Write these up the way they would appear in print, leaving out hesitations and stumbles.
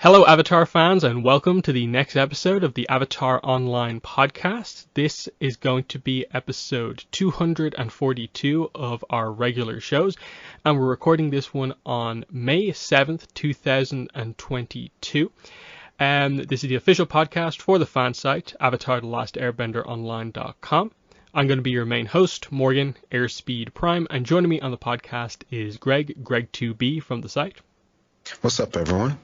Hello, Avatar fans, and welcome to the next episode of the Avatar Online podcast. This is going to be episode 242 of our regular shows, and we're recording this one on May 7th, 2022. This is the official podcast for the fan site, AvatarTheLastAirbenderOnline.com. I'm going to be your main host, Morgan, Airspeed Prime, and joining me on the podcast is Greg2B from the site. What's up, everyone?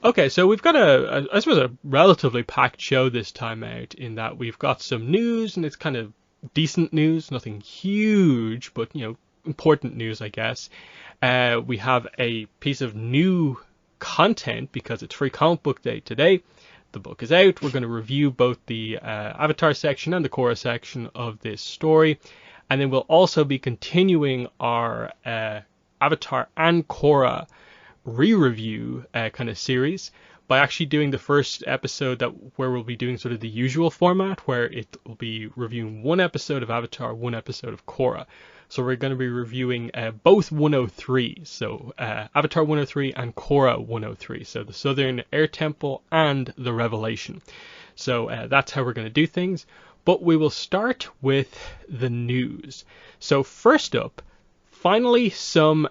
Okay, so we've got I suppose a relatively packed show this time out in that we've got some news, and it's kind of decent news, nothing huge, but, important news, I guess. We have a piece of new content because it's Free Comic Book Day today. The book is out. We're going to review both the Avatar section and the Korra section of this story. And then we'll also be continuing our Avatar and Korra re-review kind of series by actually doing the first episode where we'll be doing sort of the usual format, where it will be reviewing one episode of Avatar, one episode of Korra. So we're going to be reviewing both 103, so Avatar 103 and Korra 103, so the Southern Air Temple and the Revelation. So that's how we're going to do things, but we will start with the news. So first up, finally some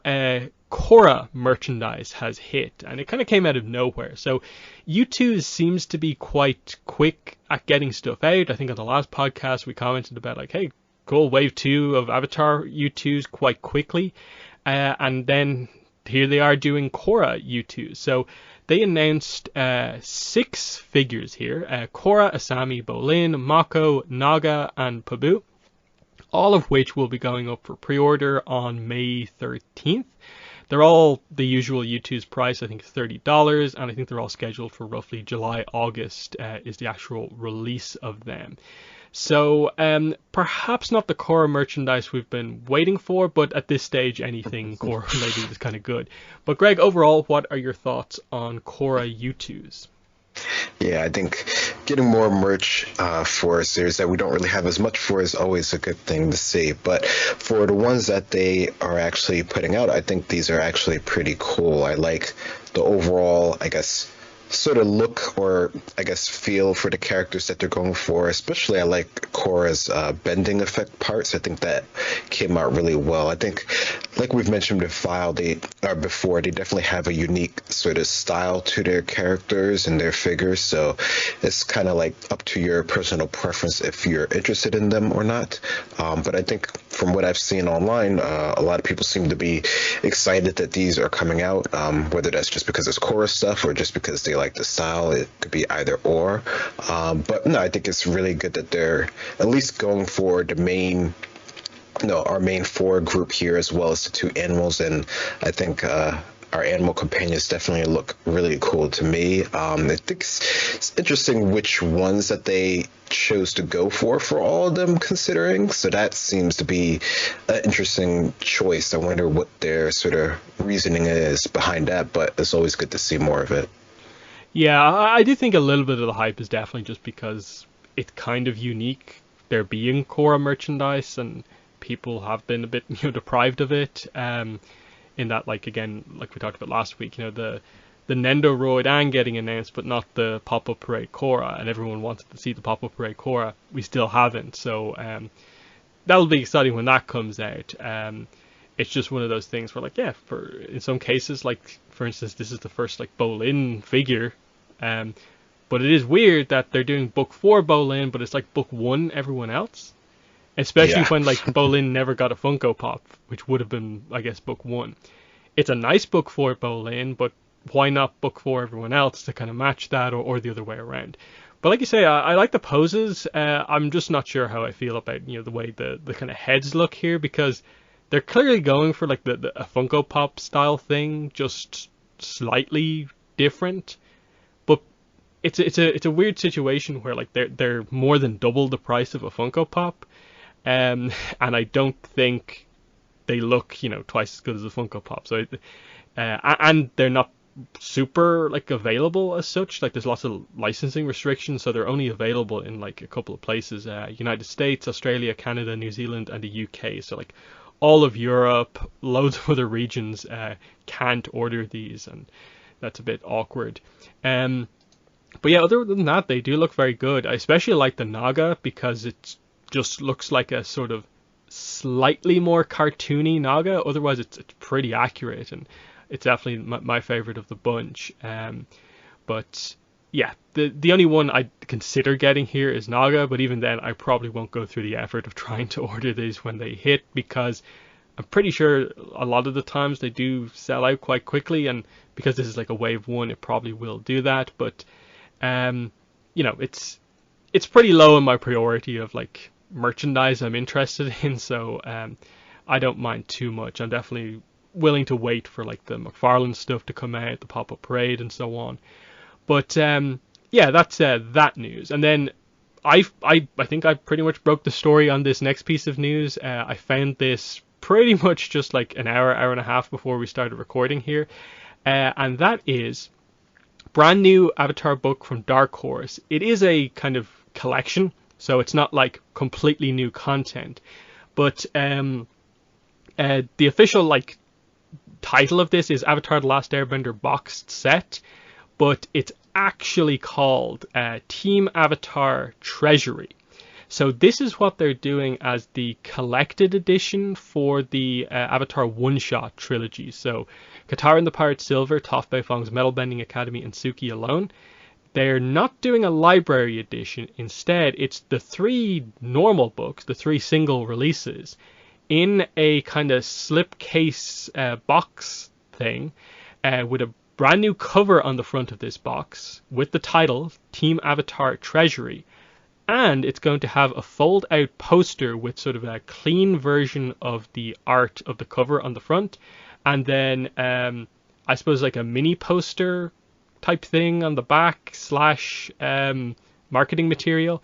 Korra merchandise has hit, and it kind of came out of nowhere. So U2 seems to be quite quick at getting stuff out. I think on the last podcast we commented about like, hey, cool, wave 2 of Avatar U2s quite quickly, and then here they are doing Korra U2. So they announced 6 figures here: Korra, Asami, Bolin, Mako, Naga, and Pabu, all of which will be going up for pre-order on May 13th. They're all the usual U2's price, I think $30, and I think they're all scheduled for roughly July, August is the actual release of them. So perhaps not the Korra merchandise we've been waiting for, but at this stage anything Korra related is kind of good. But Greg, overall, what are your thoughts on Korra U2s? Yeah, I think getting more merch for a series that we don't really have as much for is always a good thing to see. But for the ones that they are actually putting out, I think these are actually pretty cool. I like the overall, sort of look or feel for the characters that they're going for. Especially I like Korra's bending effect parts. I think that came out really well. I think, like we've mentioned before, they definitely have a unique sort of style to their characters and their figures. So it's kind of like up to your personal preference if you're interested in them or not. But I think from what I've seen online, a lot of people seem to be excited that these are coming out, whether that's just because it's Korra stuff or just because they like the style. It could be either or. But no, I think it's really good that they're at least going for the main, our main 4 group here, as well as the 2 animals. And I think our animal companions definitely look really cool to me. I think it's interesting which ones that they chose to go for all of them, considering. So that seems to be an interesting choice. I wonder what their sort of reasoning is behind that, but it's always good to see more of it. Yeah, I do think a little bit of the hype is definitely just because it's kind of unique, there being Korra merchandise, and people have been a bit deprived of it. In that, like we talked about last week, the Nendoroid and getting announced, but not the Pop-Up Parade Korra, and everyone wanted to see the Pop-Up Parade Korra. We still haven't, so that'll be exciting when that comes out. It's just one of those things where, in some cases, for instance, this is the first Bolin figure, but it is weird that they're doing book 4 Bolin, but it's like book 1 everyone else. Especially when Bolin never got a Funko Pop, which would have been, I guess, book 1. It's a nice book 4 Bolin, but why not book 4 everyone else to kind of match that, or the other way around? But like you say, I like the poses. I'm just not sure how I feel about the way the kind of heads look here, because they're clearly going for a Funko Pop style thing, just slightly different. But it's a weird situation where they're more than double the price of a Funko Pop. And I don't think they look, twice as good as a Funko Pop. So, and they're not super available as such. There's lots of licensing restrictions, so they're only available in a couple of places: United States, Australia, Canada, New Zealand, and the UK. So all of Europe, loads of other regions can't order these, and that's a bit awkward. But yeah, other than that, they do look very good. I especially like the Naga because it just looks like a sort of slightly more cartoony Naga. Otherwise, it's pretty accurate, and it's definitely my favorite of the bunch. But yeah, the only one I consider getting here is Naga, but even then, I probably won't go through the effort of trying to order these when they hit, because I'm pretty sure a lot of the times they do sell out quite quickly, and because this is like a wave one, it probably will do that. But it's pretty low in my priority of like merchandise I'm interested in, so I don't mind too much. I'm definitely willing to wait for like the McFarlane stuff to come out, the pop-up parade, and so on. But yeah, that's that news. And then I think I pretty much broke the story on this next piece of news. I found this pretty much just like an hour and a half before we started recording here, and that is brand new Avatar book from Dark Horse. It is a kind of collection, so it's not like completely new content, but the official like title of this is Avatar: The Last Airbender boxed set, but it's actually called Team Avatar Treasury. So this is what they're doing as the collected edition for the Avatar one-shot trilogy. So Katara and the Pirate Silver, Toph Beifong's Metal Bending Academy, and Suki alone. They're not doing a library edition. Instead, it's the 3 normal books, the 3 single releases, in a kind of slipcase box thing with a brand new cover on the front of this box with the title Team Avatar Treasury. And it's going to have a fold out poster with sort of a clean version of the art of the cover on the front. And then I suppose like a mini poster type thing on the back / marketing material.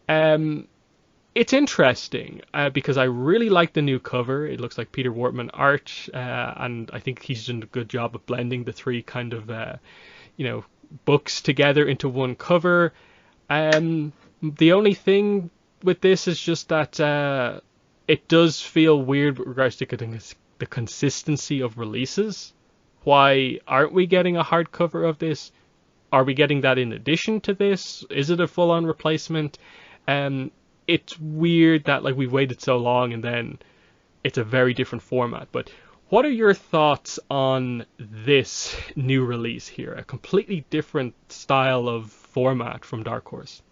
It's interesting because I really like the new cover. It looks like Peter Wortman art, and I think he's done a good job of blending the 3 kind of books together into one cover. The only thing with this is just that it does feel weird with regards to the consistency of releases. Why aren't we getting a hardcover of this? Are we getting that in addition to this? Is it a full-on replacement? It's weird that like we've waited so long and then it's a very different format. But what are your thoughts on this new release here? A completely different style of format from Dark Horse.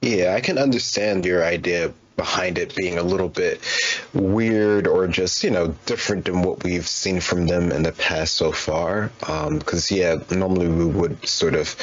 Yeah, I can understand your idea behind it being a little bit weird or just, different than what we've seen from them in the past so far. Because, normally we would sort of,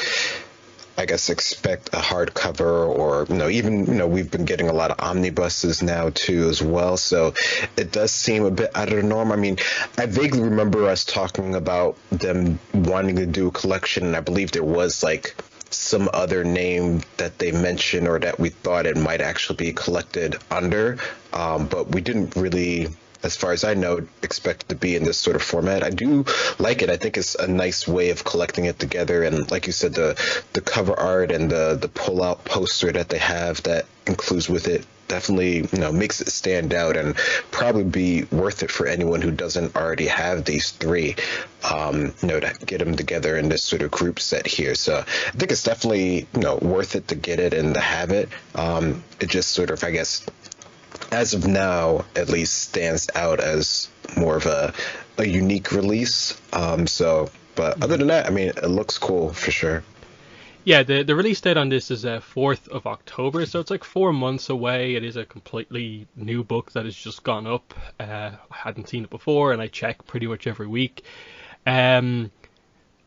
I guess, expect a hardcover or, even, we've been getting a lot of omnibuses now too as well. So it does seem a bit out of the norm. I mean, I vaguely remember us talking about them wanting to do a collection, and I believe there was like some other name that they mentioned or that we thought it might actually be collected under, but we didn't really, as far as I know, expect it to be in this sort of format. I do like it. I think it's a nice way of collecting it together, and like you said, the cover art and the pull-out poster that they have that includes with it definitely makes it stand out and probably be worth it for anyone who doesn't already have these 3 to get them together in this sort of group set here. So I think it's definitely worth it to get it and to have it. It just sort of, I guess, as of now at least, stands out as more of a unique release. But other than that, I mean, it looks cool for sure. Yeah, the release date on this is 4th of October, so it's like 4 months away. It is a completely new book that has just gone up. I hadn't seen it before, and I check pretty much every week. Like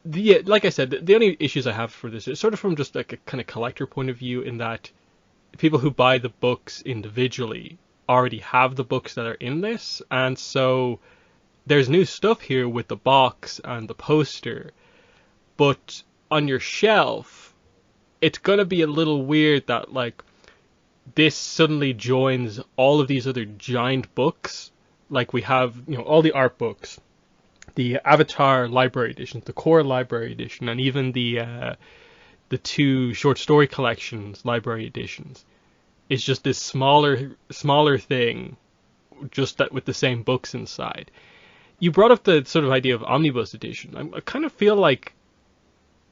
I said, the only issues I have for this is sort of from just like a kind of collector point of view, in that people who buy the books individually already have the books that are in this, and so there's new stuff here with the box and the poster, but on your shelf, it's gonna be a little weird that like this suddenly joins all of these other giant books. Like we have, all the art books, the Avatar library edition, the Korra library edition, and even the 2 short story collections library editions. It's just this smaller thing, just that with the same books inside. you brought up the sort of idea of omnibus edition. I kind of feel like,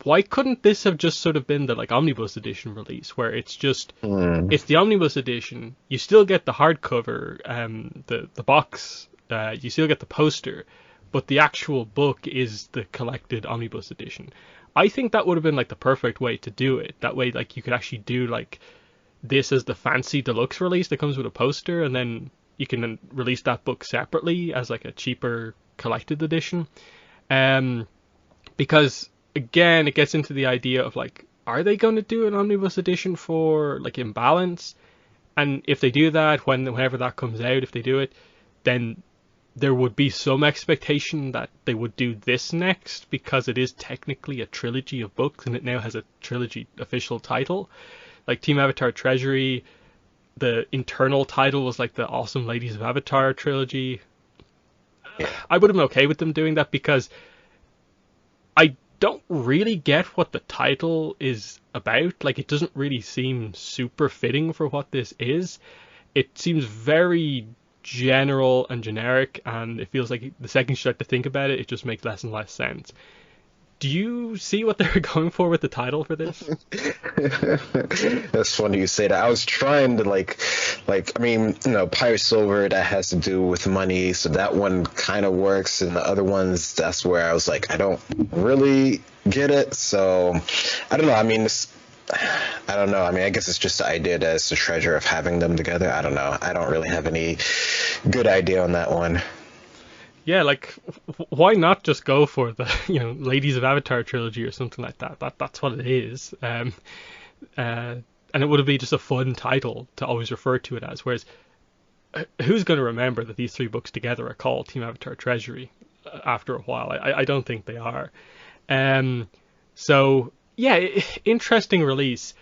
why couldn't this have just sort of been the like omnibus edition release, where it's just it's the omnibus edition. You still get the hardcover, the box. You still get the poster, but the actual book is the collected omnibus edition. I think that would have been like the perfect way to do it. That way, like you could actually do like this as the fancy deluxe release that comes with a poster, and then you can then release that book separately as like a cheaper collected edition. Because again, it gets into the idea of like, are they going to do an omnibus edition for like Imbalance? And if they do that, whenever that comes out, if they do it, then there would be some expectation that they would do this next, because it is technically a trilogy of books and it now has a trilogy official title. Like Team Avatar Treasury, the internal title was like the Awesome Ladies of Avatar trilogy. I would have been okay with them doing that, because I don't really get what the title is about. Like, it doesn't really seem super fitting for what this is. It seems very general and generic, and it feels like the second you start to think about it, it just makes less and less sense. Do you see what they're going for with the title for this? That's funny you say that. I was trying to I mean, Pirate Silver, that has to do with money, so that one kind of works, and the other ones, that's where I was like, I don't really get it. So I don't know. I mean, I don't know. I mean, I guess it's just the idea that it's the treasure of having them together. I don't know. I don't really have any good idea on that one. Yeah, like, why not just go for the Ladies of Avatar trilogy or something like that? That's what it is. And it would be just a fun title to always refer to it as. Whereas, who's going to remember that these three books together are called Team Avatar Treasury after a while? I don't think they are. So yeah, interesting release.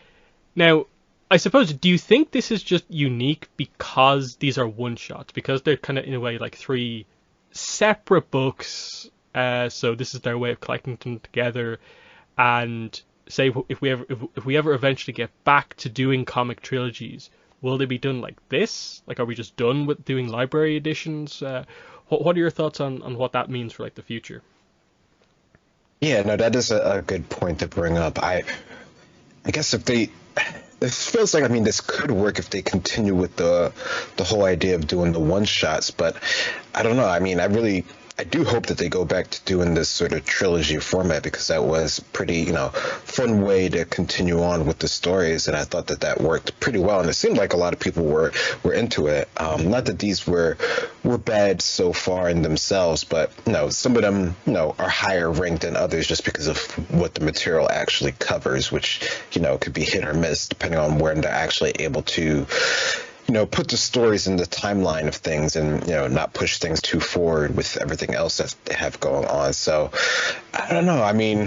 Now, I suppose, do you think this is just unique because these are one shots, because they're kind of in a way like three separate books, so this is their way of collecting them together? And say if we ever eventually get back to doing comic trilogies, will they be done like this? Like, are we just done with doing library editions? What are your thoughts on what that means for like the future? Yeah, no, that is a good point to bring up. I guess it feels like, I mean, this could work if they continue with the whole idea of doing the one shots, but I don't know. I mean, I do hope that they go back to doing this sort of trilogy format, because that was pretty, fun way to continue on with the stories, and I thought that worked pretty well, and it seemed like a lot of people were into it. Not that these were bad so far in themselves, but some of them are higher ranked than others just because of what the material actually covers, which could be hit or miss depending on when they're actually able to put the stories in the timeline of things, and, not push things too forward with everything else that they have going on. So I don't know. I mean,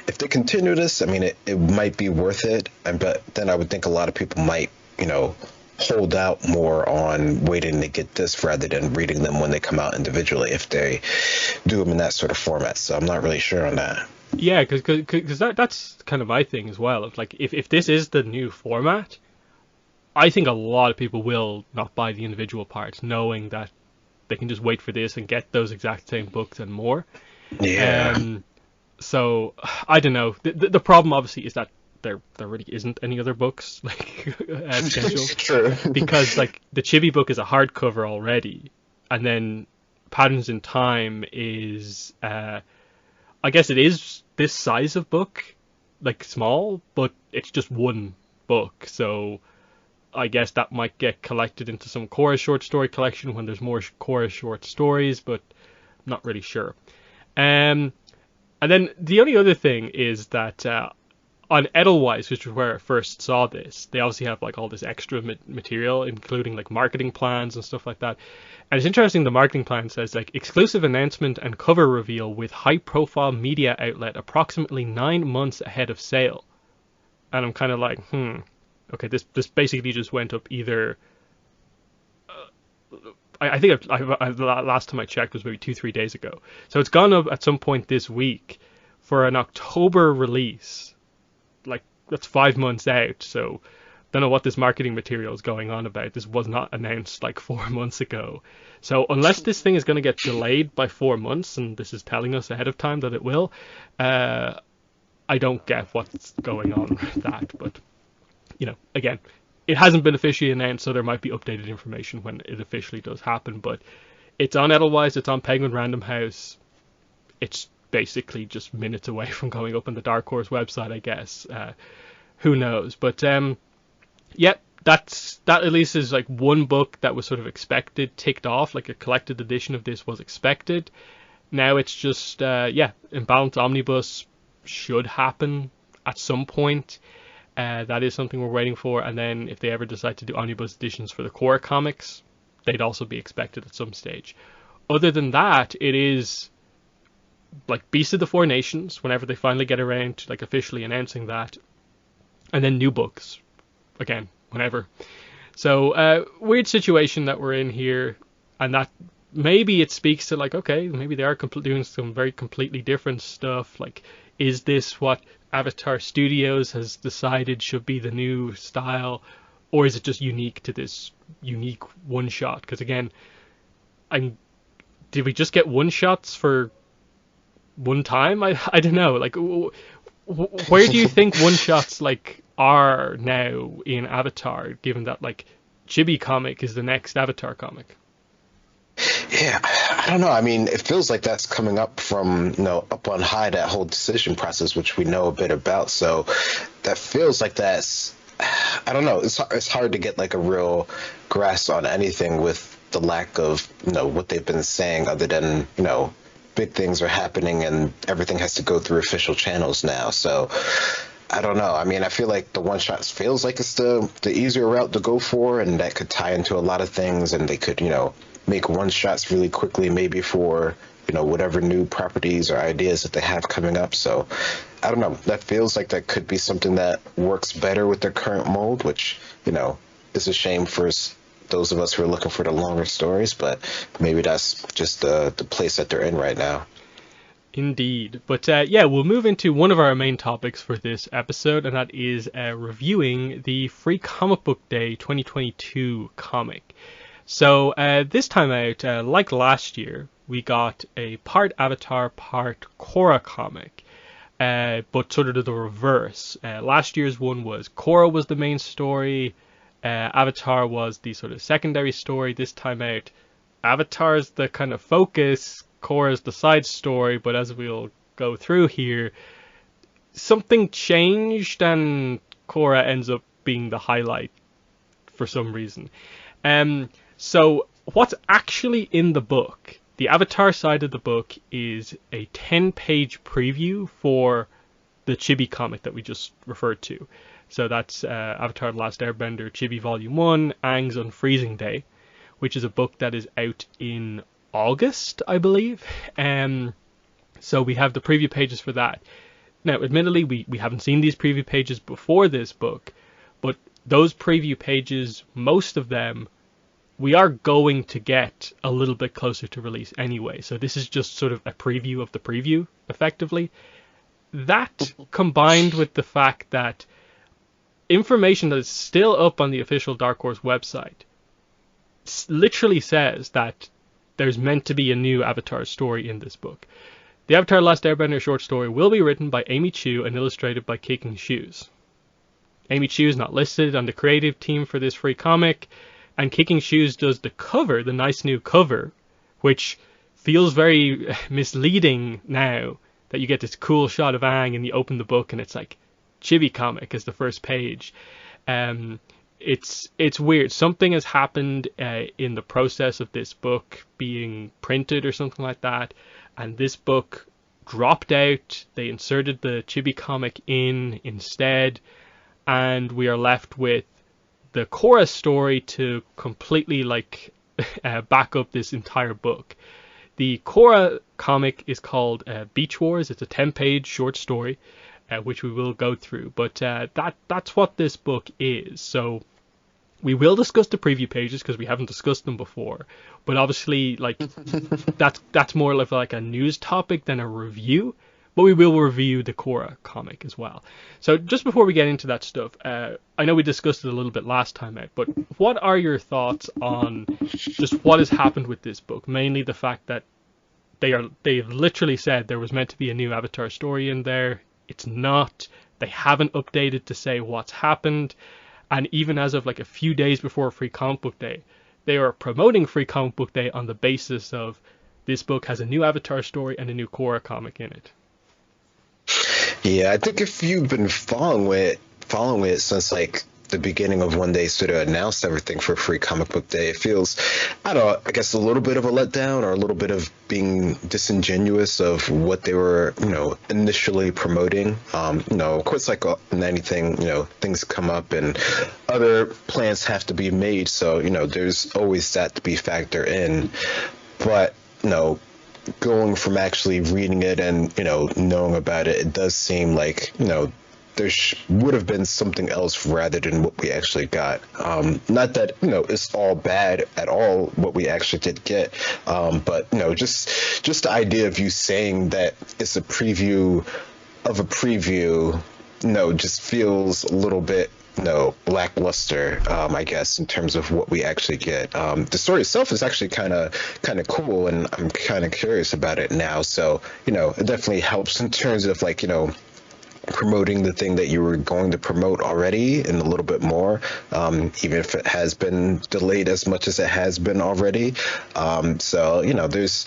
if they continue this, I mean, it might be worth it. But then I would think a lot of people might, hold out more on waiting to get this rather than reading them when they come out individually, if they do them in that sort of format. So I'm not really sure on that. Yeah, because that's kind of my thing as well. Of like, if this is the new format, I think a lot of people will not buy the individual parts, knowing that they can just wait for this and get those exact same books and more. Yeah. So I don't know. The problem obviously is that there really isn't any other books like scheduled. True. Because like the Chibi book is a hardcover already, and then Patterns in Time is I guess it is this size of book, like small, but it's just one book. So I guess that might get collected into some Korra short story collection when there's more Korra short stories, but I'm not really sure. And then the only other thing is that on Edelweiss, which is where I first saw this, they obviously have like all this extra material, including like marketing plans and stuff like that. And it's interesting, the marketing plan says like exclusive announcement and cover reveal with high profile media outlet approximately 9 months ahead of sale. And I'm kind of like, okay, this basically just went up either. I think the last time I checked was maybe 2-3 days ago. So it's gone up at some point this week for an October release. Like, that's 5 months out. So don't know what this marketing material is going on about. This was not announced like 4 months ago. So unless this thing is going to get delayed by 4 months, and this is telling us ahead of time that it will, I don't get what's going on with that. But, again, it hasn't been officially announced, so there might be updated information when it officially does happen. But it's on Edelweiss, it's on Penguin Random House. It's basically just minutes away from going up on the Dark Horse website, I guess. Who knows? But that at least is like one book that was sort of expected, ticked off. Like a collected edition of this was expected. Now it's just Imbalanced Omnibus should happen at some point. That is something we're waiting for. And then if they ever decide to do omnibus editions for the Korra comics, they'd also be expected at some stage. Other than that, it is like Beast of the Four Nations, whenever they finally get around to like officially announcing that. And then new books, again, whenever. So, weird situation that we're in here, and that maybe it speaks to like, okay, maybe they are doing some very completely different stuff. Like, is this what Avatar Studios has decided should be the new style, or is it just unique to this unique one shot? Because again, did we just get one shots for one time? I don't know. Like, where do you think one shots like are now in Avatar, given that like Chibi comic is the next Avatar comic? Yeah, I don't know. I mean, it feels like that's coming up from, up on high, that whole decision process, which we know a bit about. So that feels like that's, I don't know. It's hard to get like a real grasp on anything with the lack of, what they've been saying, other than, big things are happening and everything has to go through official channels now. So I don't know. I mean, I feel like the one shots feels like it's the easier route to go for, and that could tie into a lot of things, and they could, make one shots really quickly, maybe for, whatever new properties or ideas that they have coming up. So I don't know. That feels like that could be something that works better with their current mold, which, is a shame for those of us who are looking for the longer stories, but maybe that's just the place that they're in right now. Indeed. But we'll move into one of our main topics for this episode, and that is reviewing the Free Comic Book Day 2022 comic. So this time out, like last year, we got a part Avatar, part Korra comic, but sort of the reverse. Last year's one was Korra was the main story, Avatar was the sort of secondary story. This time out, Avatar's the kind of focus, Korra's the side story, but as we'll go through here, something changed and Korra ends up being the highlight for some reason. So what's actually in the book, the Avatar side of the book, is a 10-page preview for the Chibi comic that we just referred to. So that's Avatar: The Last Airbender, Chibi Volume 1, Aang's Unfreezing Day, which is a book that is out in August, I believe. So we have the preview pages for that. Now, admittedly, we haven't seen these preview pages before this book, but those preview pages, most of them, we are going to get a little bit closer to release anyway. So this is just sort of a preview of the preview, effectively. That, combined with the fact that information that is still up on the official Dark Horse website literally says that there's meant to be a new Avatar story in this book. The Avatar: The Last Airbender short story will be written by Amy Chu and illustrated by Kicking Shoes. Amy Chu is not listed on the creative team for this free comic, and Kicking Shoes does the cover, the nice new cover, which feels very misleading now that you get this cool shot of Aang and you open the book and it's like Chibi comic as the first page. It's weird. Something has happened in the process of this book being printed or something like that, and this book dropped out. They inserted the Chibi comic in instead, and we are left with the Korra story to completely back up this entire book. The Korra comic is called Beach Wars. It's a 10-page short story, which we will go through. But that's what this book is. So we will discuss the preview pages because we haven't discussed them before. But obviously, that's more of like a news topic than a review. but we will review the Korra comic as well. So just before we get into that stuff, I know we discussed it a little bit last time out, but what are your thoughts on just what has happened with this book? Mainly the fact that they've literally said there was meant to be a new Avatar story in there. It's not. They haven't updated to say what's happened. And even as of like a few days before Free Comic Book Day, they are promoting Free Comic Book Day on the basis of this book has a new Avatar story and a new Korra comic in it. Yeah, I think if you've been following it since like the beginning of when they sort of announced everything for Free Comic Book Day, it feels, I don't know, I guess a little bit of a letdown or a little bit of being disingenuous of what they were, initially promoting. Of course, like in anything, things come up and other plans have to be made. So, there's always that to be factored in. But, going from actually reading it and, knowing about it, it does seem like, there would have been something else rather than what we actually got. Not that, it's all bad at all what we actually did get. But, just the idea of you saying that it's a preview of a preview, just feels a little bit, lackluster, I guess, in terms of what we actually get. The story itself is actually kind of cool, and I'm kind of curious about it now. So, it definitely helps in terms of like, promoting the thing that you were going to promote already and a little bit more, even if it has been delayed as much as it has been already. So, there's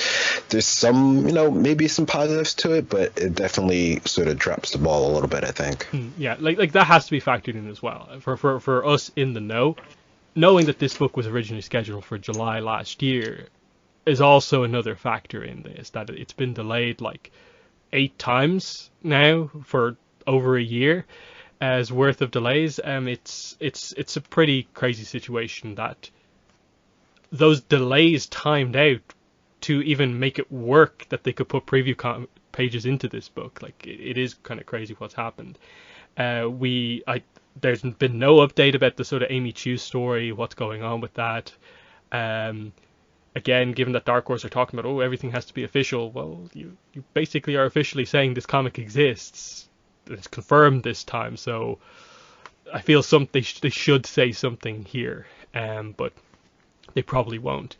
some, maybe some positives to it, but it definitely sort of drops the ball a little bit, I think. Yeah, like that has to be factored in as well. For us in the know, knowing that this book was originally scheduled for July last year is also another factor in this, that it's been delayed like 8 times now for over a year as worth of delays. It's a pretty crazy situation that those delays timed out to even make it work, that they could put preview pages into this book. Like it is kind of crazy what's happened. There's been no update about the sort of Amy Chu story, what's going on with that. Again, given that Dark Horse are talking about, everything has to be official. Well, you basically are officially saying this comic exists. It's confirmed this time, so I feel they should say something here, but they probably won't.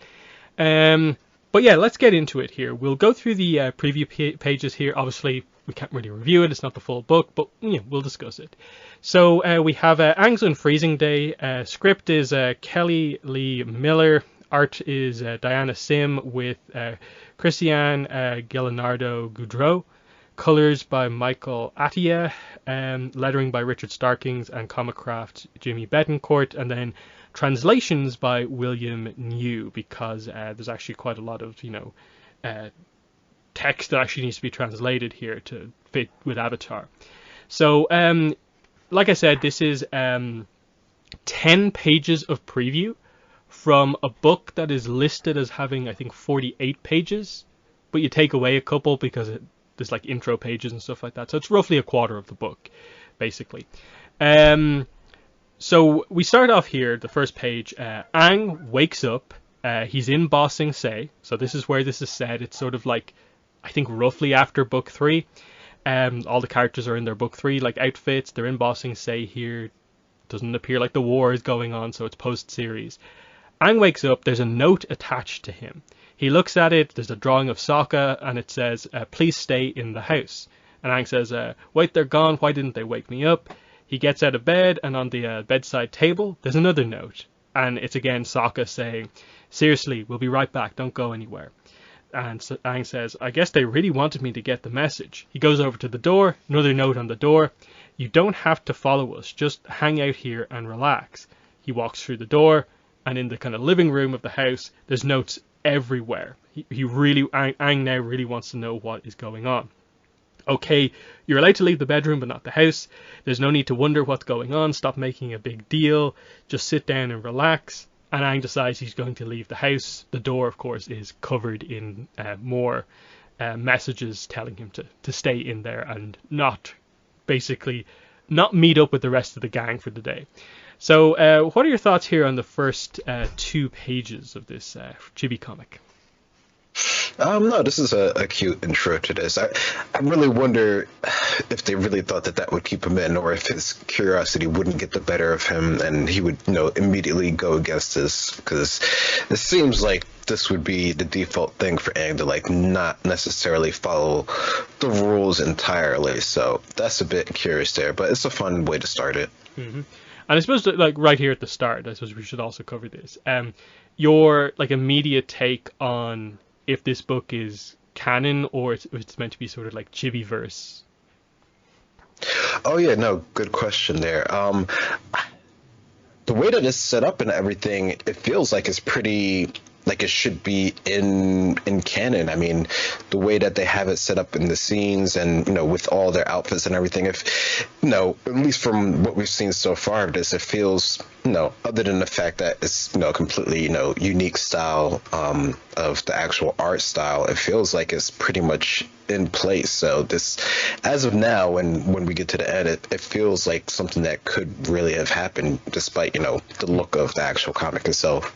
But yeah, let's get into it here. We'll go through the preview pages here. Obviously, we can't really review it. It's not the full book, but we'll discuss it. So we have Aang's Unfreezing Day. Script is Kelly Lee Miller. Art is Diana Sim with Christian Guillenardo Goudreau. Colors by Michael Attia, lettering by Richard Starkings, and comic craft Jimmy Betancourt, and then translations by William New, because there's actually quite a lot of text that actually needs to be translated here to fit with Avatar. So like I said, this is 10 pages of preview from a book that is listed as having, I think, 48 pages, but you take away a couple because there's like intro pages and stuff like that. So it's roughly a quarter of the book, basically. So we start off here, the first page. Aang wakes up. He's in Ba Sing Se. So this is where this is set. It's sort of like, I think, roughly after book 3. All the characters are in their book 3 like outfits. They're in Ba Sing Se here. Doesn't appear like the war is going on, so it's post-series. Aang wakes up. There's a note attached to him. He looks at it, there's a drawing of Sokka, and it says, please stay in the house. And Aang says, wait, they're gone, why didn't they wake me up? He gets out of bed, and on the bedside table, there's another note. And it's again Sokka saying, seriously, we'll be right back, don't go anywhere. And so Aang says, I guess they really wanted me to get the message. He goes over to the door, another note on the door. You don't have to follow us, just hang out here and relax. He walks through the door, and in the kind of living room of the house, there's notes everywhere. Aang now really wants to know what is going on. Okay, you're allowed to leave the bedroom but not the house. There's no need to wonder what's going on. Stop making a big deal. Just sit down and relax. And Aang decides he's going to leave the house. The door, of course, is covered in more messages telling him to stay in there and not meet up with the rest of the gang for the day. So what are your thoughts here on the first 2 pages of this Chibi comic? No, this is a cute intro to this. I really wonder if they really thought that that would keep him in, or if his curiosity wouldn't get the better of him and he would, immediately go against this. Because it seems like this would be the default thing for Aang to, like, not necessarily follow the rules entirely. So that's a bit curious there, but it's a fun way to start it. Hmm. And I suppose that, like right here at the start, I suppose we should also cover this. Your like immediate take on if this book is canon or it's meant to be sort of like Chibi verse. Oh yeah, no, good question there. The way that it's set up and everything, it feels like it's pretty like it should be in canon. I mean, the way that they have it set up in the scenes and with all their outfits and everything, if at least from what we've seen so far of this, it feels other than the fact that it's completely unique style of the actual art style, it feels like it's pretty much in place. So this, as of now, when we get to the end, it feels like something that could really have happened, despite the look of the actual comic itself.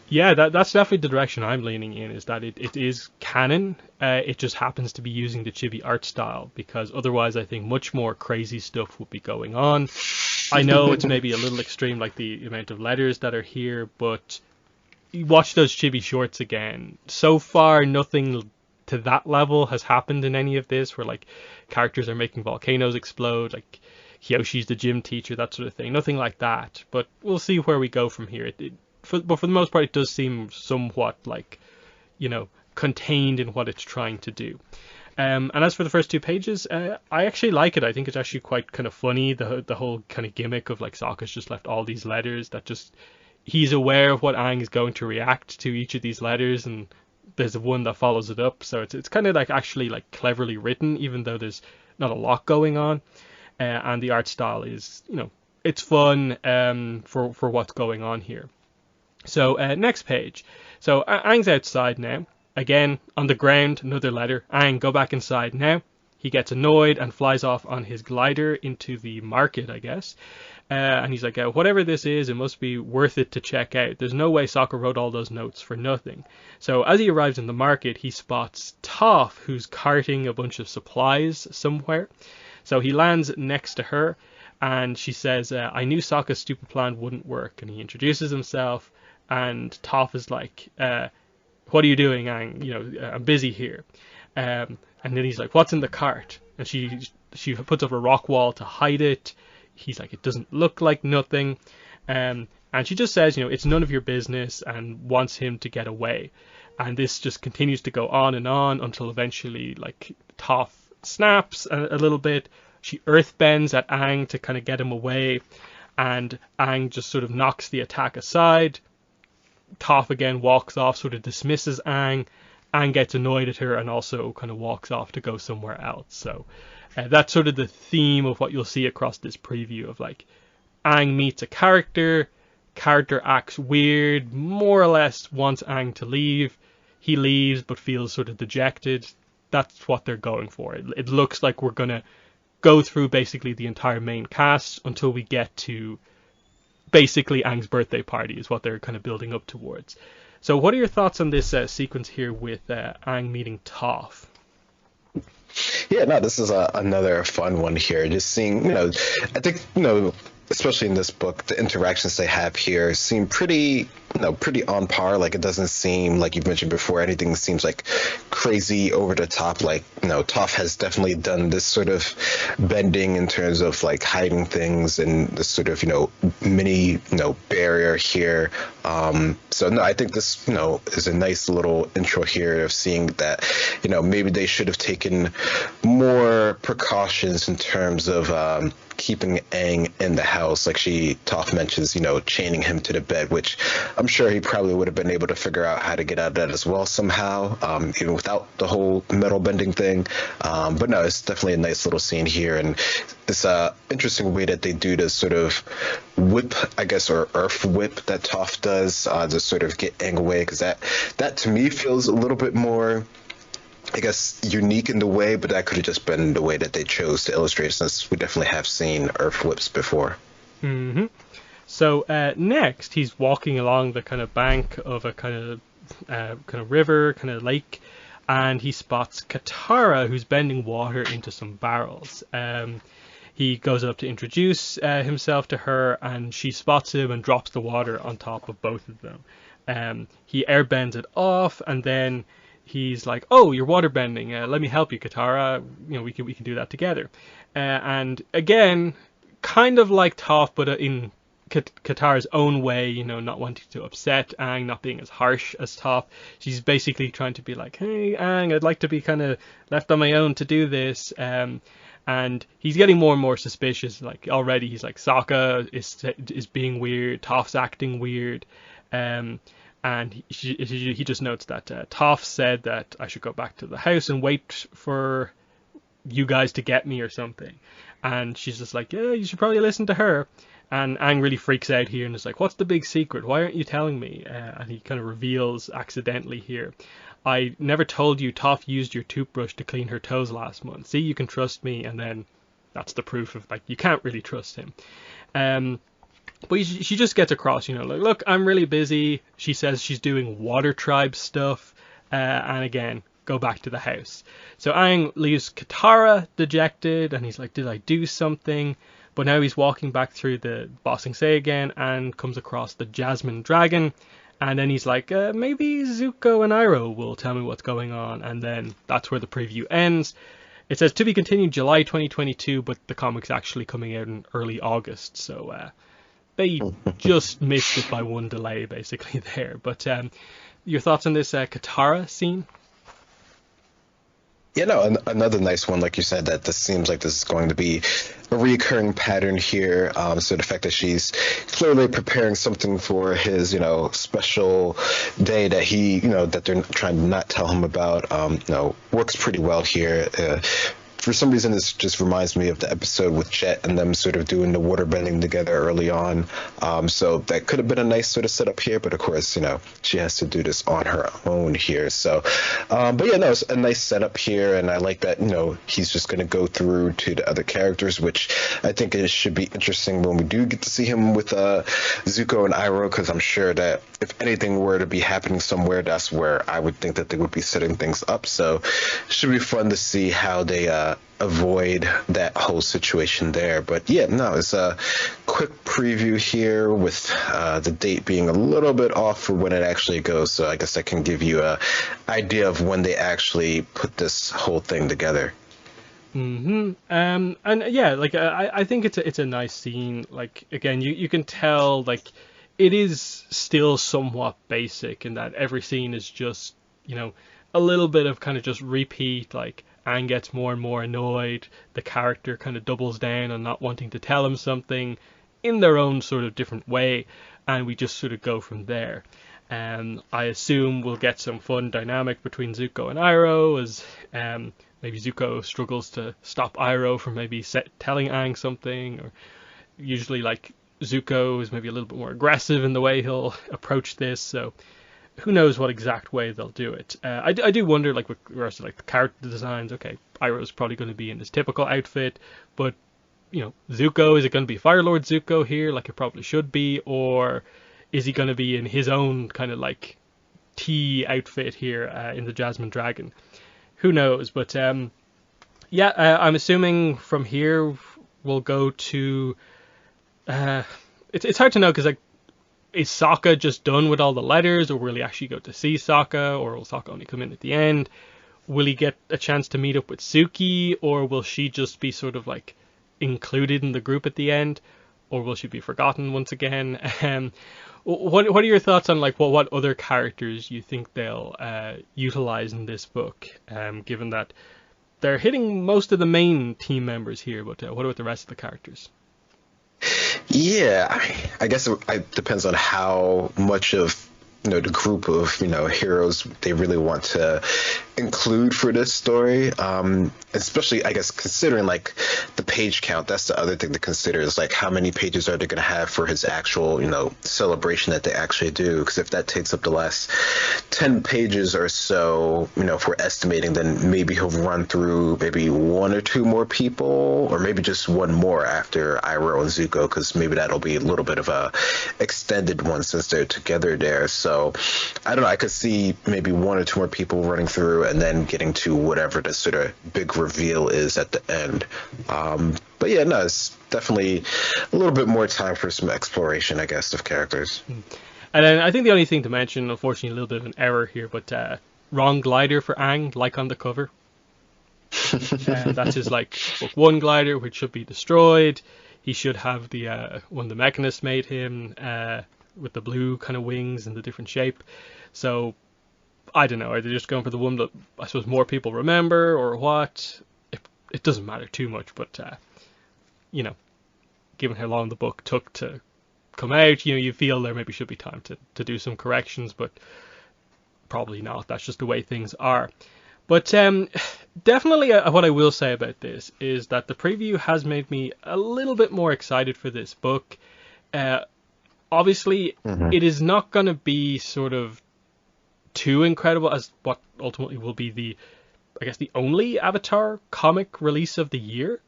Yeah, that's definitely the direction I'm leaning in, is that it is canon. It just happens to be using the Chibi art style, because otherwise I think much more crazy stuff would be going on. I know it's maybe a little extreme, like the amount of letters that are here, but you watch those Chibi shorts again. So far, nothing to that level has happened in any of this, where like characters are making volcanoes explode, like Kyoshi's the gym teacher, that sort of thing. Nothing like that, but we'll see where we go from here. But for the most part, it does seem somewhat like, contained in what it's trying to do. And as for the first two pages, I actually like it. I think it's actually quite kind of funny, the whole kind of gimmick of like Sokka's just left all these letters that just he's aware of what Aang is going to react to each of these letters, and there's one that follows it up. So it's kind of like actually like cleverly written, even though there's not a lot going on. And the art style is, it's fun for what's going on here. So next page. So Aang's outside now. Again, on the ground, another letter. Aang, go back inside now. He gets annoyed and flies off on his glider into the market, I guess. And he's like, whatever this is, it must be worth it to check out. There's no way Sokka wrote all those notes for nothing. So as he arrives in the market, he spots Toph, who's carting a bunch of supplies somewhere. So he lands next to her, and she says, I knew Sokka's stupid plan wouldn't work. And he introduces himself. And Toph is like, what are you doing, Aang? I'm busy here. And then he's like, what's in the cart? And she puts up a rock wall to hide it. He's like, it doesn't look like nothing. And she just says, it's none of your business, and wants him to get away. And this just continues to go on and on until eventually, like, Toph snaps a little bit. She earthbends at Aang to kind of get him away. And Aang just sort of knocks the attack aside. Toph again walks off, sort of dismisses Aang. Aang gets annoyed at her and also kind of walks off to go somewhere else. So that's sort of the theme of what you'll see across this preview of like Aang meets a character acts weird, more or less wants Aang to leave. He leaves but feels sort of dejected. That's what they're going for. It looks like we're going to go through basically the entire main cast until we get to basically Aang's birthday party is what they're kind of building up towards. So what are your thoughts on this sequence here with Aang meeting Toph? Yeah, no, this is another fun one here. Just seeing, I think, especially in this book, the interactions they have here seem pretty on par. Like, it doesn't seem, like you've mentioned before, anything seems like crazy over the top. Like, Toph has definitely done this sort of bending in terms of like hiding things and this sort of, mini, barrier here. So no, I think this, is a nice little intro here of seeing that, maybe they should have taken more precautions in terms of, keeping Aang in the house, like Toph mentions, chaining him to the bed, which I'm sure he probably would have been able to figure out how to get out of that as well somehow, even without the whole metal bending thing. But no, it's definitely a nice little scene here, and it's a interesting way that they do this sort of whip, I guess, or earth whip that Toph does to sort of get Aang away, because that to me feels a little bit more, I guess, unique in the way, but that could have just been the way that they chose to illustrate, since we definitely have seen earth whips before. Mm-hmm. So next, he's walking along the kind of bank of a kind of kind of river, kind of lake, and he spots Katara, who's bending water into some barrels. He goes up to introduce himself to her, and she spots him and drops the water on top of both of them. He airbends it off, and then he's like, "Oh, you're waterbending. Let me help you, Katara. You know, we can do that together." And again, kind of like Toph, but in Katara's own way, you know, not wanting to upset Aang, not being as harsh as Toph. She's basically trying to be like, "Hey, Aang, I'd like to be kind of left on my own to do this." And he's getting more and more suspicious. Like already, he's like, Sokka is being weird. Toph's acting weird. And he just notes that Toph said that I should go back to the house and wait for you guys to get me or something. And she's just like, yeah, you should probably listen to her. And Aang really freaks out here and is like, what's the big secret? Why aren't you telling me? And he kind of reveals accidentally here, I never told you Toph used your toothbrush to clean her toes last month. See, you can trust me. And then that's the proof of, like, you can't really trust him. But she just gets across, you know, like, look, I'm really busy. She says she's doing Water Tribe stuff. And again, go back to the house. So Aang leaves Katara dejected, and he's like, did I do something? But now he's walking back through the Bossing Say again and comes across the Jasmine Dragon. And then he's like, maybe Zuko and Iroh will tell me what's going on. And then that's where the preview ends. It says to be continued July 2022, but the comic's actually coming out in early August. So they just missed it by one delay, basically, there. But your thoughts on this Katara scene? Yeah, no, another nice one, like you said, that this seems like this is going to be a recurring pattern here. So the fact that she's clearly preparing something for his, you know, special day that he, you know, that they're trying to not tell him about, you know, works pretty well here. For some reason, this just reminds me of the episode with Jet and them sort of doing the water bending together early on. So that could have been a nice sort of setup here, but of course, you know, she has to do this on her own here. So, but yeah, no, it's a nice setup here, and I like that, you know, he's just going to go through to the other characters, which I think it should be interesting when we do get to see him with Zuko and Iroh, because I'm sure that if anything were to be happening somewhere, that's where I would think that they would be setting things up. So it should be fun to see how they avoid that whole situation there. But yeah, no, it's a quick preview here with the date being a little bit off for when it actually goes. So I guess I can give you a idea of when they actually put this whole thing together. And yeah, like I think it's a nice scene. Like again, you can tell like it is still somewhat basic in that every scene is just, you know, a little bit of kind of just repeat. Like Aang gets more and more annoyed. The character kind of doubles down on not wanting to tell him something in their own sort of different way, and we just sort of go from there. I assume we'll get some fun dynamic between Zuko and Iroh as maybe Zuko struggles to stop Iroh from maybe telling Aang something, or usually like Zuko is maybe a little bit more aggressive in the way he'll approach this. So who knows what exact way they'll do it. I do wonder, like with regards to like the character designs. Okay, Iroh's probably going to be in his typical outfit, but you know, Zuko, is it going to be Fire Lord Zuko here, like it probably should be, or is he going to be in his own kind of like tea outfit here in the Jasmine Dragon? Who knows? But yeah, I'm assuming from here we'll go to. It's hard to know because like, is Sokka just done with all the letters, or will he actually go to see Sokka, or will Sokka only come in at the end? Will he get a chance to meet up with Suki, or will she just be sort of like included in the group at the end, or will she be forgotten once again? What are your thoughts on like what other characters you think they'll utilize in this book, given that they're hitting most of the main team members here, but what about the rest of the characters? Yeah, I guess it depends on how much of, you know, the group of, you know, heroes they really want to include for this story, especially I guess considering like the page count. That's the other thing to consider is like how many pages are they going to have for his actual celebration that they actually do, because if that takes up the last 10 pages or so, if we're estimating, then maybe he'll run through maybe one or two more people, or maybe just one more after Iroh and Zuko, because maybe that'll be a little bit of a extended one since they're together there. So I don't know, I could see maybe one or two more people running through and then getting to whatever the sort of big reveal is at the end. But yeah, no, it's definitely a little bit more time for some exploration, I guess, of characters. And then I think the only thing to mention, unfortunately, a little bit of an error here, but wrong glider for Aang, like on the cover. That's his like book one glider, which should be destroyed. He should have the one the Mechanist made him with the blue kind of wings and the different shape. So I don't know. Are they just going for the one that I suppose more people remember, or what? It doesn't matter too much, but given how long the book took to come out, you feel there maybe should be time to do some corrections, but probably not. That's just the way things are. But definitely what I will say about this is that the preview has made me a little bit more excited for this book. Obviously, it is not going to be sort of too incredible as what ultimately will be the only Avatar comic release of the year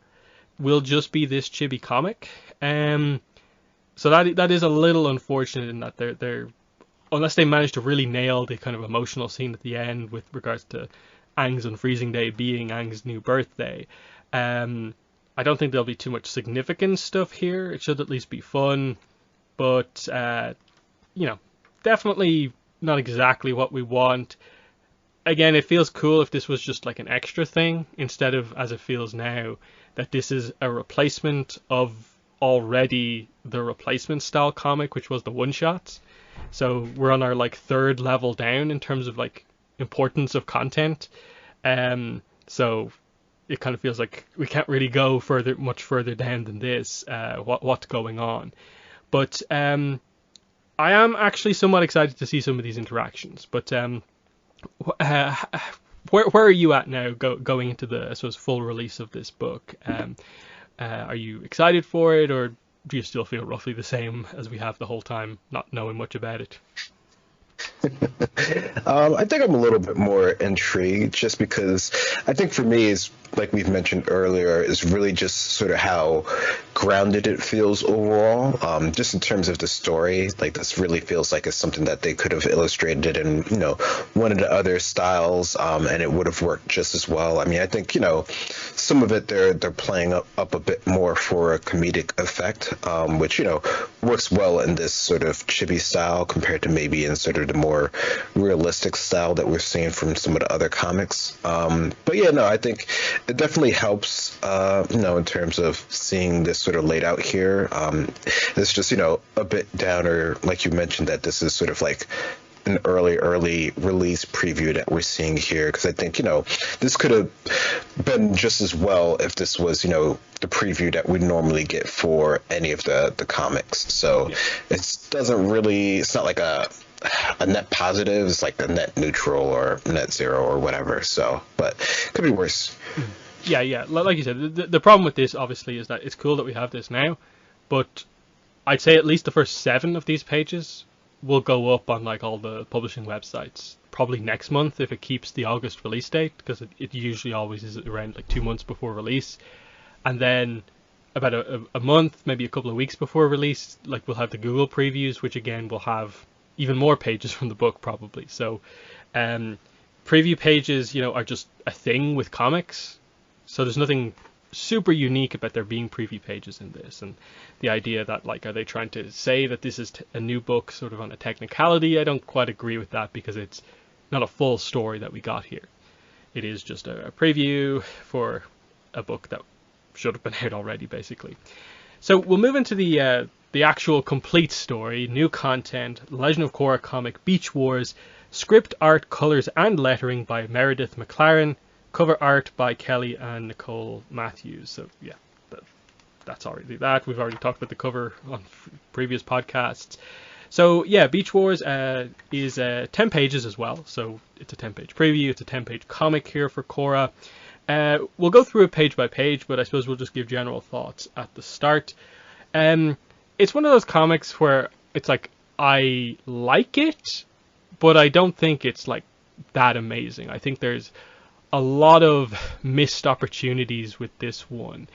will just be this Chibi comic. So that is a little unfortunate in that they're unless they manage to really nail the kind of emotional scene at the end with regards to Aang's unfreezing day being Aang's new birthday. I don't think there'll be too much significant stuff here. It should at least be fun, but definitely not exactly what we want. Again, it feels cool if this was just like an extra thing instead of, as it feels now, that this is a replacement of already the replacement style comic, which was the one shots. So we're on our like third level down in terms of like importance of content. So it kind of feels like we can't really go much further down than this. What's going on? But I am actually somewhat excited to see some of these interactions. But where are you at now going into the, I suppose, full release of this book? Are you excited for it, or do you still feel roughly the same as we have the whole time, not knowing much about it? I think I'm a little bit more intrigued, just because I think for me is, like we've mentioned earlier, is really just sort of how grounded it feels overall. Just in terms of the story, like this really feels like it's something that they could have illustrated in one of the other styles, and it would have worked just as well. I mean, I think some of it they're playing up a bit more for a comedic effect, which works well in this sort of chibi style compared to maybe in sort of the more realistic style that we're seeing from some of the other comics. But yeah, no, I think it definitely helps, in terms of seeing this sort of laid out here. It's just, a bit downer, like you mentioned, that this is sort of like an early release preview that we're seeing here, because I think this could have been just as well if this was the preview that we normally get for any of the comics. So it's not like a net positive. It's like a net neutral or net zero or whatever. So, but could be worse. Yeah. Like you said, the problem with this obviously is that it's cool that we have this now, but I'd say at least the first 7 of these pages will go up on like all the publishing websites probably next month if it keeps the August release date, because it usually always is around like 2 months before release. And then about a month, maybe a couple of weeks before release, like we'll have the Google previews, which again will have even more pages from the book probably. So preview pages are just a thing with comics, so there's nothing super unique about there being preview pages in this. And the idea that like, are they trying to say that this is a new book sort of on a technicality? I don't quite agree with that, because it's not a full story that we got here. It is just a preview for a book that should have been out already, basically. So we'll move into the actual complete story, new content, Legend of Korra comic Beach Wars, script, art, colors and lettering by Meredith McLaren, cover art by Kelly and Nicole Matthews. So yeah, that's already that. We've already talked about the cover on previous podcasts. So yeah, Beach Wars is 10 pages as well. So it's a 10-page preview. It's a 10-page comic here for Korra. We'll go through it page by page, but I suppose we'll just give general thoughts at the start. It's one of those comics where it's like, I like it, but I don't think it's like that amazing. I think there's a lot of missed opportunities with this one,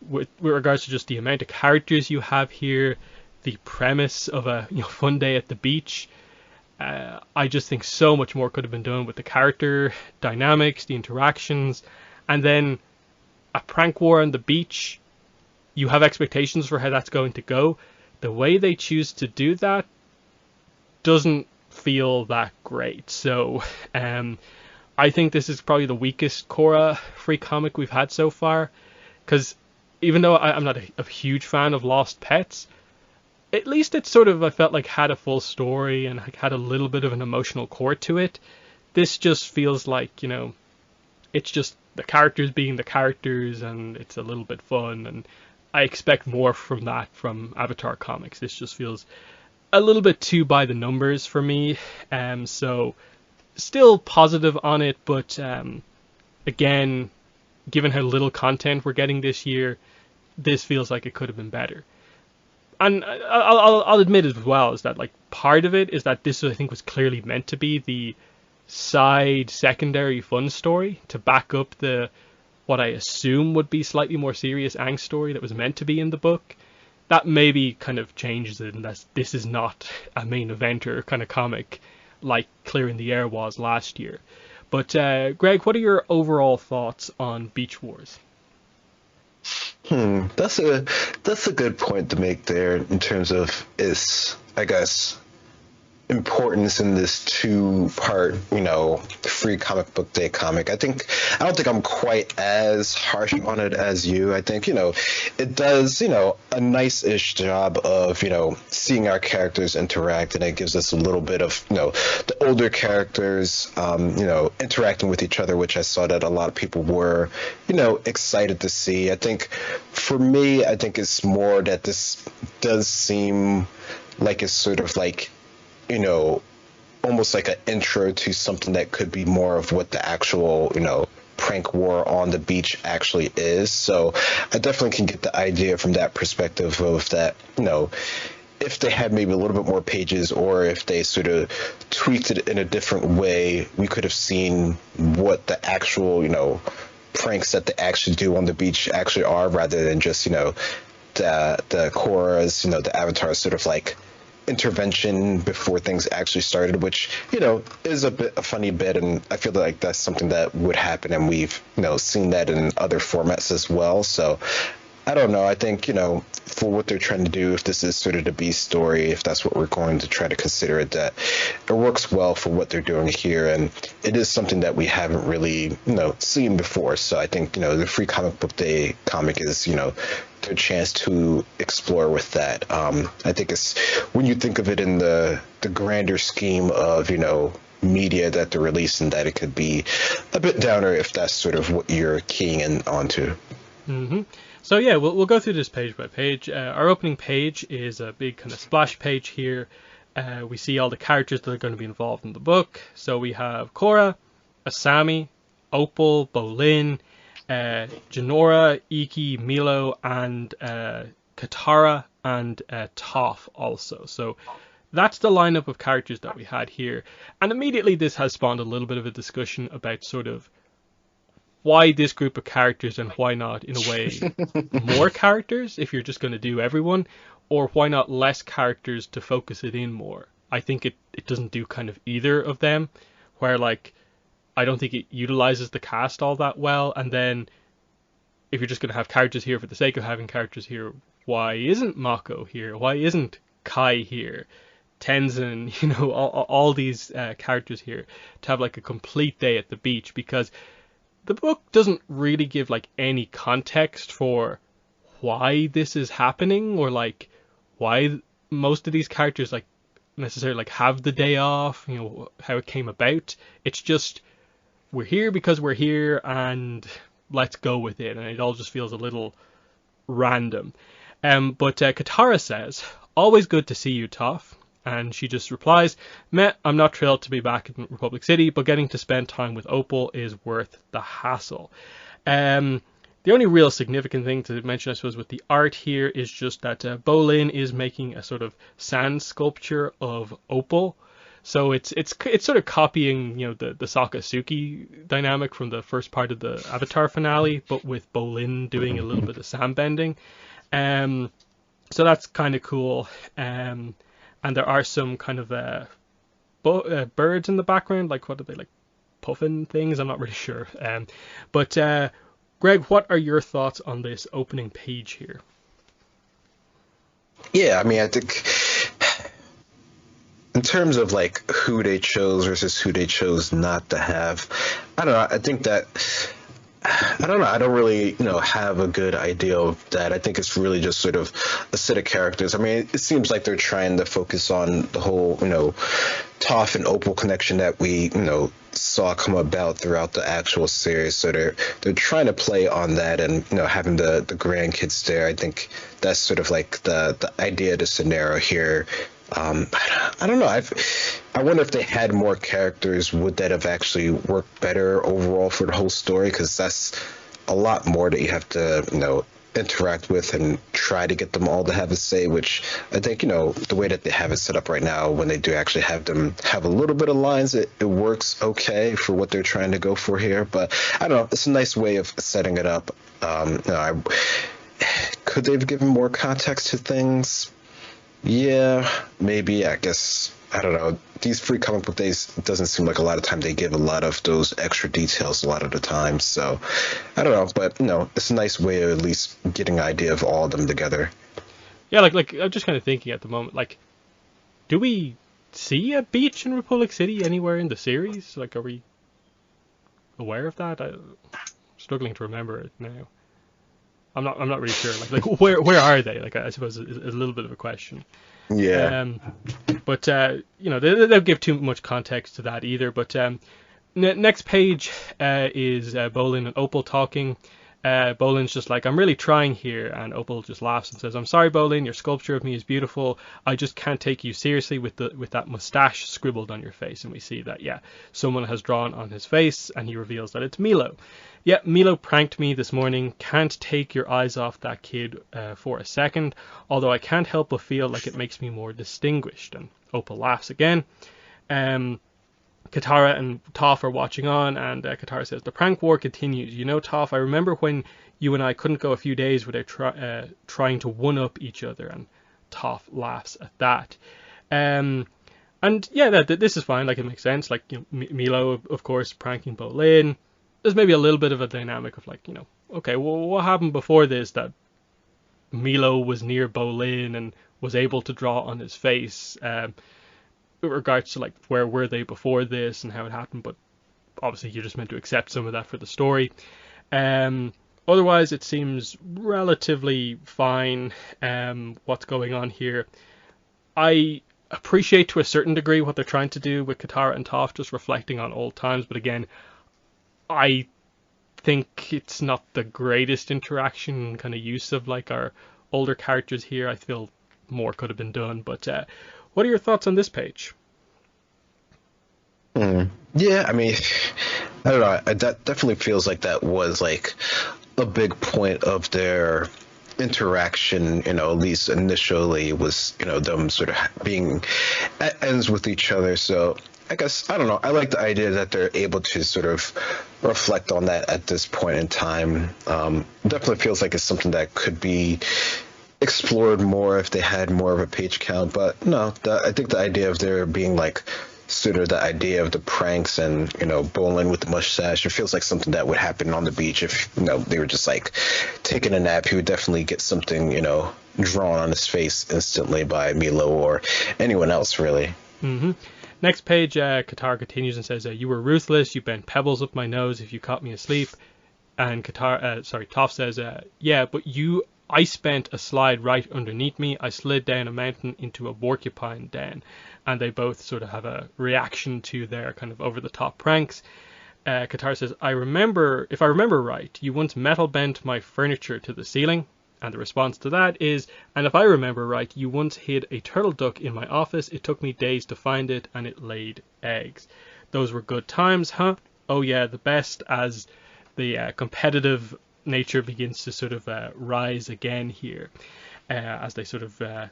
with regards to just the amount of characters you have here, the premise of a fun day at the beach. I just think so much more could have been done with the character dynamics, the interactions, and then a prank war on the beach. You have expectations for how that's going to go. The way they choose to do that doesn't feel that great. So I think this is probably the weakest Korra free comic we've had so far, because even though I'm not a huge fan of Lost Pets, at least it sort of, I felt like, had a full story and had a little bit of an emotional core to it. This just feels like, it's just the characters being the characters, and it's a little bit fun, and I expect more from that from Avatar comics. This just feels a little bit too by the numbers for me. So still positive on it, but again, given how little content we're getting this year, this feels like it could have been better. And I'll admit as well is that, like, part of it is that this, I think, was clearly meant to be the side secondary fun story to back up the what I assume would be slightly more serious Aang story that was meant to be in the book. That maybe kind of changes it, and that this is not a main eventer kind of comic like Clear in the Air was last year. But Greg, what are your overall thoughts on Beach Wars? That's a good point to make there in terms of its, I guess, importance in this two-part, free comic book day comic. I don't think I'm quite as harsh on it as you. I think, it does, a nice-ish job of, seeing our characters interact, and it gives us a little bit of, the older characters, interacting with each other, which I saw that a lot of people were, excited to see. I think for me, I think it's more that this does seem like it's sort of like, almost like an intro to something that could be more of what the actual, prank war on the beach actually is. So I definitely can get the idea from that perspective of that, if they had maybe a little bit more pages, or if they sort of tweaked it in a different way, we could have seen what the actual, pranks that they actually do on the beach actually are, rather than just, the Korra's, the Avatar's sort of like intervention before things actually started, which is a funny bit, and I feel like that's something that would happen, and we've seen that in other formats as well. So I don't know. I think for what they're trying to do, if this is sort of the B story, if that's what we're going to try to consider it, that it works well for what they're doing here, and it is something that we haven't really seen before. So I think the free comic book day comic is their chance to explore with that. I think it's, when you think of it in the grander scheme of media that they're releasing, that it could be a bit downer if that's sort of what you're keying in onto. Mm-hmm. So yeah, we'll go through this page by page. Our opening page is a big kind of splash page here. We see all the characters that are going to be involved in the book. So we have Korra, Asami, Opal, Bolin, Janora, Iki, Milo, and Katara, and Toph also. So that's the lineup of characters that we had here. And immediately this has spawned a little bit of a discussion about sort of why this group of characters, and why not, in a way, more characters if you're just going to do everyone, or why not less characters to focus it in more. I think it doesn't do kind of either of them, where, like, I don't think it utilizes the cast all that well, and then if you're just going to have characters here for the sake of having characters here, why isn't Mako here? Why isn't Kai here? Tenzin, all these characters here, to have like a complete day at the beach, because the book doesn't really give like any context for why this is happening, or like why most of these characters like necessarily like have the day off, how it came about. It's just, we're here because we're here, and let's go with it, and it all just feels a little random. But Katara says, "Always good to see you, Toph. And she just replies, "Meh, I'm not thrilled to be back in Republic City, but getting to spend time with Opal is worth the hassle." The only real significant thing to mention, I suppose, with the art here is just that Bolin is making a sort of sand sculpture of Opal. So it's sort of copying, the Sakasuki dynamic from the first part of the Avatar finale, but with Bolin doing a little bit of sand bending. So that's kind of cool. And there are some kind of birds in the background, like what are they, like puffin things? I'm not really sure. But Greg, what are your thoughts on this opening page here? Yeah, I mean, I think in terms of like who they chose versus who they chose not to have, I don't know. I think that I don't know. I don't really, have a good idea of that. I think it's really just sort of a set of characters. I mean, it seems like they're trying to focus on the whole, Toph and Opal connection that we, saw come about throughout the actual series. So they're trying to play on that, and having the grandkids there. I think that's sort of like the idea of the scenario here. I don't know. I wonder if they had more characters, would that have actually worked better overall for the whole story? Because that's a lot more that you have to, interact with and try to get them all to have a say, which I think, the way that they have it set up right now, when they do actually have them have a little bit of lines, it works okay for what they're trying to go for here. But I don't know. It's a nice way of setting it up. Could they have given more context to things? Yeah, maybe. I guess, I don't know. These free comic book days, it doesn't seem like a lot of time they give a lot of those extra details a lot of the time. So I don't know, but it's a nice way of at least getting an idea of all of them together. Yeah, like I'm just kind of thinking at the moment, like, do we see a beach in Republic City anywhere in the series? Like, are we aware of that? I'm struggling to remember it now. I'm not really sure. Like where are they? Like, I suppose is a little bit of a question. Yeah. But they don't give too much context to that either. But next page is Bolin and Opal talking. Bolin's just like, "I'm really trying here," and Opal just laughs and says, "I'm sorry, Bolin, your sculpture of me is beautiful. I just can't take you seriously with that mustache scribbled on your face." And we see that, someone has drawn on his face, and he reveals that it's Milo. "Yeah, Milo pranked me this morning. Can't take your eyes off that kid for a second, although I can't help but feel like it makes me more distinguished." And Opal laughs again. Katara and Toph are watching on, and Katara says, "The prank war continues. Toph, I remember when you and I couldn't go a few days without trying to one-up each other." And Toph laughs at that. And yeah, this is fine. Like, it makes sense. Like, Milo, of course, pranking Bolin. There's maybe a little bit of a dynamic of like, okay, well, what happened before this that Milo was near Bolin and was able to draw on his face? With regards to like where were they before this and how it happened, but obviously you're just meant to accept some of that for the story. Otherwise, it seems relatively fine. What's going on here? I appreciate to a certain degree what they're trying to do with Katara and Toph, just reflecting on old times, but again, I think it's not the greatest interaction kind of use of like our older characters here. I feel more could have been done, but what are your thoughts on this page? Yeah, I mean, I don't know. That definitely feels like that was like a big point of their interaction, at least initially, was, them sort of being at ends with each other. So I guess, I don't know. I like the idea that they're able to sort of reflect on that at this point in time. Definitely feels like it's something that could be explored more if they had more of a page count. But no, I think the idea of there being like sort of the idea of the pranks and, Bolin with the mustache, it feels like something that would happen on the beach if, they were just like taking a nap. He would definitely get something, drawn on his face instantly by Milo or anyone else, really. Mm-hmm. Next page, Katara continues and says, "You were ruthless. You bent pebbles up my nose if you caught me asleep." And Toph says, "Yeah, but I spent a slide right underneath me. I slid down a mountain into a porcupine den." And they both sort of have a reaction to their kind of over-the-top pranks. Katara says, if I remember right, you once metal bent my furniture to the ceiling." And the response to that is, and if I remember right, you once hid a turtle duck in my office. It took me days to find it, and it laid eggs. Those were good times, huh? Oh yeah, the best, as the competitive nature begins to sort of rise again here, as they sort of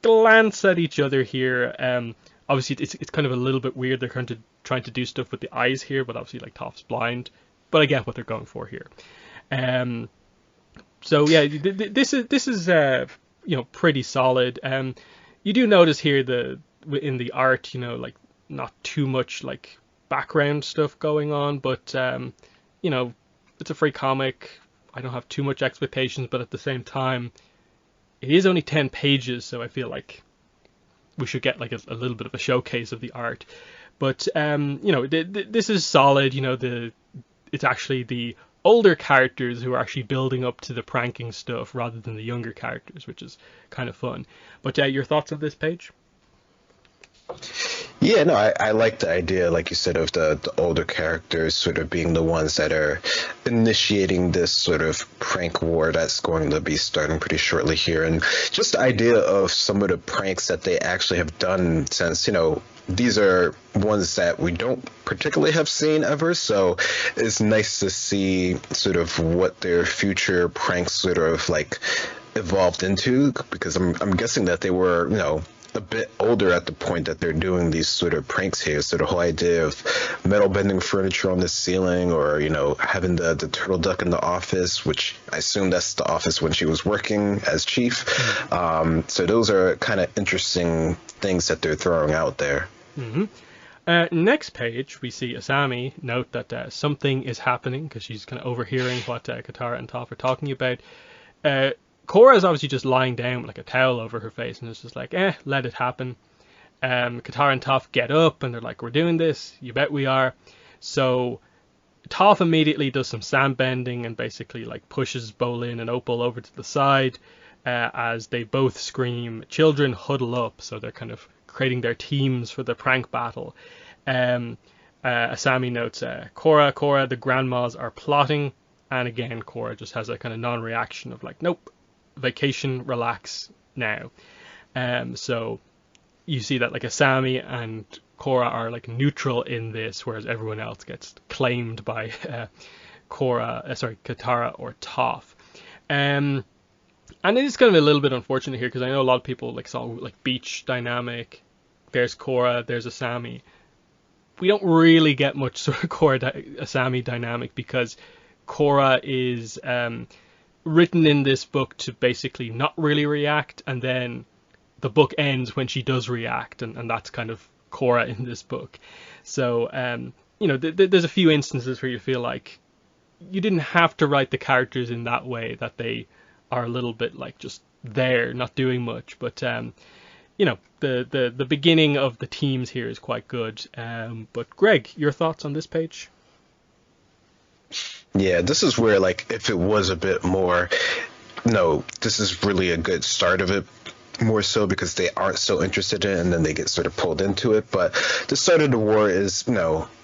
glance at each other here. Obviously, it's kind of a little bit weird. They're trying to do stuff with the eyes here, but obviously, like, Toph's blind. But I get what they're going for here. So yeah, this is pretty solid. You do notice here in the art, like, not too much like background stuff going on, but it's a free comic. I don't have too much expectations, but at the same time, it is only 10 pages, so I feel like we should get like a little bit of a showcase of the art. But this is solid. It's actually the older characters who are actually building up to the pranking stuff rather than the younger characters, which is kind of fun. But your thoughts on this page? Yeah, no, I like the idea, like you said, of the older characters sort of being the ones that are initiating this sort of prank war that's going to be starting pretty shortly here. And just the idea of some of the pranks that they actually have done since, these are ones that we don't particularly have seen ever. So it's nice to see sort of what their future pranks sort of like evolved into, because I'm guessing that they were, a bit older at the point that they're doing these sort of pranks here. So the whole idea of metal bending furniture on the ceiling, or having the turtle duck in the office, which I assume that's the office when she was working as chief. So those are kind of interesting things that they're throwing out there. Mm-hmm. Next page, we see Asami note that something is happening, because she's kind of overhearing what Katara and Toph are talking about. Korra is obviously just lying down with like a towel over her face, and it's just like, let it happen. Katara and Toph get up, and they're like, we're doing this, you bet we are. So Toph immediately does some sand bending and basically like pushes Bolin and Opal over to the side, as they both scream, children huddle up. So they're kind of creating their teams for the prank battle. Asami notes, Korra, the grandmas are plotting. And again, Korra just has a kind of non-reaction of like, nope, vacation, relax now. So you see that like Asami and Korra are like neutral in this, whereas everyone else gets claimed by Katara or Toph. And it is kind of a little bit unfortunate here, because I know a lot of people like saw like beach dynamic. There's Korra, there's Asami. We don't really get much sort of Korra Asami dynamic, because Korra is written in this book to basically not really react, and then the book ends when she does react, and that's kind of Korra in this book. So there's a few instances where you feel like you didn't have to write the characters in that way, that they are a little bit like just there, not doing much. But the beginning of the teams here is quite good. But Greg, your thoughts on this page? Yeah, this is where, like, if it was a bit more, no, this is really a good start of it, more so because they aren't so interested in it, and then they get sort of pulled into it. But the start of the war is,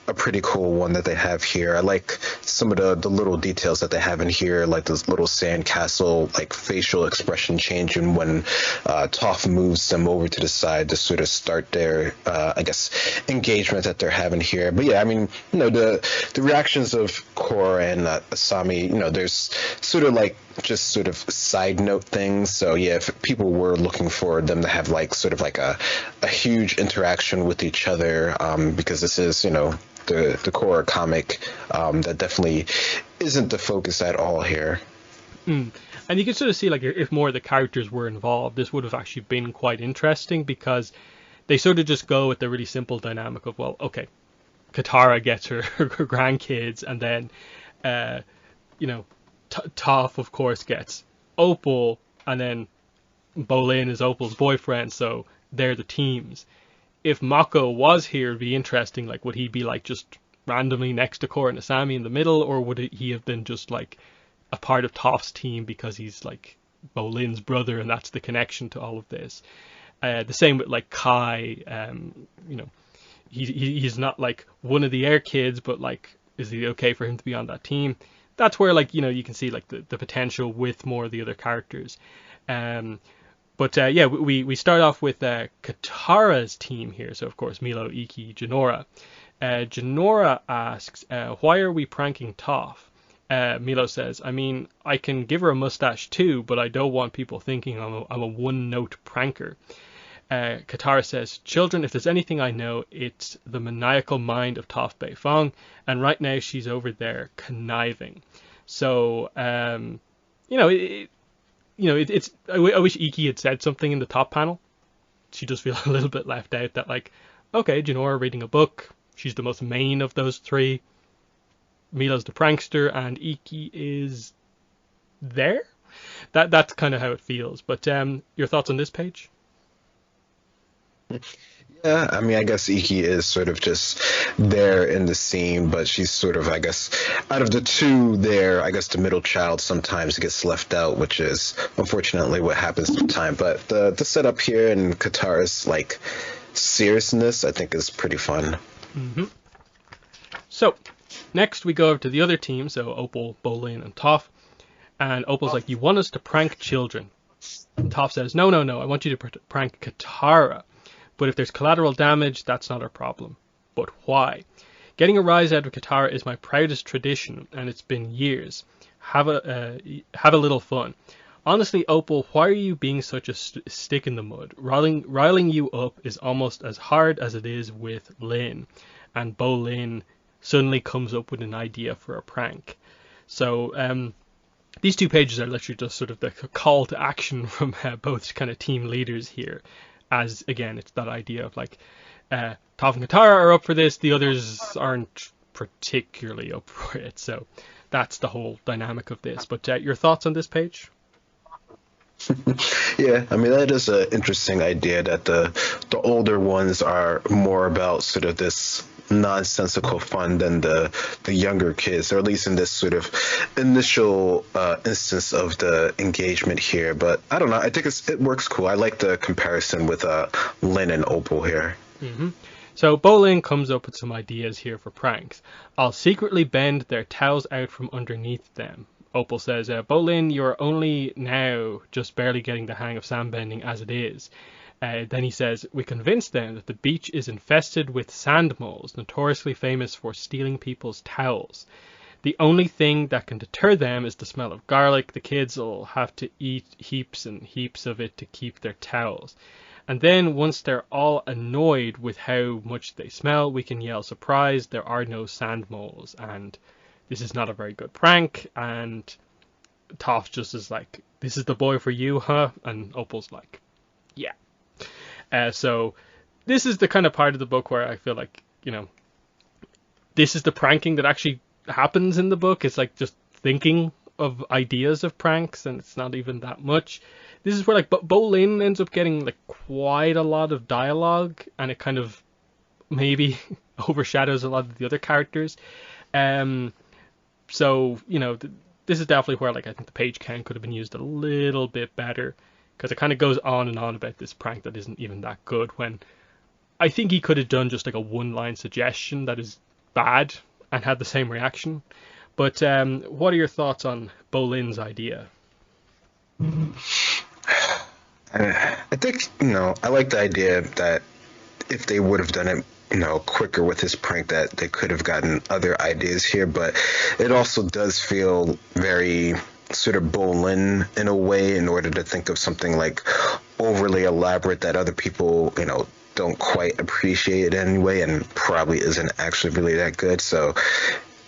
a pretty cool one that they have here. I like some of the little details that they have in here, like this little sandcastle, like facial expression changing when Toph moves them over to the side to sort of start their, engagement that they're having here. But yeah, I mean, the reactions of Korra and Asami, there's sort of like just sort of side note things. So yeah, if people were looking for them to have like sort of like a huge interaction with each other, because this is, the Korra comic, that definitely isn't the focus at all here. And you can sort of see, like, if more of the characters were involved, this would have actually been quite interesting, because they sort of just go with the really simple dynamic of, well, okay, Katara gets her grandkids, and then Toph, of course, gets Opal, and then Bolin is Opal's boyfriend, so they're the teams. If Mako was here, it'd be interesting, like, would he be like just randomly next to Korra and Asami in the middle, or would he have been just like a part of Toph's team because he's like Bolin's brother, and that's the connection to all of this? The same with like Kai. He's not like one of the Air kids, but like, is it okay for him to be on that team? that's where, like, you can see like the potential with more of the other characters. But yeah, we start off with Katara's team here. So of course Milo, Iki, Jinora. Jinora asks, why are we pranking Toph? Milo says, I mean, I can give her a mustache too, but I don't want people thinking I'm a one-note pranker. Katara says, children, if there's anything I know, it's the maniacal mind of Toph Beifong, and right now she's over there conniving. So, it's. I wish Iki had said something in the top panel. She does feel a little bit left out. That, like, okay, Jinora reading a book. She's the most main of those three. Milo's the prankster, and Iki is there. That's kind of how it feels. But your thoughts on this page? Yeah, I mean, I guess Iki is sort of just there in the scene, but she's sort of, I guess, out of the two there, I guess the middle child sometimes gets left out, which is unfortunately what happens sometimes. But the setup here and Katara's, like, seriousness, I think is pretty fun. Mm-hmm. So, next we go over to the other team, so Opal, Bolin, and Toph. And Opal's like, you want us to prank children. And Toph says, no, I want you to prank Katara. But if there's collateral damage, that's not our problem. But why? Getting a rise out of Katara is my proudest tradition, and it's been years. Have a little fun. Honestly, Opal, why are you being such a stick in the mud? Riling you up is almost as hard as it is with Lin. And Bolin suddenly comes up with an idea for a prank. So these two pages are literally just sort of the call to action from both kind of team leaders here. As, again, it's that idea of, like, Toph and Katara are up for this, the others aren't particularly up for it. So that's the whole dynamic of this. But your thoughts on this page? Yeah, I mean, that is an interesting idea that the older ones are more about sort of this nonsensical fun than the younger kids, or at least in this sort of initial instance of the engagement here. But I don't know, I think it works cool. I like the comparison with Lin and Opal here. Mm-hmm. So Bolin comes up with some ideas here for pranks. I'll secretly bend their towels out from underneath them. Opal says, Bolin, you're only now just barely getting the hang of sandbending as it is. Then he says, we convinced them that the beach is infested with sand moles, notoriously famous for stealing people's towels. The only thing that can deter them is the smell of garlic. The kids will have to eat heaps and heaps of it to keep their towels. And then once they're all annoyed with how much they smell, we can yell, surprise, there are no sand moles. And this is not a very good prank. And Toph just is like, this is the boy for you, huh? And Opal's like, yeah. So this is the kind of part of the book where I feel like, this is the pranking that actually happens in the book. It's like just thinking of ideas of pranks, and it's not even that much. This is where, like, Bolin ends up getting, like, quite a lot of dialogue, and it kind of maybe overshadows a lot of the other characters. So, this is definitely where, like, I think the page count could have been used a little bit better. Because it kind of goes on and on about this prank that isn't even that good, when I think he could have done just like a one-line suggestion that is bad and had the same reaction. But what are your thoughts on Bolin's idea? I think, I like the idea that if they would have done it, quicker with his prank, that they could have gotten other ideas here. But it also does feel very sort of Bolin in a way, in order to think of something like overly elaborate that other people, don't quite appreciate anyway, and probably isn't actually really that good. So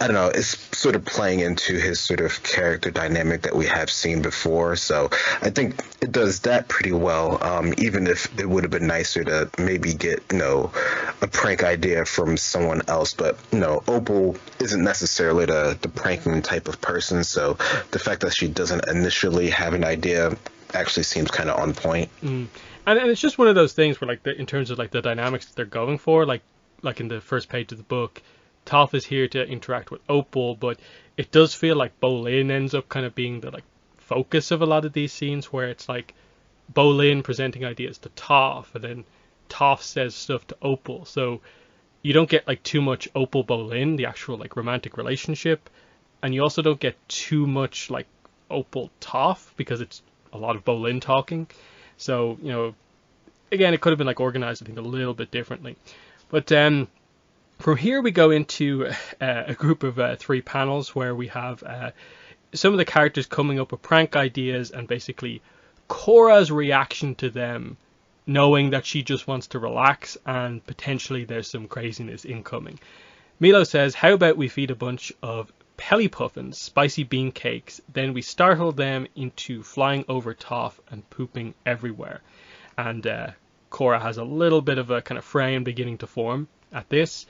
I don't know, it's sort of playing into his sort of character dynamic that we have seen before. So I think it does that pretty well, even if it would have been nicer to maybe get, a prank idea from someone else. But, Opal isn't necessarily the pranking type of person. So the fact that she doesn't initially have an idea actually seems kind of on point. And it's just one of those things where, like, in terms of, like, the dynamics that they're going for, like in the first page of the book, Toph is here to interact with Opal, but it does feel like Bolin ends up kind of being the, like, focus of a lot of these scenes, where it's like Bolin presenting ideas to Toph, and then Toph says stuff to Opal. So you don't get, like, too much Opal Bolin, the actual, like, romantic relationship. and you also don't get too much like Opal Toph because it's a lot of Bolin talking. So, again, it could have been like organized, I think, a little bit differently. But from here we go into a group of 3 panels where we have some of the characters coming up with prank ideas and basically Korra's reaction to them, knowing that she just wants to relax and potentially there's some craziness incoming. Milo says, how about we feed a bunch of Pellypuffins spicy bean cakes, then we startle them into flying over Toph and pooping everywhere. And Korra has a little bit of a kind of frown beginning to form at this.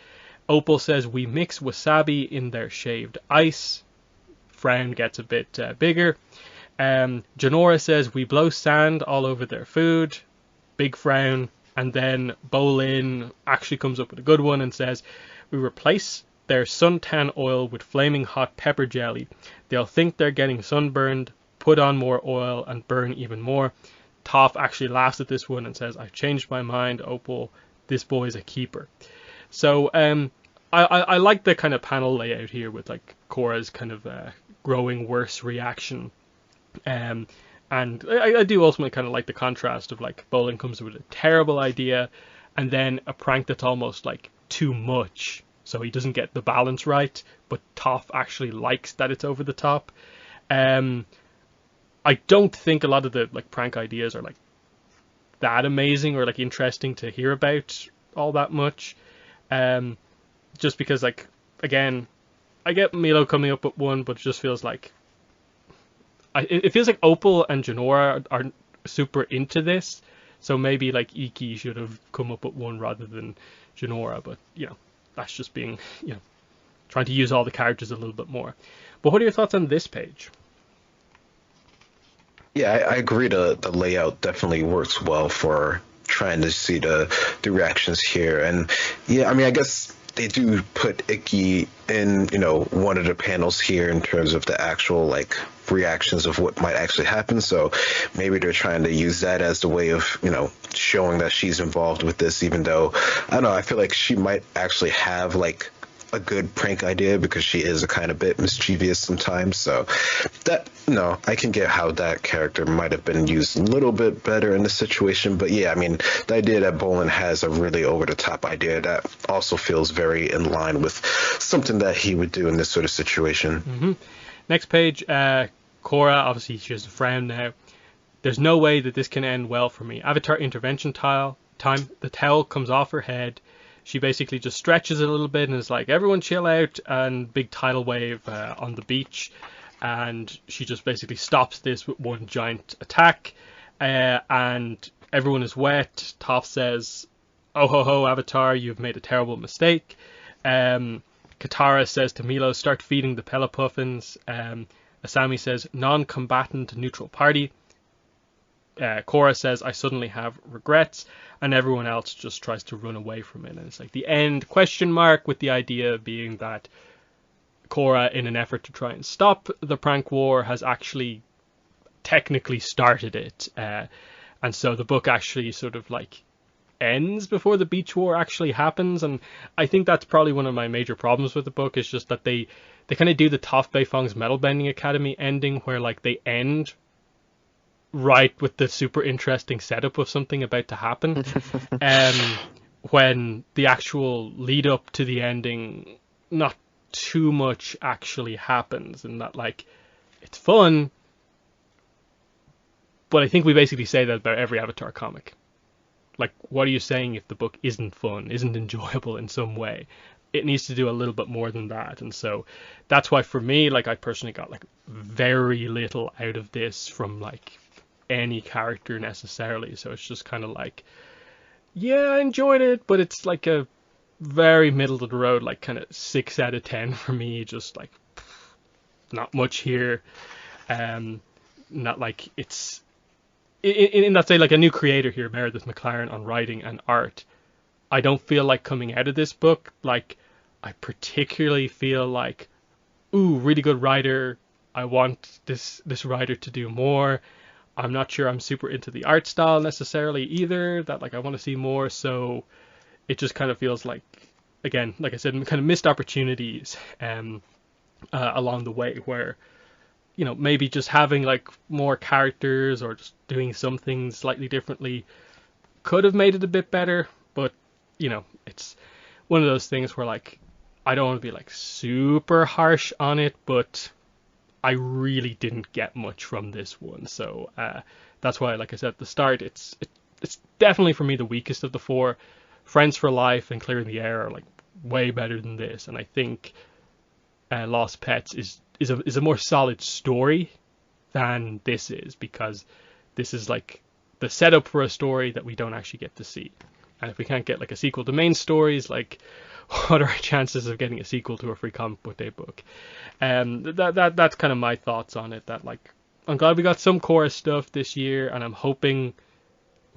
Opal says, we mix wasabi in their shaved ice. Frown gets a bit bigger. Janora says, we blow sand all over their food. Big frown. And then Bolin actually comes up with a good one and says, we replace their suntan oil with flaming hot pepper jelly. They'll think they're getting sunburned, put on more oil, and burn even more. Toph actually laughs at this one and says, I've changed my mind, Opal. This boy's a keeper. So I like the kind of panel layout here with like Korra's kind of growing worse reaction. And I do ultimately kind of like the contrast of like Bolin comes up with a terrible idea and then a prank that's almost like too much. So he doesn't get the balance right, but Toph actually likes that it's over the top. I don't think a lot of the like prank ideas are like that amazing or like interesting to hear about all that much. Just because like, again, I get Milo coming up with one, but it just feels like it feels like Opal and Janora are super into this. So maybe like Iki should have come up with one rather than Janora, but that's just being, trying to use all the characters a little bit more. But what are your thoughts on this page? Yeah, I agree. The layout definitely works well for trying to see the reactions here. And yeah, I mean, I guess they do put Icky in, one of the panels here in terms of the actual like reactions of what might actually happen. So maybe they're trying to use that as the way of, showing that she's involved with this, even though, I don't know, I feel like she might actually have like a good prank idea because she is a kind of bit mischievous sometimes. So that, I can get how that character might have been used a little bit better in this situation. But yeah, I mean, the idea that Bolin has a really over the top idea that also feels very in line with something that he would do in this sort of situation. Mm-hmm. Next page, Korra, obviously she has a frown now. There's no way that this can end well for me. Avatar intervention time. The towel comes off her head. She basically just stretches it a little bit and is like, everyone chill out, and big tidal wave on the beach. And she just basically stops this with one giant attack. And everyone is wet. Toph says, oh ho ho, Avatar, you've made a terrible mistake. Katara says to Milo, start feeding the Pellypuffins. Asami says, non-combatant neutral party. Korra says, I suddenly have regrets, and everyone else just tries to run away from it. And it's like the end question mark, with the idea being that Korra, in an effort to try and stop the prank war, has actually technically started it. And so the book actually sort of like ends before the beach war actually happens. And I think that's probably one of my major problems with the book, is just that they kind of do the Toph Beifong's Metal Bending Academy ending, where like they end right with the super interesting setup of something about to happen. When the actual lead up to the ending, not too much actually happens, and that like it's fun. But I think we basically say that about every Avatar comic. Like, what are you saying if the book isn't fun, isn't enjoyable in some way? It needs to do a little bit more than that. And so that's why for me, like, I personally got like very little out of this from like any character necessarily. So it's just kind of like, yeah, I enjoyed it, but it's like a very middle of the road, like kind of 6 out of 10 for me. Just like not much here. Not like it's in that say, like a new creator here, Meredith McLaren, on writing and art. I don't feel like coming out of this book like I particularly feel like, ooh, really good writer. I want this writer to do more. I'm not sure I'm super into the art style necessarily either, that like I want to see more. So it just kind of feels like, again, like I said, kind of missed opportunities. along the way, where maybe just having like more characters or just doing some things slightly differently could have made it a bit better. But it's one of those things where like I don't want to be like super harsh on it, but I really didn't get much from this one. So that's why, like I said at the start, it's definitely for me the weakest of the four. Friends for Life and Clearing the Air are like way better than this, and I think Lost Pets is a more solid story than this is, because this is like the setup for a story that we don't actually get to see. And if we can't get like a sequel to main stories, like what are our chances of getting a sequel to a free comic book day book? That's kind of my thoughts on it. That like I'm glad we got some Korra stuff this year, and I'm hoping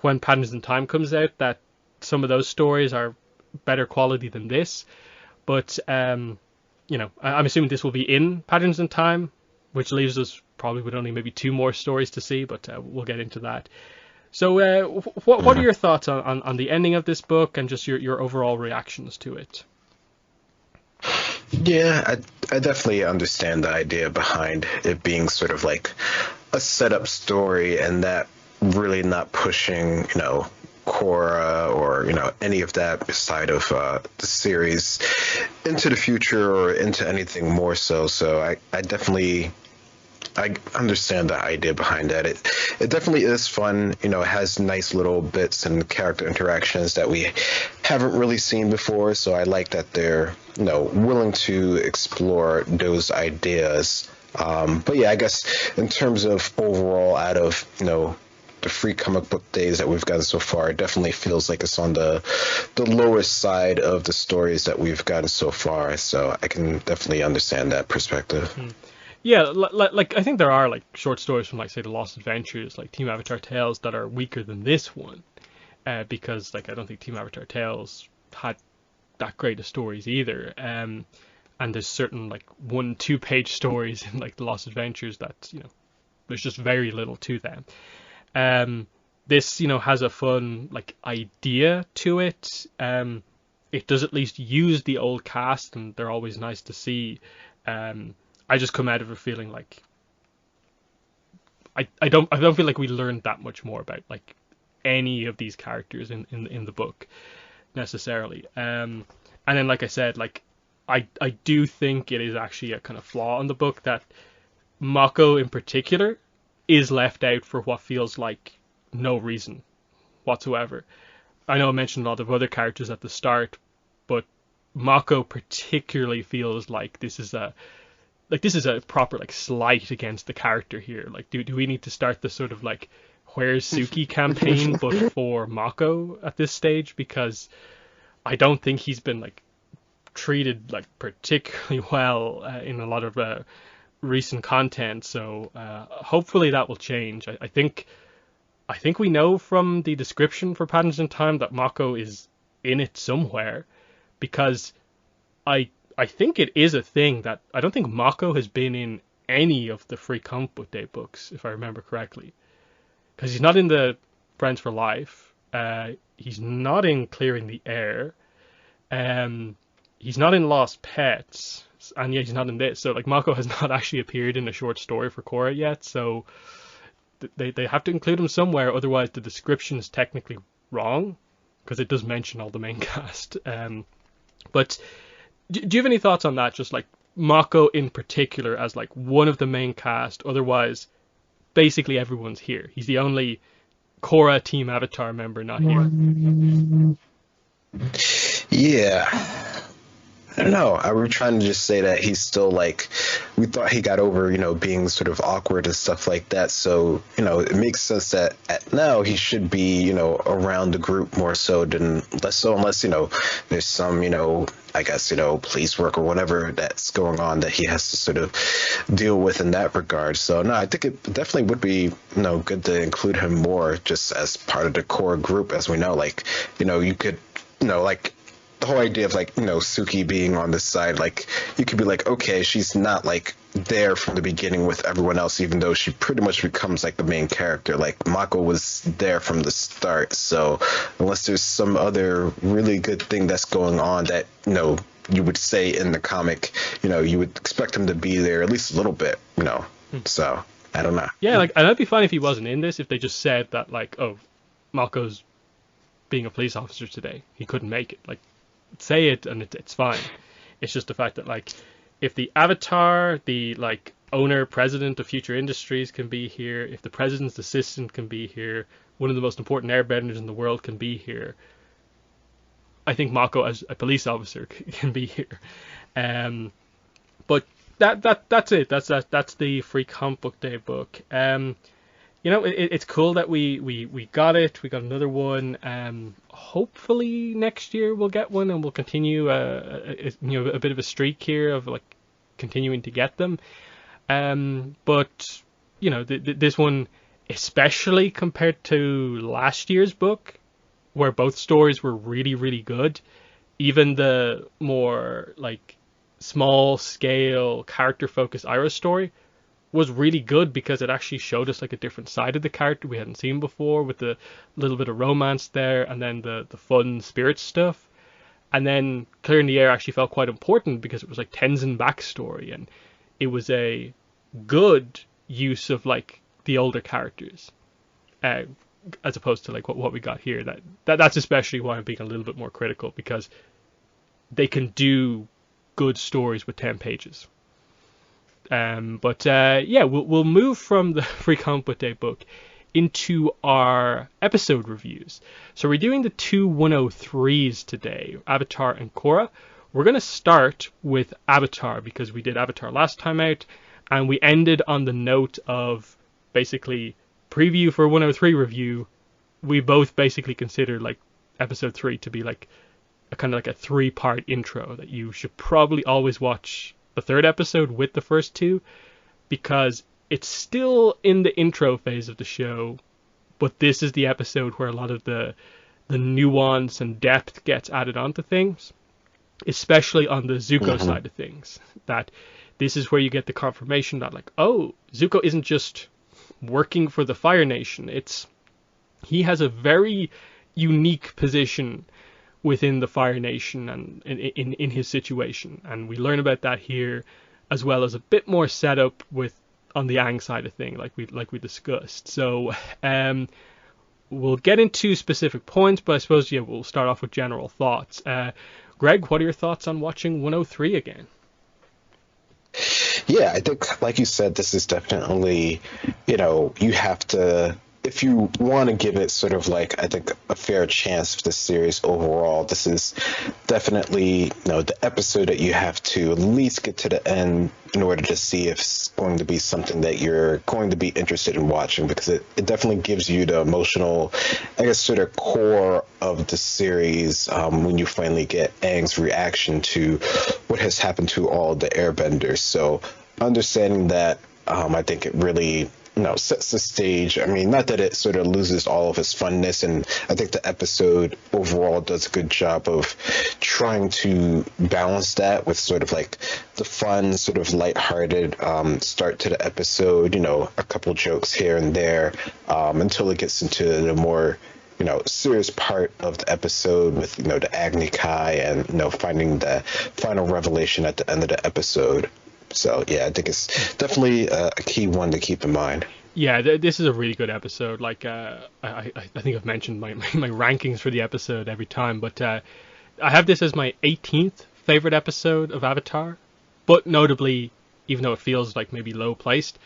when Patterns in Time comes out that some of those stories are better quality than this. But I'm assuming this will be in Patterns in Time, which leaves us probably with only maybe two more stories to see, but we'll get into that. So what are your thoughts on the ending of this book and just your overall reactions to it? Yeah, I definitely understand the idea behind it being sort of like a setup story, and that really not pushing, Korra or, any of that side of the series into the future or into anything more so. So I definitely I understand the idea behind that. It definitely is fun. It has nice little bits and character interactions that we haven't really seen before. So I like that they're willing to explore those ideas. But yeah, I guess in terms of overall, out of the free comic book days that we've gotten so far, it definitely feels like it's on the lowest side of the stories that we've gotten so far. So I can definitely understand that perspective. Yeah, like I think there are like short stories from like say the Lost Adventures, like Team Avatar Tales, that are weaker than this one, because like I don't think Team Avatar Tales had that great of stories either. And there's certain like 1-2 page stories in like the Lost Adventures that there's just very little to them. This has a fun like idea to it. It does at least use the old cast, and they're always nice to see. I just come out of it feeling like I don't feel like we learned that much more about like any of these characters in the book necessarily. And then like I said, like I do think it is actually a kind of flaw in the book that Mako in particular is left out for what feels like no reason whatsoever. I know I mentioned a lot of other characters at the start, but Mako particularly feels like this is a proper like slight against the character here. Like, do we need to start the sort of like where's Suki campaign, but for Mako at this stage? Because I don't think he's been like treated like particularly well in a lot of recent content. So hopefully that will change. I think we know from the description for Patterns in Time that Mako is in it somewhere, because I think it is a thing that I don't think Mako has been in any of the free comic book day books, if I remember correctly. Because he's not in the Friends for Life. He's not in Clearing the Air. He's not in Lost Pets. And yet he's not in this. So like Mako has not actually appeared in a short story for Korra yet. So they have to include him somewhere. Otherwise the description is technically wrong, because it does mention all the main cast. But do you have any thoughts on that? Just like Mako in particular as like one of the main cast. Otherwise, basically everyone's here. He's the only Korra Team Avatar member not here. Yeah. I don't know. I were trying to just say that he's still like, we thought he got over, being sort of awkward and stuff like that. So, it makes sense that now he should be, around the group more so than less so, unless, there's some, I guess, police work or whatever that's going on that he has to sort of deal with in that regard. So, no, I think it definitely would be, good to include him more just as part of the core group, as we know. Like, you could, like, the whole idea of like Suki being on this side, like you could be like, okay, she's not like there from the beginning with everyone else, even though she pretty much becomes like the main character. Like Mako was there from the start, so unless there's some other really good thing that's going on that you would say in the comic, you would expect him to be there at least a little bit. So I don't know. Yeah, like, and I'd be fine if he wasn't in this, if they just said that, like, oh, Malco's being a police officer today, he couldn't make it. Like, say it and it's fine. It's just the fact that, like, if the Avatar, the, like, owner, president of Future Industries can be here, if the president's assistant can be here, one of the most important airbenders in the world can be here, I think Mako as a police officer can be here. But that's it. That's the Free Comic Book Day book. It's cool that we got it. We got another one. Hopefully next year we'll get one, and we'll continue a bit of a streak here of, like, continuing to get them. But this one, especially compared to last year's book, where both stories were really, really good, even the more, like, small scale character focused Iroh story was really good, because it actually showed us, like, a different side of the character we hadn't seen before, with the little bit of romance there, and then the fun spirit stuff. And then Clear in the Air actually felt quite important, because it was, like, Tenzin backstory, and it was a good use of, like, the older characters, as opposed to, like, what we got here. That's especially why I'm being a little bit more critical, because they can do good stories with 10 pages. We'll move from the Free Comic Book Day book into our episode reviews. So we're doing the two 103s today, Avatar and Korra. We're going to start with Avatar, because we did Avatar last time out, and we ended on the note of basically preview for 103 review. We both basically consider, like, episode 3 to be like a kind of like a 3-part intro, that you should probably always watch the third episode with the first two, because it's still in the intro phase of the show, but this is the episode where a lot of the nuance and depth gets added onto things, especially on the Zuko side of things. That this is where you get the confirmation that, like, oh, Zuko isn't just working for the Fire Nation. He has a very unique position within the Fire Nation and in his situation, and we learn about that here, as well as a bit more setup on the Aang side of thing, like we discussed. So we'll get into specific points, but I suppose we'll start off with general thoughts. Greg, what are your thoughts on watching 103 again? Yeah, I think, like you said, this is definitely, you have to, if you want to give it sort of, like, I think, a fair chance for the series overall, this is definitely, the episode that you have to at least get to the end in order to see if it's going to be something that you're going to be interested in watching, because it definitely gives you the emotional, I guess, sort of core of the series when you finally get Aang's reaction to what has happened to all the airbenders. So understanding that, I think it really sets the stage. I mean, not that it sort of loses all of its funness, and I think the episode overall does a good job of trying to balance that with sort of like the fun, sort of lighthearted start to the episode, a couple jokes here and there, until it gets into the more serious part of the episode with the Agni Kai and finding the final revelation at the end of the episode. So yeah, I think it's definitely a key one to keep in mind. Yeah, this is a really good episode. Like, I think I've mentioned my rankings for the episode every time, but I have this as my 18th favorite episode of Avatar. But notably, even though it feels like maybe low placed,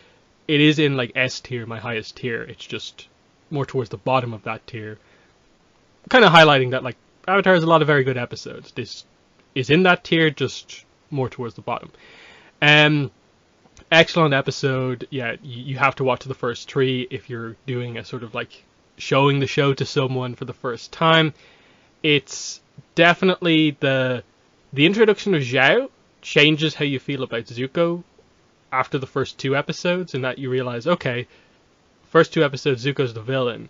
it is in, like, S tier, my highest tier. It's just more towards the bottom of that tier, kind of highlighting that, like, Avatar has a lot of very good episodes. This is in that tier, just more towards the bottom. Excellent episode. Yeah, you have to watch the first 3 if you're doing a sort of like showing the show to someone for the first time. It's definitely the introduction of Zhao changes how you feel about Zuko after the first 2 episodes, in that you realize, okay, first 2 episodes Zuko's the villain.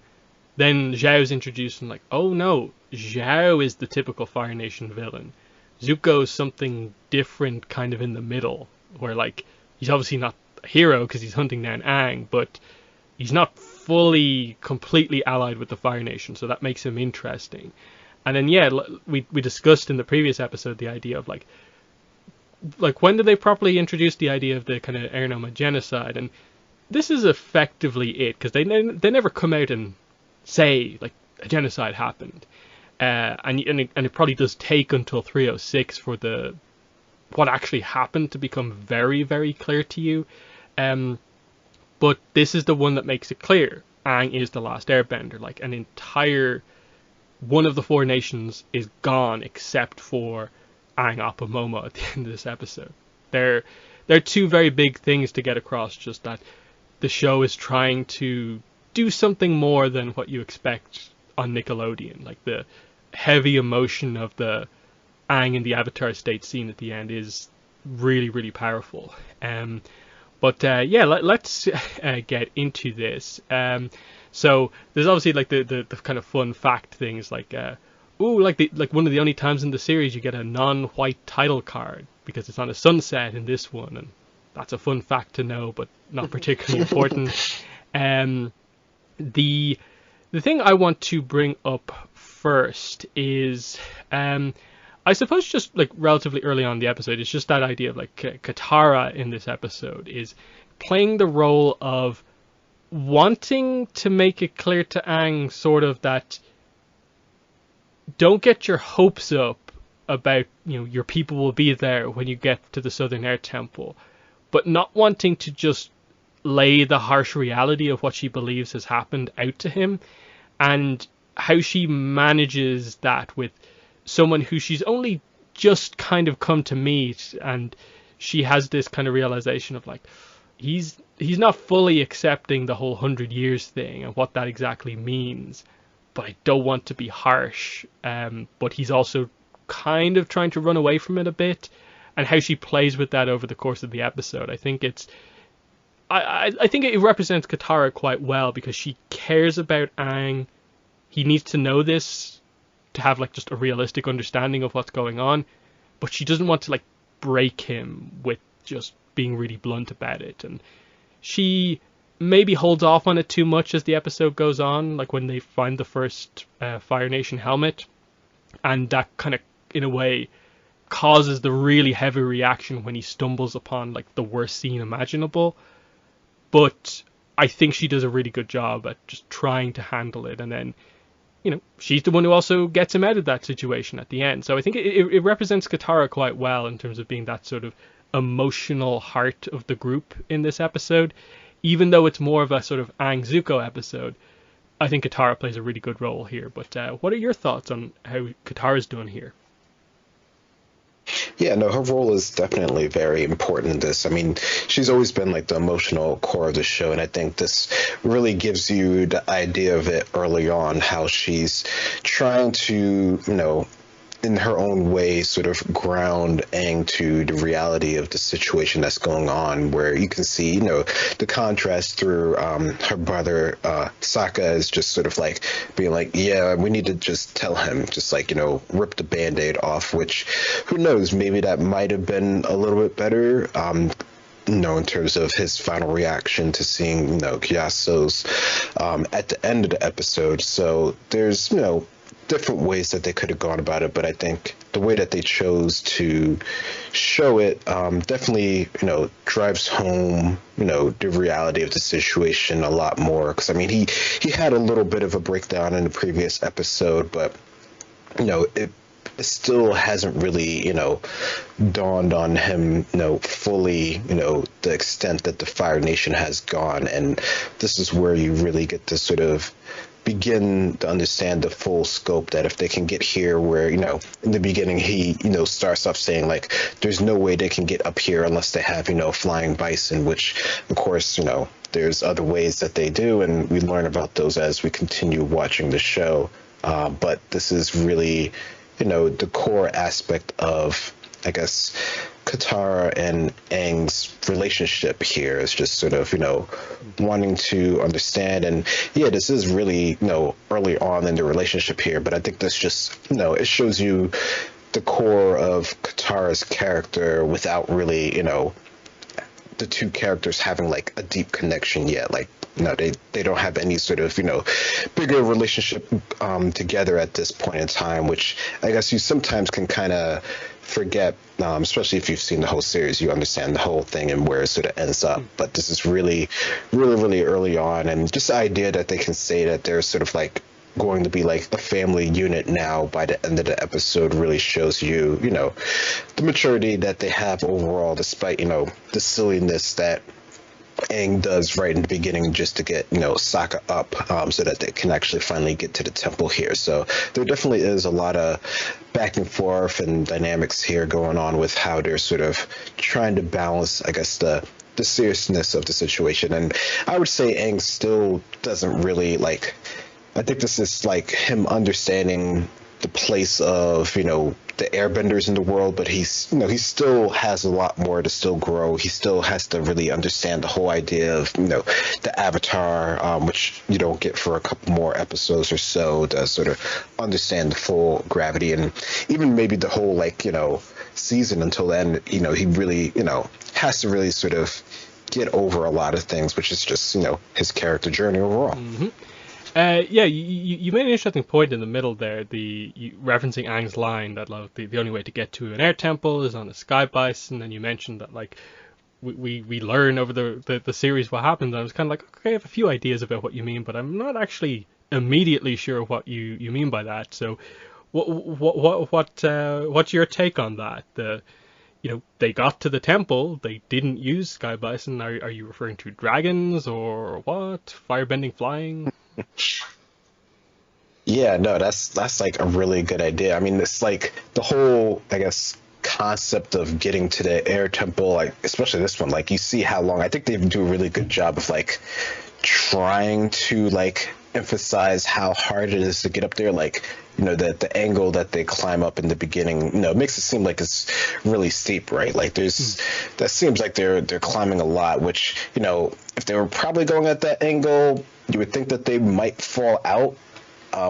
Then Zhao's introduced and, like, oh no, Zhao is the typical Fire Nation villain. Zuko's something different, kind of in the middle, where, like, he's obviously not a hero because he's hunting down Aang, but he's not fully, completely allied with the Fire Nation, so that makes him interesting. And then yeah, we discussed in the previous episode the idea of like when did they properly introduce the idea of the kind of Ernoma genocide? And this is effectively it, because they never come out and say like a genocide happened, and it probably does take until 306 for the what actually happened to become very, very clear to you. But this is the one that makes it clear. Aang is the last airbender. Like, an entire one of the four nations is gone except for Aang Appa Momo at the end of this episode. They're two very big things to get across, just that the show is trying to do something more than what you expect on Nickelodeon. Like, the heavy emotion of the Aang in the Avatar state scene at the end is really, really powerful. But let's get into this. So there's obviously like the kind of fun fact things, like like one of the only times in the series you get a non-white title card because it's on a sunset in this one, and that's a fun fact to know, but not particularly important. The thing I want to bring up first is I suppose just like relatively early on in the episode, it's just that idea of like Katara in this episode is playing the role of wanting to make it clear to Aang sort of that don't get your hopes up about, your people will be there when you get to the Southern Air Temple, but not wanting to just lay the harsh reality of what she believes has happened out to him, and how she manages that with someone who she's only just kind of come to meet, and she has this kind of realization of like he's not fully accepting the whole 100 years thing and what that exactly means, but I don't want to be harsh, but he's also kind of trying to run away from it a bit, and how she plays with that over the course of the episode. I think I think it represents Katara quite well, because she cares about Aang. He needs to know this to have like just a realistic understanding of what's going on, but she doesn't want to like break him with just being really blunt about it. And she maybe holds off on it too much as the episode goes on, like when they find the first Fire Nation helmet, and that kind of in a way causes the really heavy reaction when he stumbles upon like the worst scene imaginable. But I think she does a really good job at just trying to handle it, and then she's the one who also gets him out of that situation at the end. So I think it represents Katara quite well in terms of being that sort of emotional heart of the group in this episode. Even though it's more of a sort of Aang Zuko episode, I think Katara plays a really good role here. But what are your thoughts on how Katara's doing here? Yeah, no, her role is definitely very important in this. I mean, she's always been like the emotional core of the show, and I think this really gives you the idea of it early on, how she's trying to, in her own way, sort of ground Aang to the reality of the situation that's going on, where you can see, the contrast through her brother Sokka is just sort of like being like, yeah, we need to just tell him, just like, rip the Band-Aid off, which, who knows, maybe that might have been a little bit better, in terms of his final reaction to seeing, Kyaso's at the end of the episode. So there's, different ways that they could have gone about it, but I think the way that they chose to show it definitely, drives home, the reality of the situation a lot more. Because I mean, he had a little bit of a breakdown in the previous episode, but it still hasn't really, dawned on him, fully, the extent that the Fire Nation has gone, and this is where you really get to sort of begin to understand the full scope, that if they can get here where, in the beginning he, starts off saying like there's no way they can get up here unless they have, flying bison, which of course, there's other ways that they do, and we learn about those as we continue watching the show. But this is really, the core aspect of, I guess, Katara and Aang's relationship here is just sort of, wanting to understand. And yeah, this is really, early on in the relationship here, but I think this just, it shows you the core of Katara's character without really, the two characters having like a deep connection yet. Like, no, they don't have any sort of bigger relationship together at this point in time, which I guess you sometimes can kind of forget, especially if you've seen the whole series. You understand the whole thing and where it sort of ends up. But this is really, really, really early on, and just the idea that they can say that they're sort of like going to be like a family unit now by the end of the episode really shows the maturity that they have overall, despite the silliness that Aang does right in the beginning just to get Sokka up, so that they can actually finally get to the temple here. So there definitely is a lot of back and forth and dynamics here going on with how they're sort of trying to balance, I guess, the seriousness of the situation. And I would say Aang still doesn't really like. I think this is like him understanding the place of the airbenders in the world, but he still has a lot more to still grow. He still has to really understand the whole idea of the Avatar, which you don't get for a couple more episodes or so, to sort of understand the full gravity, and even maybe the whole season until then. He really has to really sort of get over a lot of things, which is just his character journey overall. Mm-hmm. Yeah, you made an interesting point in the middle there, referencing Aang's line that the only way to get to an air temple is on a sky bison, and you mentioned that we learn over the series what happens. And I was kind of like, okay, I have a few ideas about what you mean, but I'm not actually immediately sure what you mean by that. So what's your take on that? They got to the temple, they didn't use sky bison. Are you referring to dragons or what? Firebending, flying? Yeah, no, that's like a really good idea. I mean, it's like the whole, I guess, concept of getting to the air temple, like especially this one, like you see how long. I think they do a really good job of like trying to like emphasize how hard it is to get up there. Like the angle that they climb up in the beginning, it makes it seem like it's really steep, right? Like that seems like they're climbing a lot, which if they were probably going at that angle, you would think that they might fall out,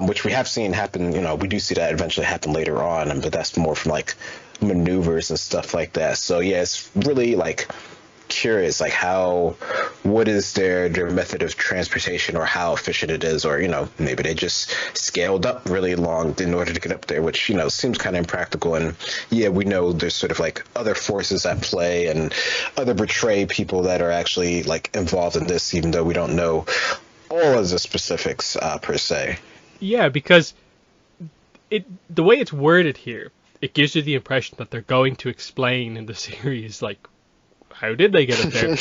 which we have seen happen. We do see that eventually happen later on, but that's more from like maneuvers and stuff like that. So yeah, it's really like curious, like what is their method of transportation, or how efficient it is, or maybe they just scaled up really long in order to get up there, which seems kind of impractical. And yeah, we know there's sort of like other forces at play and other betray people that are actually like involved in this, even though we don't know all of the specifics per se. Yeah, because the way it's worded here, it gives you the impression that they're going to explain in the series, like, how did they get up there?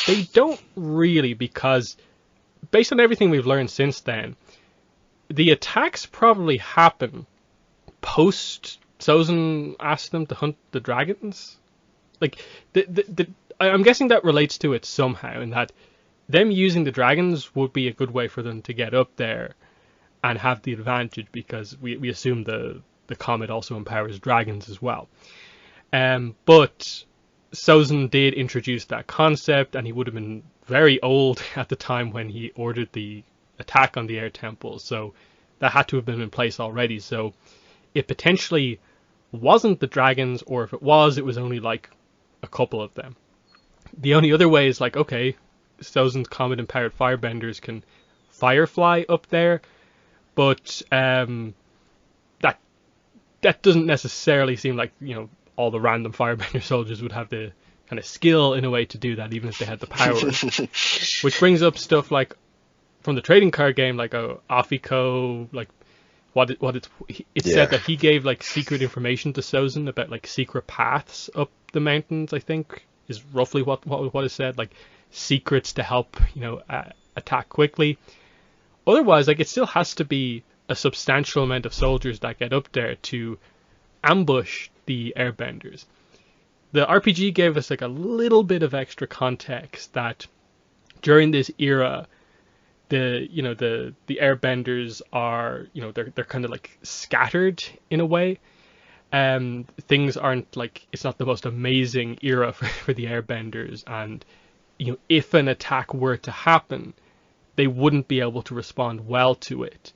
They don't really, because based on everything we've learned since then, the attacks probably happen post Sozin asked them to hunt the dragons. Like, I'm guessing that relates to it somehow, in that them using the dragons would be a good way for them to get up there and have the advantage, because we assume the comet also empowers dragons as well. But Sozin did introduce that concept, and he would have been very old at the time when he ordered the attack on the air temple, so that had to have been in place already. So it potentially wasn't the dragons, or if it was only like a couple of them. The only other way is like, okay, Sozin's comet empowered firebenders can firefly up there, but that doesn't necessarily seem like all the random firebender soldiers would have the kind of skill in a way to do that, even if they had the power. Which brings up stuff like from the trading card game, like Afiko, like it said that he gave like secret information to Sozin about like secret paths up the mountains. I think is roughly what is said, like secrets to help attack quickly. Otherwise, like, it still has to be a substantial amount of soldiers that get up there to ambush the airbenders. The RPG gave us like a little bit of extra context that during this era, the airbenders are they're kind of like scattered in a way. Things aren't like, it's not the most amazing era for the airbenders, and if an attack were to happen, they wouldn't be able to respond well to it.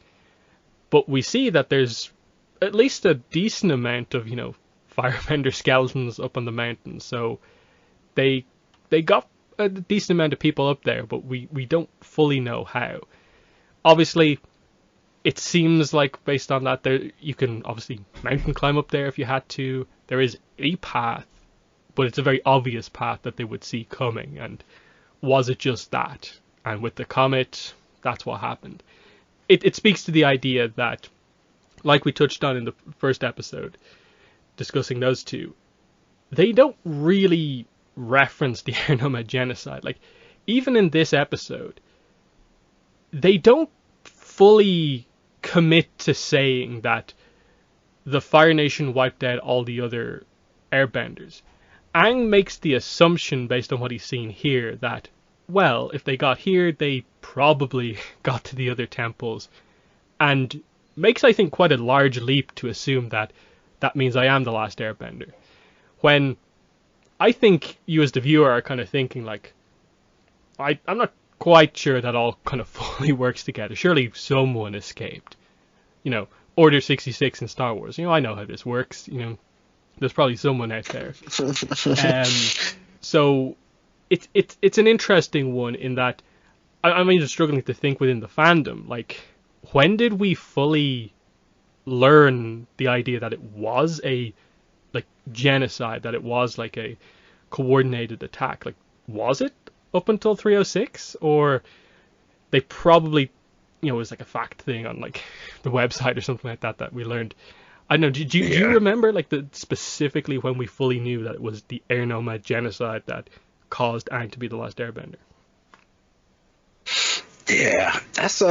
But we see that there's at least a decent amount of firebender skeletons up on the mountain, so they got a decent amount of people up there, but we don't fully know how. Obviously, it seems like based on that, there you can obviously mountain climb up there if you had to. There is a path, but it's a very obvious path that they would see coming. And was it just that? And with the comet, that's what happened. It speaks to the idea that, like we touched on in the first episode, discussing those two, they don't really reference the Air Nomad genocide. Like, even in this episode, they don't fully commit to saying that the Fire Nation wiped out all the other airbenders. Aang makes the assumption, based on what he's seen here, that, well, if they got here, they probably got to the other temples, and makes, I think, quite a large leap to assume that that means I am the last airbender. When I think you as the viewer are kind of thinking, like, I'm not quite sure that all kind of fully works together. Surely someone escaped. You know, Order 66 in Star Wars. You know, I know how this works. You know, there's probably someone out there. So it's an interesting one in that I'm just struggling to think within the fandom. Like, when did we fully learn the idea that it was a like genocide, that it was like a coordinated attack? Like, was it up until 306, or they probably, you know, it was like a fact thing on like the website or something like that we learned? I don't know. Do you remember like the specifically when we fully knew that it was the Air Nomad genocide that caused Aang to be the last airbender? Yeah, that's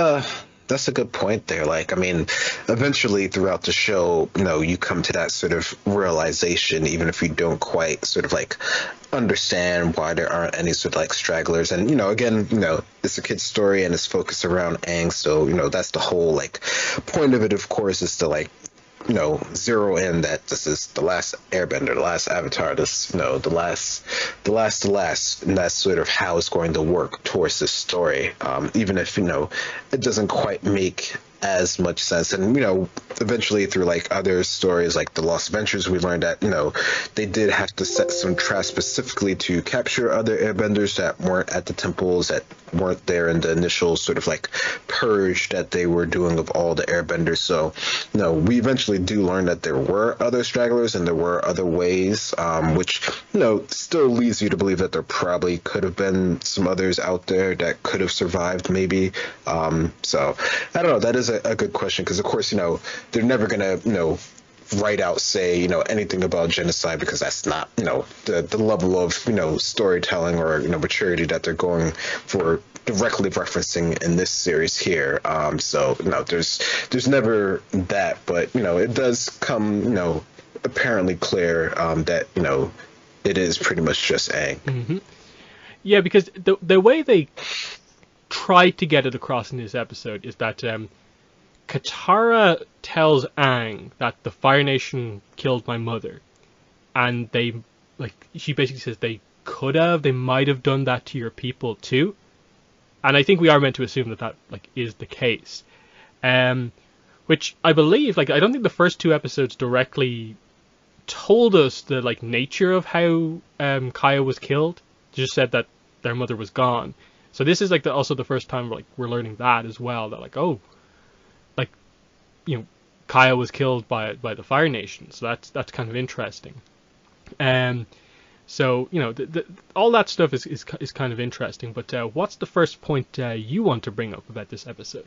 a good point there. Like, I mean, eventually throughout the show, you know, you come to that sort of realization, even if you don't quite sort of like understand why there aren't any sort of like stragglers. And, you know, again, you know, it's a kid's story and it's focused around Aang. So, you know, that's the whole like point of it, of course, is to like, you know, zero in that this is the last airbender, the last avatar, this, you know, the last, and that's sort of how it's going to work towards this story. Even if, you know, it doesn't quite make as much sense. And, you know, eventually through like other stories like the Lost Adventures, we learned that, you know, they did have to set some traps specifically to capture other airbenders that weren't at the temples, that weren't there in the initial sort of like purge that they were doing of all the airbenders. So, you know, we eventually do learn that there were other stragglers and there were other ways, which, you know, still leads you to believe that there probably could have been some others out there that could have survived maybe. So I don't know, that is a good question, because of course, you know, they're never gonna, you know, right out say, you know, anything about genocide, because that's not, you know, the level of, you know, storytelling or, you know, maturity that they're going for directly referencing in this series here. So, you know, there's never that, but, you know, it does come, you know, apparently clear that, you know, it is pretty much just Aang. Mm-hmm. Yeah, because the way they tried to get it across in this episode is that Katara tells Aang that the Fire Nation killed my mother, and they, like, she basically says they might have done that to your people too, and I think we are meant to assume that like is the case, which I believe, like, I don't think the first two episodes directly told us the like nature of how Kaya was killed. They just said that their mother was gone. So this is like also the first time like we're learning that as well, that like, oh, like, you know, Kaya was killed by the Fire Nation. So that's kind of interesting. So, you know, all that stuff is kind of interesting. But what's the first point you want to bring up about this episode?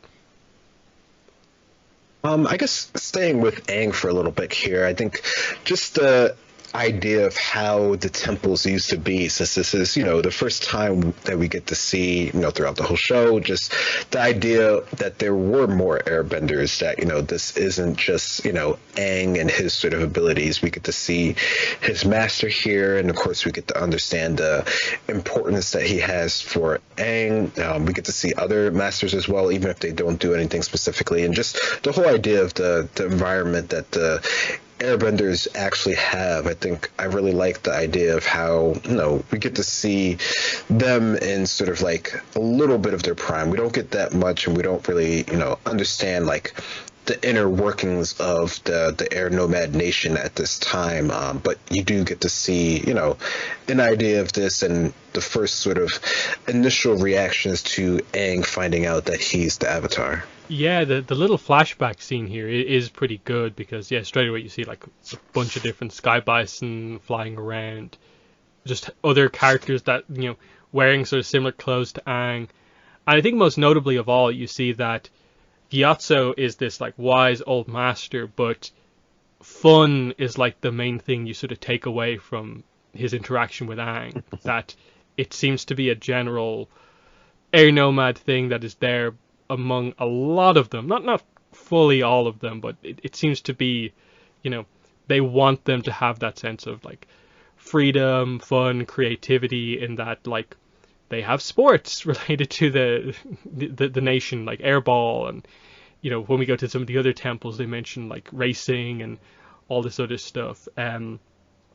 I guess staying with Aang for a little bit here, I think just the idea of how the temples used to be, since this is, you know, the first time that we get to see, you know, throughout the whole show, just the idea that there were more airbenders, that, you know, this isn't just, you know, Aang and his sort of abilities. We get to see his master here, and of course we get to understand the importance that he has for Aang. We get to see other masters as well, even if they don't do anything specifically, and just the whole idea of the environment that the airbenders actually have. I think I really like the idea of how, you know, we get to see them in sort of like a little bit of their prime. We don't get that much, and we don't really, you know, understand like the inner workings of the Air Nomad Nation at this time. But you do get to see, an idea of this and the first sort of initial reactions to Aang finding out that he's the Avatar. Yeah, the little flashback scene here is pretty good because yeah, straight away you see like a bunch of different sky bison flying around, just other characters that wearing sort of similar clothes to Aang, and I think most notably of all you see that Gyatso is this like wise old master, but fun is like the main thing you sort of take away from his interaction with Aang. That it seems to be a general air nomad thing that is there among a lot of them, not fully all of them, but it seems to be, they want them to have that sense of like freedom, fun, creativity, in that like they have sports related to the nation, like airball, and when we go to some of the other temples, they mention like racing and all this other stuff.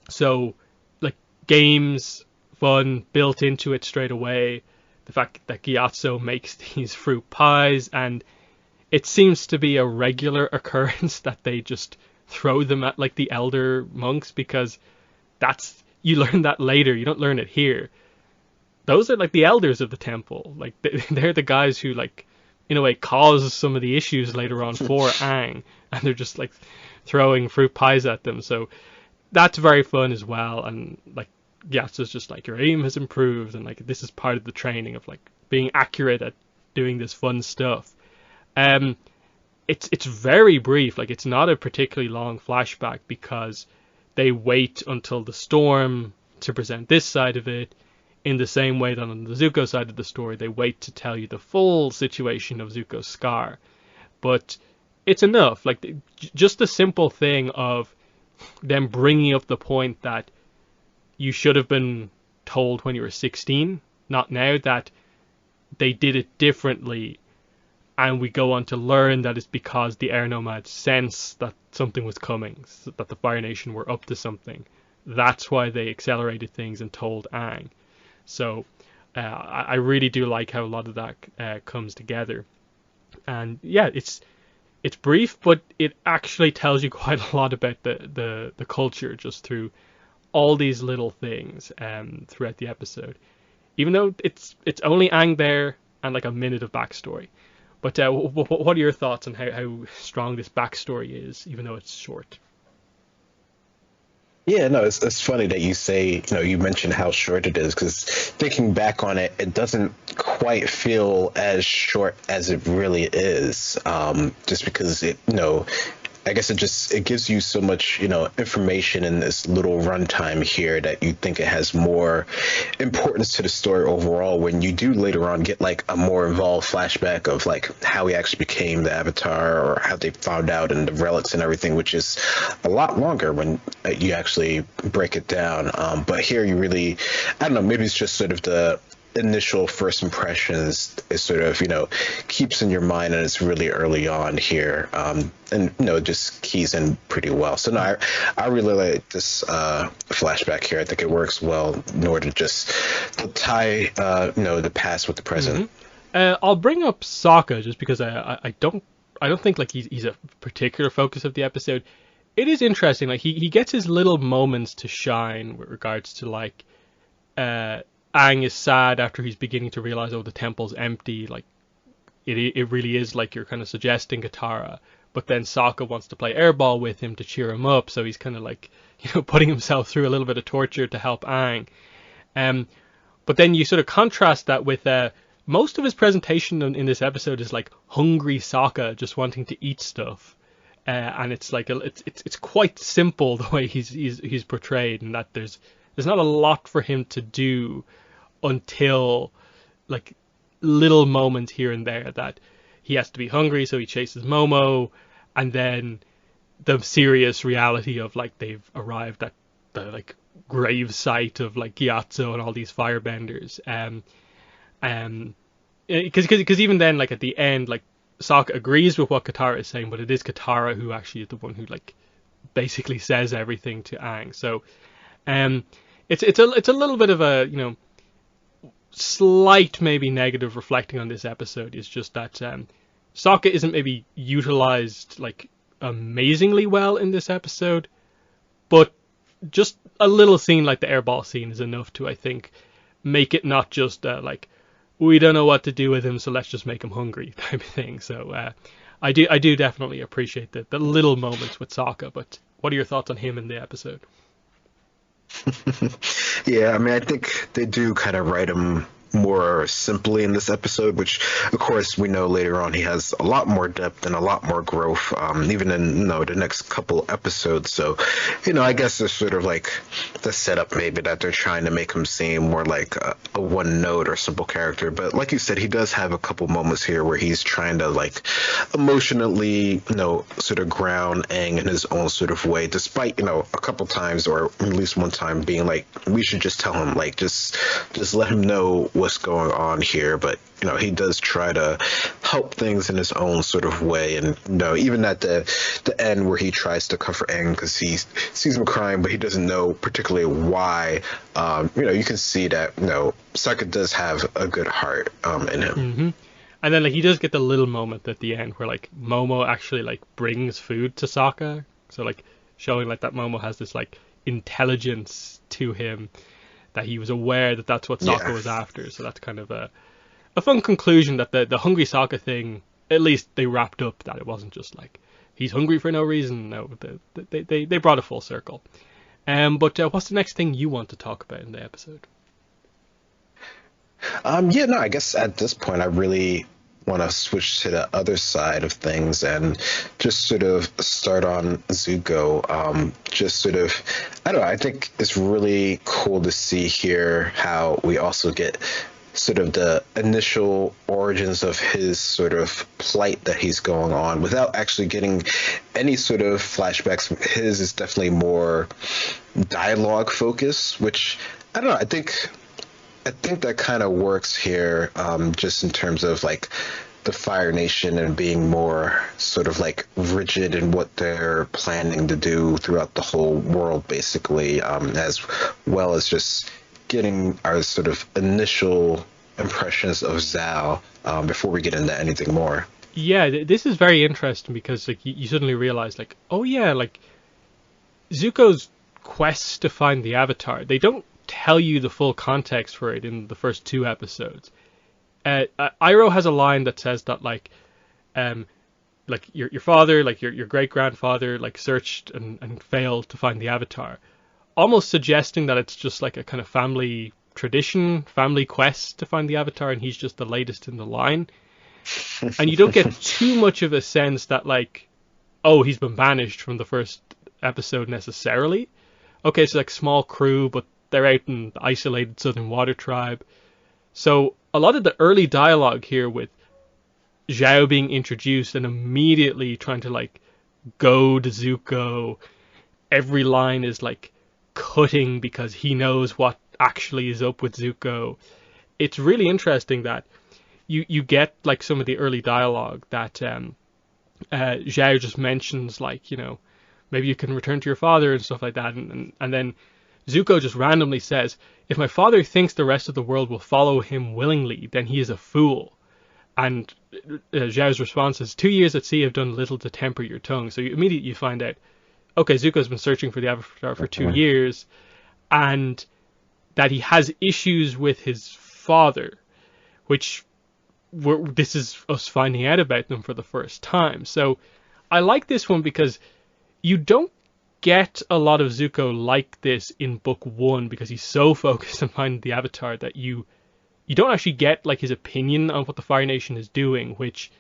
So like games, fun built into it straight away. The fact that Gyatso makes these fruit pies, and it seems to be a regular occurrence that they just throw them at like the elder monks, because you learn that later, you don't learn it here. Those are like the elders of the temple, like they're the guys who like in a way cause some of the issues later on for Aang, and they're just like throwing fruit pies at them. So that's very fun as well, and like Gyatso's just like, your aim has improved, and like this is part of the training of like being accurate at doing this fun stuff. It's very brief, like it's not a particularly long flashback, because they wait until the storm to present this side of it, in the same way that on the Zuko side of the story they wait to tell you the full situation of Zuko's scar. But it's enough, like just the simple thing of them bringing up the point that you should have been told when you were 16, not now, that they did it differently, and we go on to learn that it's because the Air Nomads sensed that something was coming, that the Fire Nation were up to something. That's why they accelerated things and told Aang. So I really do like how a lot of that comes together. And yeah, it's brief, but it actually tells you quite a lot about the culture just through all these little things throughout the episode. Even though it's only Aang there and like a minute of backstory. But what are your thoughts on how strong this backstory is, even though it's short? Yeah, no, it's funny that you say, you mentioned how short it is, because thinking back on it, it doesn't quite feel as short as it really is, just because I guess it gives you so much, information in this little runtime here that you think it has more importance to the story overall, when you do later on get like a more involved flashback of like how he actually became the Avatar, or how they found out, and the relics and everything, which is a lot longer when you actually break it down. But here you really, I don't know, maybe it's just sort of the initial first impressions is sort of keeps in your mind, and it's really early on here, and it just keys in pretty well. So no, I really like this flashback here. I think it works well in order to just tie the past with the present. I'll bring up Sokka just because I don't think like he's a particular focus of the episode. It is interesting, like he gets his little moments to shine with regards to like Aang is sad after he's beginning to realize, the temple's empty. Like, it really is like you're kind of suggesting, Katara. But then Sokka wants to play airball with him to cheer him up, so he's kind of like, putting himself through a little bit of torture to help Aang. But then you sort of contrast that with most of his presentation in this episode is like hungry Sokka just wanting to eat stuff. And it's like it's quite simple the way he's portrayed, and that there's not a lot for him to do until like little moments here and there that he has to be hungry, so he chases Momo, and then the serious reality of like they've arrived at the like grave site of like Gyatso and all these firebenders. Because even then, like at the end, like Sokka agrees with what Katara is saying, but it is Katara who actually is the one who like basically says everything to Aang. So it's a little bit of a slight maybe negative reflecting on this episode, is just that Sokka isn't maybe utilized like amazingly well in this episode, but just a little scene like the airball scene is enough to, I think, make it not just like we don't know what to do with him, so let's just make him hungry type of thing. So I do definitely appreciate the little moments with Sokka. But what are your thoughts on him in the episode? Yeah, I mean, I think they do kind of write him more simply in this episode, which, of course, we know later on he has a lot more depth and a lot more growth, even in the next couple episodes. So, I guess it's sort of like the setup maybe that they're trying to make him seem more like a one note or simple character. But like you said, he does have a couple moments here where he's trying to like emotionally, sort of ground Aang in his own sort of way, despite, a couple times or at least one time being like, we should just tell him, like, just let him know what's going on here. But he does try to help things in his own sort of way. And even at the end where he tries to comfort Aang because he sees him crying, but he doesn't know particularly why, you can see that Sokka does have a good heart in him. Mm-hmm. And then like he does get the little moment at the end where like Momo actually like brings food to Sokka, so like showing like that Momo has this like intelligence to him, that he was aware that that's what Sokka was after. So that's kind of a fun conclusion, that the hungry Sokka thing, at least they wrapped up, that it wasn't just like he's hungry for no reason. No, they brought it full circle. But what's the next thing you want to talk about in the episode? Yeah, no, I guess at this point I really want to switch to the other side of things and just sort of start on Zuko. Just sort of, I don't know, I think it's really cool to see here how we also get sort of the initial origins of his sort of plight that he's going on without actually getting any sort of flashbacks. His is definitely more dialogue focused, which I don't know, I think that kind of works here, just in terms of like the Fire Nation and being more sort of like rigid in what they're planning to do throughout the whole world, basically, as well as just getting our sort of initial impressions of Zhao before we get into anything more. Yeah, this is very interesting because like you suddenly realize like, oh yeah, like Zuko's quest to find the Avatar, they don't tell you the full context for it in the first two episodes. Iroh has a line that says that like your father, like your great grandfather, like searched and failed to find the Avatar, almost suggesting that it's just like a kind of family tradition, family quest to find the Avatar, and he's just the latest in the line. And you don't get too much of a sense that like, oh, he's been banished from the first episode necessarily. Okay, it's like small crew, but they're out in the isolated Southern Water Tribe. So a lot of the early dialogue here with Zhao being introduced and immediately trying to like goad Zuko, every line is like cutting because he knows what actually is up with Zuko. It's really interesting that you get like some of the early dialogue that Zhao just mentions, like, maybe you can return to your father and stuff like that, and then Zuko just randomly says, if my father thinks the rest of the world will follow him willingly, then he is a fool. And Zhao's response is, 2 years at sea have done little to temper your tongue. So you immediately find out, okay, Zuko's been searching for the Avatar for 2 years, and that he has issues with his father, which this is us finding out about them for the first time. So I like this one because you don't get a lot of Zuko like this in book one, because he's so focused on finding the Avatar that you don't actually get like his opinion on what the Fire Nation is doing, which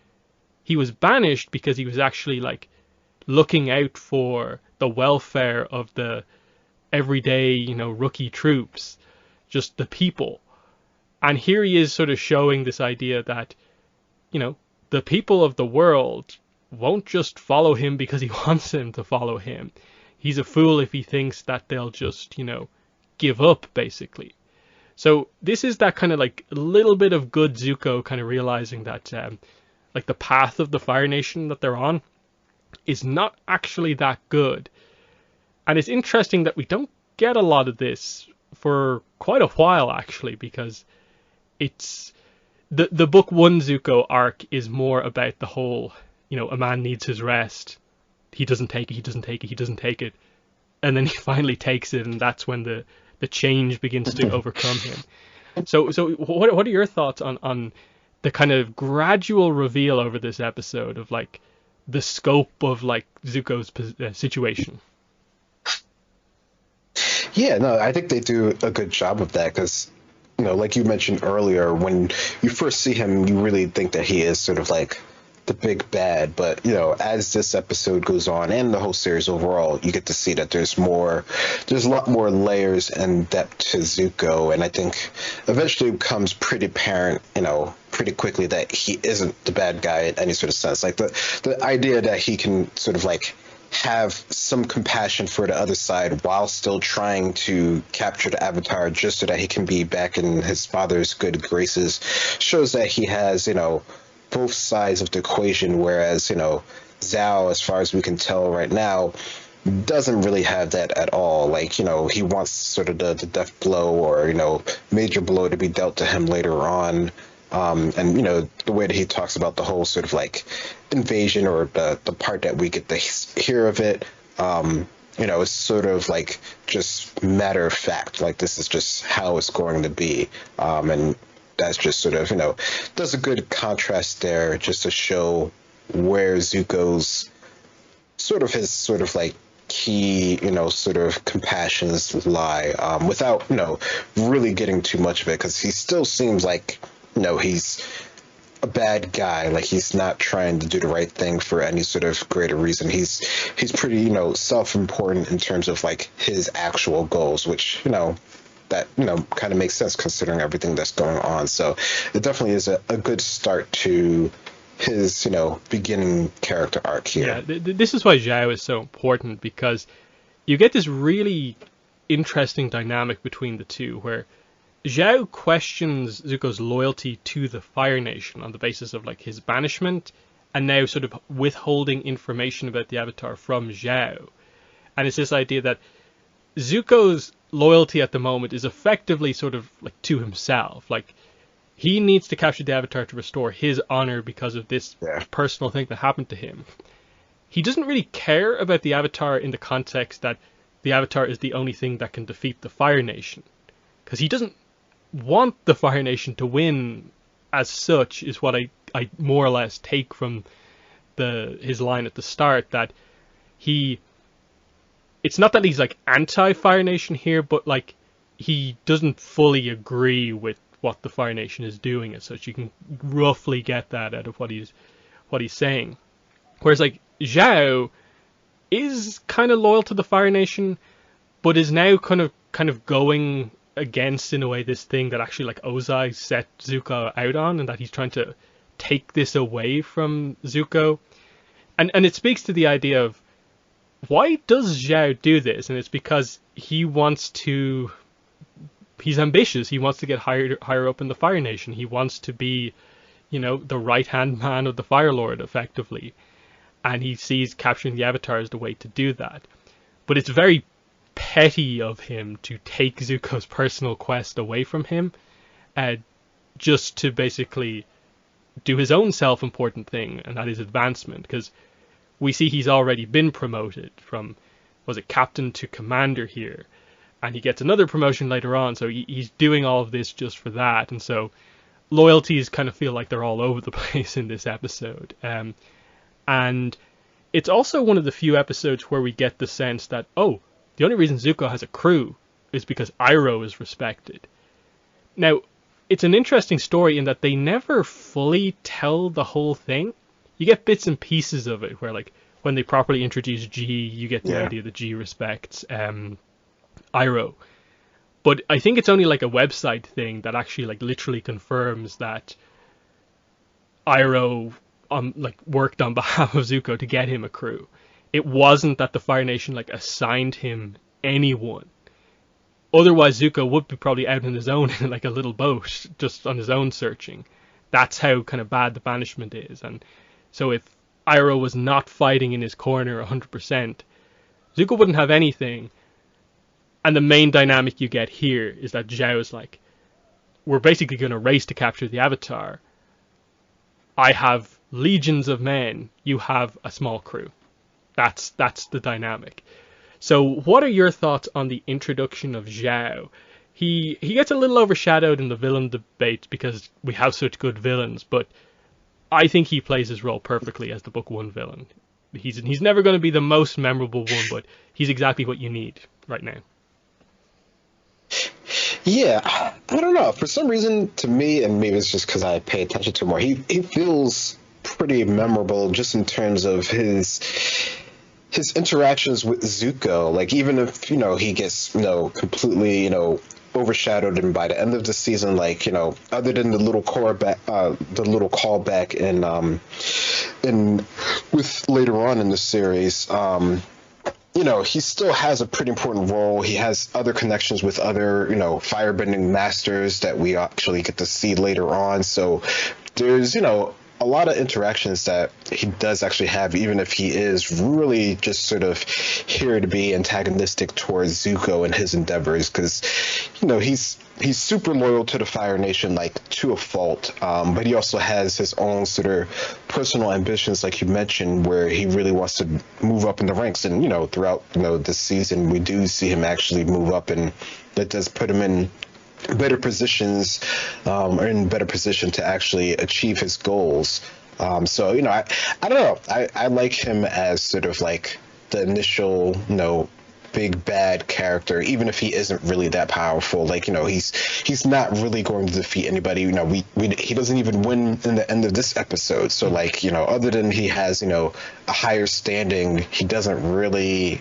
he was banished because he was actually like looking out for the welfare of the everyday, rookie troops, just the people. And here he is sort of showing this idea that, the people of the world won't just follow him because he wants them to follow him. He's a fool if he thinks that they'll just, give up, basically. So this is that kind of like a little bit of good Zuko kind of realizing that like the path of the Fire Nation that they're on is not actually that good. And it's interesting that we don't get a lot of this for quite a while, actually, because it's the book one Zuko arc is more about the whole, a man needs his rest. He doesn't take it. He doesn't take it. He doesn't take it, and then he finally takes it, and that's when the change begins to overcome him. So what are your thoughts on the kind of gradual reveal over this episode of like the scope of like Zuko's situation? Yeah, no, I think they do a good job of that because, like you mentioned earlier, when you first see him, you really think that he is sort of like the big bad. But, as this episode goes on and the whole series overall, you get to see that there's a lot more layers and depth to Zuko. And I think eventually it becomes pretty apparent, pretty quickly that he isn't the bad guy in any sort of sense. Like the idea that he can sort of like have some compassion for the other side while still trying to capture the Avatar just so that he can be back in his father's good graces shows that he has, both sides of the equation, whereas, Zhao, as far as we can tell right now, doesn't really have that at all. Like, he wants sort of the death blow or, major blow to be dealt to him later on. And, the way that he talks about the whole sort of like invasion or the part that we get to hear of it, it's sort of like just matter of fact, like this is just how it's going to be. And that's just sort of, does a good contrast there just to show where Zuko's his sort of like key, sort of compassions lie, without, really getting too much of it, because he still seems like, he's a bad guy. Like he's not trying to do the right thing for any sort of greater reason. He's pretty, self-important in terms of like his actual goals, which, that, kind of makes sense considering everything that's going on. So it definitely is a good start to his, beginning character arc here. Yeah, this is why Zhao is so important, because you get this really interesting dynamic between the two where Zhao questions Zuko's loyalty to the Fire Nation on the basis of like his banishment and now sort of withholding information about the Avatar from Zhao. And it's this idea that Zuko's loyalty at the moment is effectively sort of like to himself. Like he needs to capture the Avatar to restore his honor because of this personal thing that happened to him. He doesn't really care about the Avatar in the context that the Avatar is the only thing that can defeat the Fire Nation. Because he doesn't want the Fire Nation to win as such, is what I more or less take from his line at the start, that it's not that he's like anti-Fire Nation here, but like he doesn't fully agree with what the Fire Nation is doing as such. You can roughly get that out of what he's saying. Whereas like Zhao is kind of loyal to the Fire Nation, but is now kind of going against, in a way, this thing that actually like Ozai set Zuko out on, and that he's trying to take this away from Zuko. And it speaks to the idea of why does Zhao do this? And it's because he's ambitious. He wants to get higher up in the Fire Nation. He wants to be, the right-hand man of the Fire Lord, effectively. And he sees capturing the Avatar as the way to do that. But it's very petty of him to take Zuko's personal quest away from him, just to basically do his own self-important thing, and that is advancement. Because we see he's already been promoted from, was it captain to commander here, and he gets another promotion later on, so he's doing all of this just for that. And so loyalties kind of feel like they're all over the place in this episode. And it's also one of the few episodes where we get the sense that, the only reason Zuko has a crew is because Iroh is respected. Now, it's an interesting story in that they never fully tell the whole thing. You get bits and pieces of it where, like, when they properly introduce G, you get the idea that G respects Iroh. But I think it's only like a website thing that actually like literally confirms that Iroh worked on behalf of Zuko to get him a crew. It wasn't that the Fire Nation like assigned him anyone. Otherwise, Zuko would be probably out on his own in like a little boat, just on his own searching. That's how kind of bad the banishment is. And so if Iroh was not fighting in his corner 100%, Zuko wouldn't have anything. And the main dynamic you get here is that Zhao is like, we're basically going to race to capture the Avatar. I have legions of men. You have a small crew. That's the dynamic. So, what are your thoughts on the introduction of Zhao? He gets a little overshadowed in the villain debate because we have such good villains, but I think he plays his role perfectly as the book one villain. He's never going to be the most memorable one, but he's exactly what you need right now. Yeah, I don't know. For some reason, to me, and maybe it's just because I pay attention to him more, he feels pretty memorable just in terms of his interactions with Zuko. Like, even if, he gets, completely, overshadowed, and by the end of the season, like, other than the little callback in with later on in the series, he still has a pretty important role. He has other connections with other, firebending masters that we actually get to see later on. So there's, a lot of interactions that he does actually have, even if he is really just sort of here to be antagonistic towards Zuko and his endeavors, because he's super loyal to the Fire Nation, like, to a fault, but he also has his own sort of personal ambitions, like you mentioned, where he really wants to move up in the ranks. And throughout this season, we do see him actually move up, and that does put him in better positions, or in better position to actually achieve his goals. So I don't know. I like him as sort of like the initial big bad character, even if he isn't really that powerful. Like, he's not really going to defeat anybody. He doesn't even win in the end of this episode. So, like, other than he has a higher standing, he doesn't really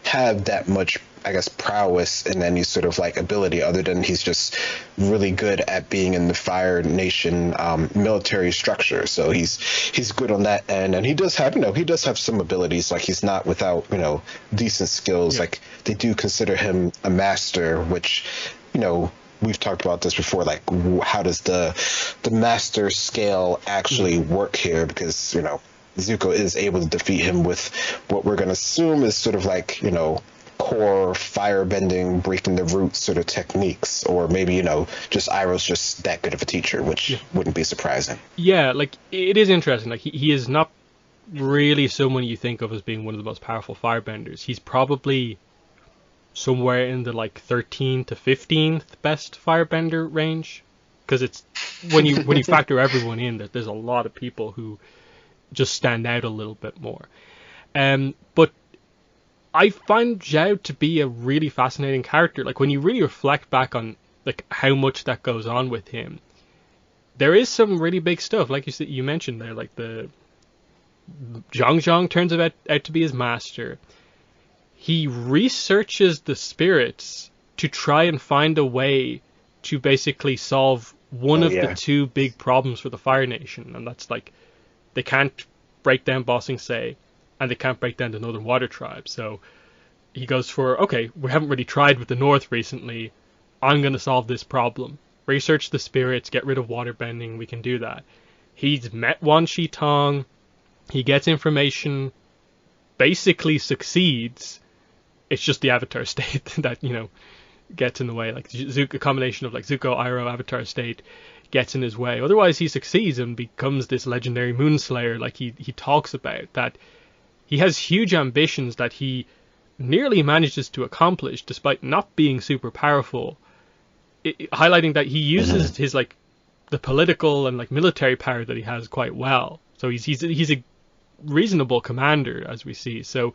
have that much, I guess, prowess in any sort of like ability, other than he's just really good at being in the Fire Nation military structure. So he's good on that end, and he does have some abilities. Like, he's not without decent skills. Yeah. Like, they do consider him a master, which we've talked about this before. Like, how does the master scale actually work here? Because Zuko is able to defeat him with what we're going to assume is sort of like core firebending, breaking the roots sort of techniques, or maybe just Iroh's just that good of a teacher, which wouldn't be surprising. Yeah, like, it is interesting. Like, he is not really someone you think of as being one of the most powerful firebenders. He's probably somewhere in the like 13th to 15th best firebender range, because it's when you factor everyone in, that there's a lot of people who just stand out a little bit more. But I find Zhao to be a really fascinating character. Like, when you really reflect back on like how much that goes on with him, there is some really big stuff. Like you mentioned there, like the Zhang turns out to be his master. He researches the spirits to try and find a way to basically solve one of the two big problems for the Fire Nation, and that's like they can't break down Ba Sing Se, and they can't break down the Northern Water Tribe. So he goes for, okay, we haven't really tried with the North recently. I'm going to solve this problem. Research the spirits, get rid of waterbending, we can do that. He's met Wan Shi Tong. He gets information, basically succeeds. It's just the Avatar state that, gets in the way. Like, a combination of like Zuko, Iroh, Avatar state gets in his way. Otherwise, he succeeds and becomes this legendary Moonslayer, like he talks about, that he has huge ambitions that he nearly manages to accomplish despite not being super powerful, highlighting that he uses his like the political and like military power that he has quite well. So he's a reasonable commander, as we see. So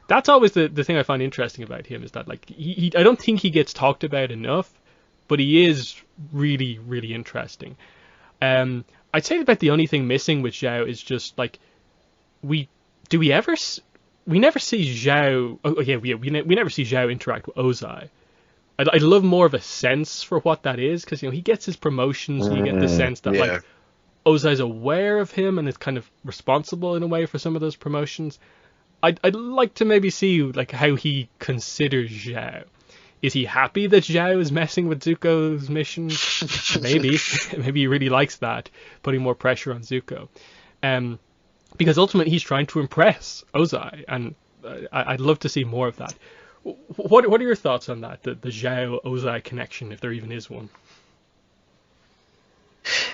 that's always the thing I find interesting about him, is that like he I don't think he gets talked about enough, but he is really, really interesting. I'd say about the only thing missing with Zhao is just like we never see Zhao. We never see Zhao interact with Ozai. I'd love more of a sense for what that is, because he gets his promotions, and you get the sense that like Ozai's aware of him and is kind of responsible in a way for some of those promotions. I'd like to maybe see like how he considers Zhao. Is he happy that Zhao is messing with Zuko's mission? Maybe he really likes that, putting more pressure on Zuko. Because ultimately he's trying to impress Ozai, and I'd love to see more of that. What are your thoughts on that, the Zhao Ozai connection, if there even is one?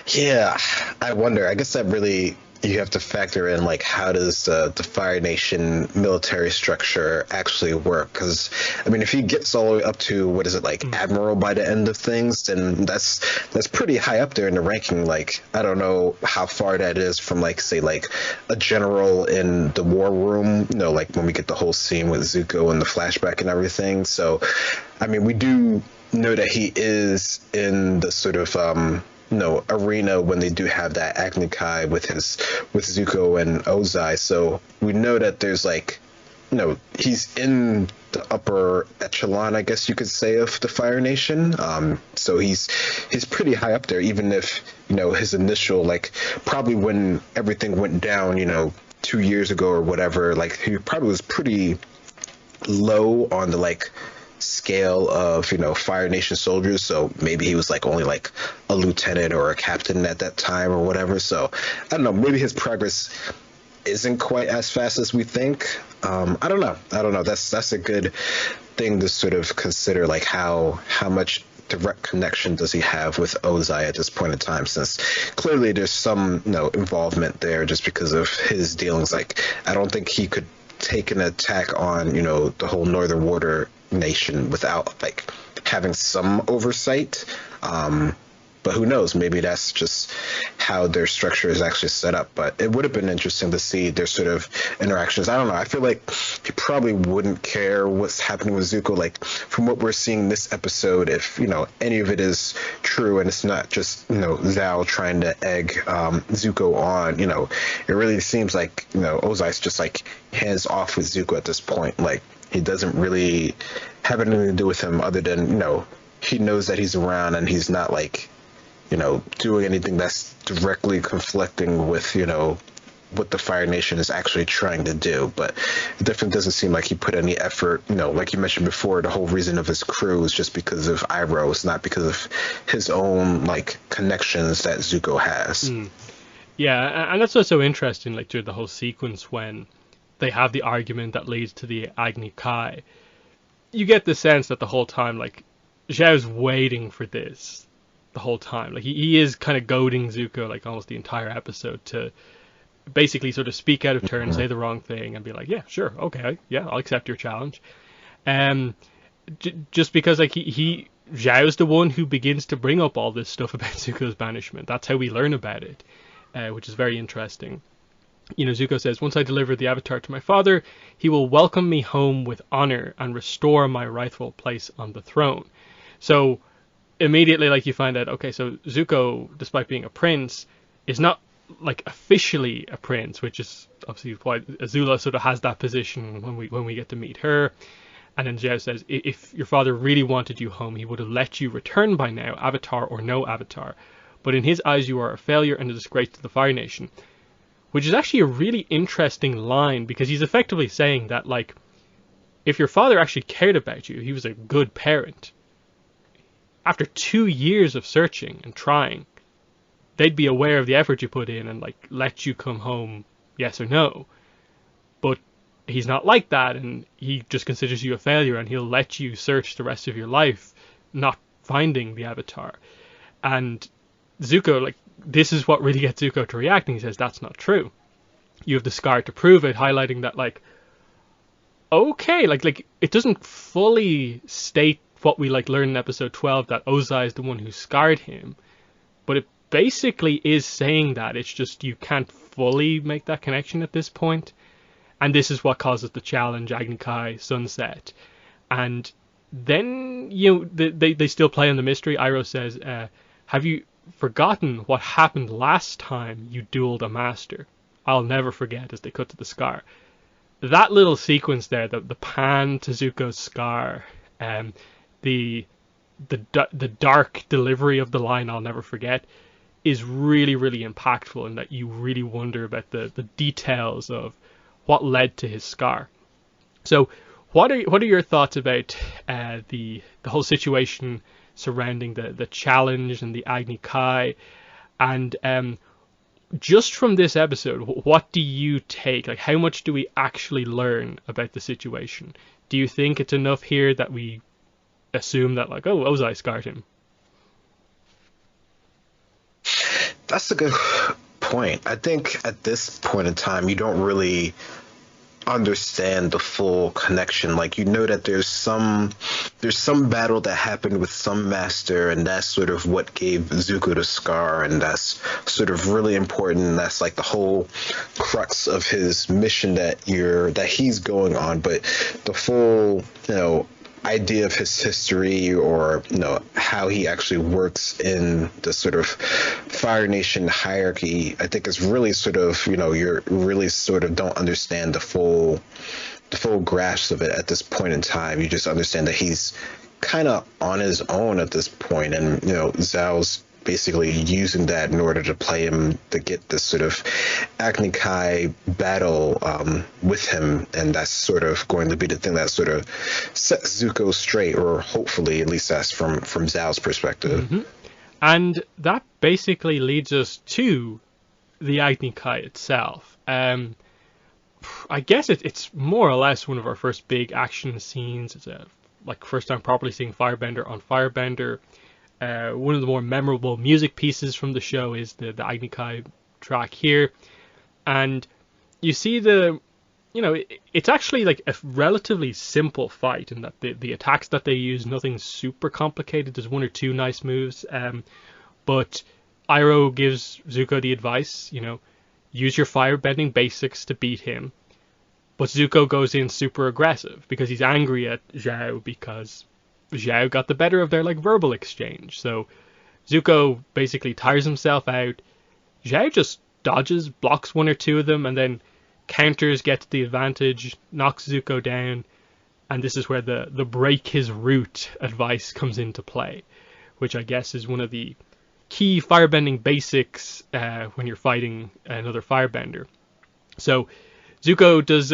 Yeah, I wonder. I guess that really you have to factor in like how does the Fire Nation military structure actually work? Because I mean, if he gets all the way up to what is it like Mm. admiral by the end of things, then that's pretty high up there in the ranking. Like I don't know how far that is from like say like a general in the war room. You know, like when we get the whole scene with Zuko and the flashback and everything. So, I mean, we do know that he is in the sort of arena when they do have that Agni Kai with Zuko and Ozai. So we know that there's like he's in the upper echelon, I guess you could say, of the Fire Nation. So he's pretty high up there, even if his initial like probably when everything went down, 2 years ago or whatever, like he probably was pretty low on the like scale of Fire Nation soldiers, so maybe he was like only like a lieutenant or a captain at that time or whatever. So I don't know, maybe his progress isn't quite as fast as we think. I don't know, that's a good thing to sort of consider, like how much direct connection does he have with Ozai at this point in time, since clearly there's some involvement there just because of his dealings. Like I don't think he could take an attack on the whole Northern Water nation without like having some oversight. But who knows? Maybe that's just how their structure is actually set up. But it would have been interesting to see their sort of interactions. I don't know. I feel like he probably wouldn't care what's happening with Zuko. Like from what we're seeing this episode, if any of it is true and it's not just Zhao trying to egg Zuko on, it really seems like Ozai's just like hands off with Zuko at this point. Like he doesn't really have anything to do with him other than he knows that he's around and he's not like doing anything that's directly conflicting with, what the Fire Nation is actually trying to do. But it definitely doesn't seem like he put any effort, like you mentioned before, the whole reason of his crew is just because of Iroh. It's not because of his own, like, connections that Zuko has. Mm. Yeah, and that's what's so interesting, like, through the whole sequence when they have the argument that leads to the Agni Kai. You get the sense that the whole time, like, Zhao's waiting for this the whole time. Like he is kind of goading Zuko like almost the entire episode to basically sort of speak out of turn, say the wrong thing, and be like, yeah, sure, okay, yeah, I'll accept your challenge. Just because like he Zhao's the one who begins to bring up all this stuff about Zuko's banishment. That's how we learn about it, which is very interesting. Zuko says, once I deliver the Avatar to my father, he will welcome me home with honor and restore my rightful place on the throne. So immediately, like, you find out, okay, so Zuko, despite being a prince, is not like officially a prince, which is obviously why Azula sort of has that position when we get to meet her. And then Zhao says, if your father really wanted you home, he would have let you return by now, Avatar or no Avatar. But in his eyes, you are a failure and a disgrace to the Fire Nation. Which is actually a really interesting line, because he's effectively saying that, like, if your father actually cared about you, he was a good parent. After 2 years of searching and trying, they'd be aware of the effort you put in and like let you come home, yes or no. But he's not like that, and he just considers you a failure, and he'll let you search the rest of your life not finding the Avatar. And Zuko, like, this is what really gets Zuko to react, and he says that's not true. You have the scar to prove it, highlighting that, like, okay, like it doesn't fully state what we like learn in episode 12, that Ozai is the one who scarred him, but it basically is saying that. It's just you can't fully make that connection at this point, and this is what causes the challenge, Agni Kai Sunset. And then they still play on the mystery. Iroh says, have you forgotten what happened last time you dueled a master? I'll never forget, as they cut to the scar. That little sequence there, the pan to Zuko's scar, the dark delivery of the line, I'll never forget, is really, really impactful, in that you really wonder about the details of what led to his scar. So what are your thoughts about the whole situation surrounding the challenge and the Agni Kai, and just from this episode, what do you take? Like, how much do we actually learn about the situation? Do you think it's enough here that we assume that, like, oh, Ozai scarred him? That's a good point. I think at this point in time, you don't really understand the full connection. Like, you know that there's some battle that happened with some master, and that's sort of what gave Zuko the scar, and that's sort of really important, and that's like the whole crux of his mission that he's going on. But the full, idea of his history, or how he actually works in the sort of Fire Nation hierarchy, I think is really sort of, you're really sort of don't understand the full grasp of it at this point in time. You just understand that he's kind of on his own at this point, and Zhao's basically using that in order to play him to get this sort of Agni Kai battle with him, and that's sort of going to be the thing that sort of sets Zuko straight, or hopefully at least that's from Zhao's perspective. Mm-hmm. And that basically leads us to the Agni Kai itself. I guess it's more or less one of our first big action scenes. It's like first time properly seeing Firebender on Firebender. One of the more memorable music pieces from the show is the Agni Kai track here. And you see it's actually like a relatively simple fight in that the attacks that they use, nothing super complicated. There's one or two nice moves. But Iroh gives Zuko the advice, use your firebending basics to beat him. But Zuko goes in super aggressive because he's angry at Zhao because Zhao got the better of their verbal exchange. So Zuko basically tires himself out. Zhao just dodges, blocks one or two of them, and then counters, gets the advantage, knocks Zuko down. And this is where the break his root advice comes into play, which I guess is one of the key firebending basics when you're fighting another firebender. So Zuko does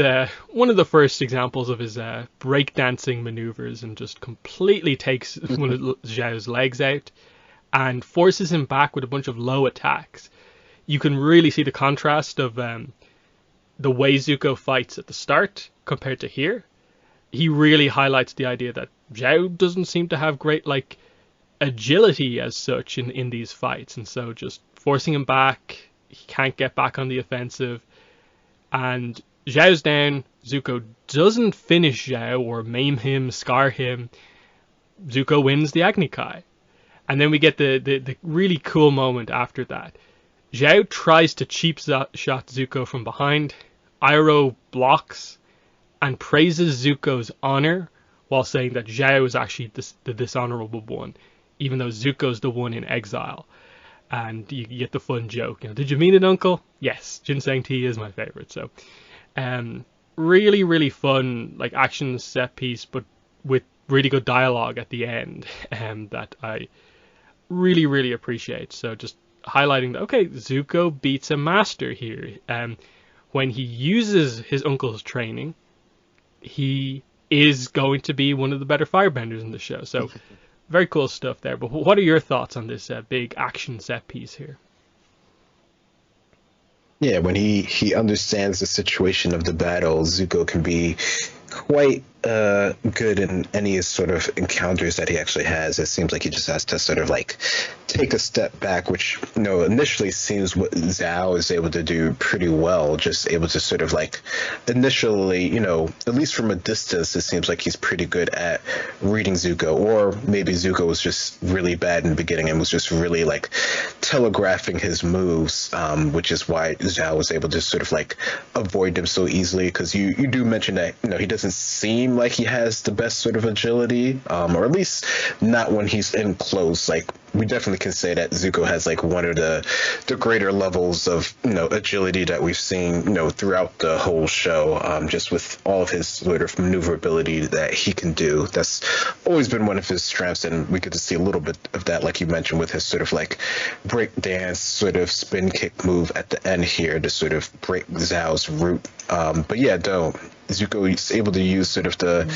one of the first examples of his breakdancing maneuvers and just completely takes one of Zhao's legs out and forces him back with a bunch of low attacks. You can really see the contrast of the way Zuko fights at the start compared to here. He really highlights the idea that Zhao doesn't seem to have great agility as such in these fights, and so just forcing him back, he can't get back on the offensive. And Zhao's down. Zuko doesn't finish Zhao or maim him, scar him. Zuko wins the Agni Kai. And then we get the really cool moment after that. Zhao tries to cheap shot Zuko from behind. Iroh blocks and praises Zuko's honor while saying that Zhao is actually the dishonorable one, even though Zuko's the one in exile. And you get the fun joke, did you mean it, Uncle? Yes, ginseng tea is my favorite. So, really, really fun, action set piece, but with really good dialogue at the end, that I really, really appreciate. So just highlighting that, okay, Zuko beats a master here. When he uses his uncle's training, he is going to be one of the better firebenders in the show. So very cool stuff there. But what are your thoughts on this big action set piece here? Yeah, when he understands the situation of the battle, Zuko can be quite good in any sort of encounters that he actually has. It seems like he just has to sort of take a step back, which initially seems what Zhao is able to do pretty well. Just able to sort of initially, at least from a distance, it seems like he's pretty good at reading Zuko. Or maybe Zuko was just really bad in the beginning and was just really telegraphing his moves, which is why Zhao was able to sort of avoid him so easily. Because you do mention that he doesn't seem like he has the best sort of agility, or at least not when he's in close. We definitely can say that Zuko has one of the greater levels of agility that we've seen throughout the whole show, just with all of his sort of maneuverability that he can do. That's always been one of his strengths, and we get to see a little bit of that, like you mentioned, with his sort of break dance sort of spin kick move at the end here to sort of break Zhao's root. But yeah, Zuko is able to use sort of the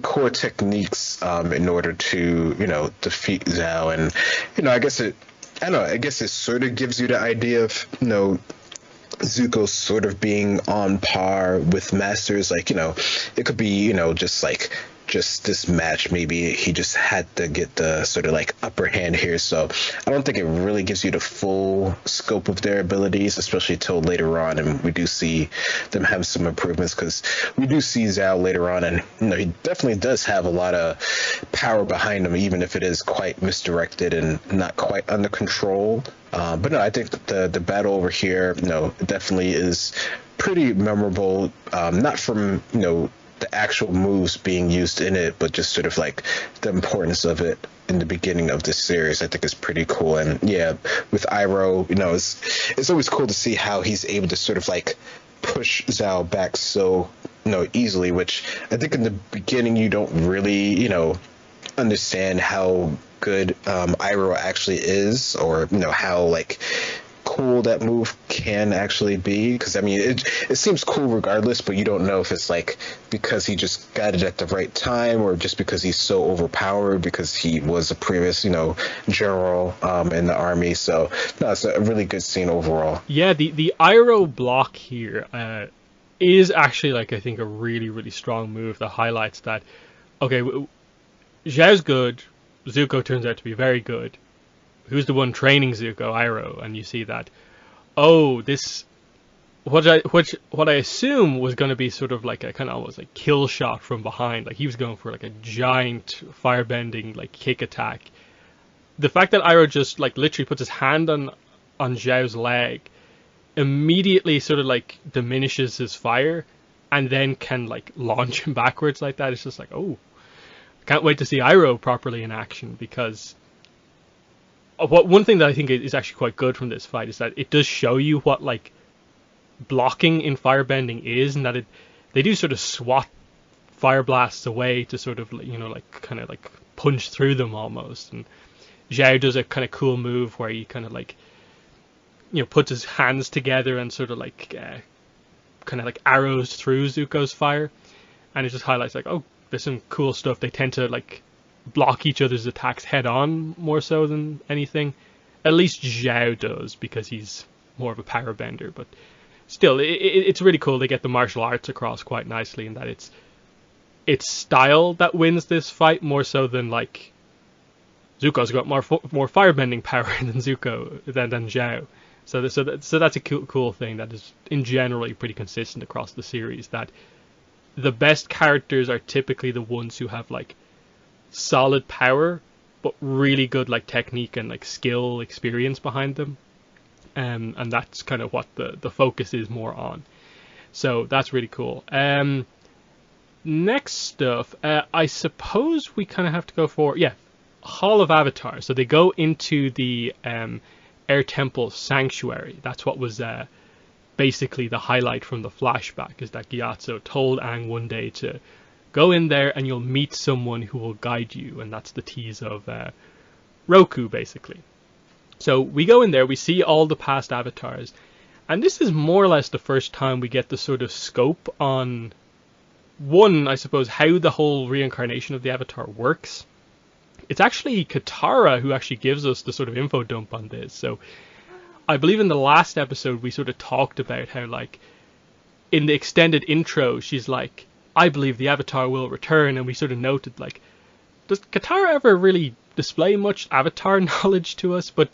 core techniques in order to defeat Zhao, and I guess it sort of gives you the idea of Zuko sort of being on par with masters. It could be just just this match, maybe he just had to get the sort of like upper hand here. So I don't think it really gives you the full scope of their abilities, especially till later on. And we do see them have some improvements, because we do see Zhao later on, and he definitely does have a lot of power behind him, even if it is quite misdirected and not quite under control. But no, I think the battle over here, definitely is pretty memorable. Not from the actual moves being used in it, but just sort of like the importance of it in the beginning of this series. I think is pretty cool. And yeah, with Iroh, it's always cool to see how he's able to sort of like push Zhao back so easily, which I think in the beginning you don't really understand how good Iroh actually is, or how like cool that move can actually be. Because I mean, it seems cool regardless, but you don't know if it's like because he just got it at the right time, or just because he's so overpowered because he was a previous general in the army. So no, it's a really good scene overall. Yeah, the Iroh block here is actually, like, I think a really, really strong move that highlights that, okay, Zhao's good, Zuko turns out to be very good. Who's the one training Zuko? Iroh. And you see that, this, what I assume was going to be sort of like a kind of almost like kill shot from behind, like he was going for like a giant firebending like kick attack. The fact that Iroh just like literally puts his hand on Zhao's leg, immediately sort of like diminishes his fire, and then can like launch him backwards like that. It's just like, I can't wait to see Iroh properly in action, because one thing that I think is actually quite good from this fight is that it does show you what like blocking in firebending is, and that they do sort of swat fire blasts away to sort of like kind of like punch through them almost. And Zhao does a kind of cool move where he kind of like puts his hands together and sort of like kind of like arrows through Zuko's fire, and it just highlights like, there's some cool stuff. They tend to like block each other's attacks head on more so than anything. At least Zhao does, because he's more of a power bender, but still, it's really cool. They get the martial arts across quite nicely, in that it's style that wins this fight more so than like Zuko's got more firebending power than Zhao. So that's a cool thing that is in generally pretty consistent across the series, that the best characters are typically the ones who have like solid power but really good like technique and like skill experience behind them, and that's kind of what the focus is more on. So that's really cool. Next stuff, I suppose we kind of have to go for Hall of Avatar. So they go into the Air Temple Sanctuary. That's what was basically the highlight from the flashback, is that Gyatso told Aang one day to go in there and you'll meet someone who will guide you, and that's the tease of Roku, basically. So we go in there, we see all the past avatars, and this is more or less the first time we get the sort of scope on, one, I suppose, how the whole reincarnation of the avatar works. It's actually Katara who actually gives us the sort of info dump on this. So I believe in the last episode we sort of talked about how, like, in the extended intro, she's like, I believe the Avatar will return, and we sort of noted, like, does Katara ever really display much Avatar knowledge to us? But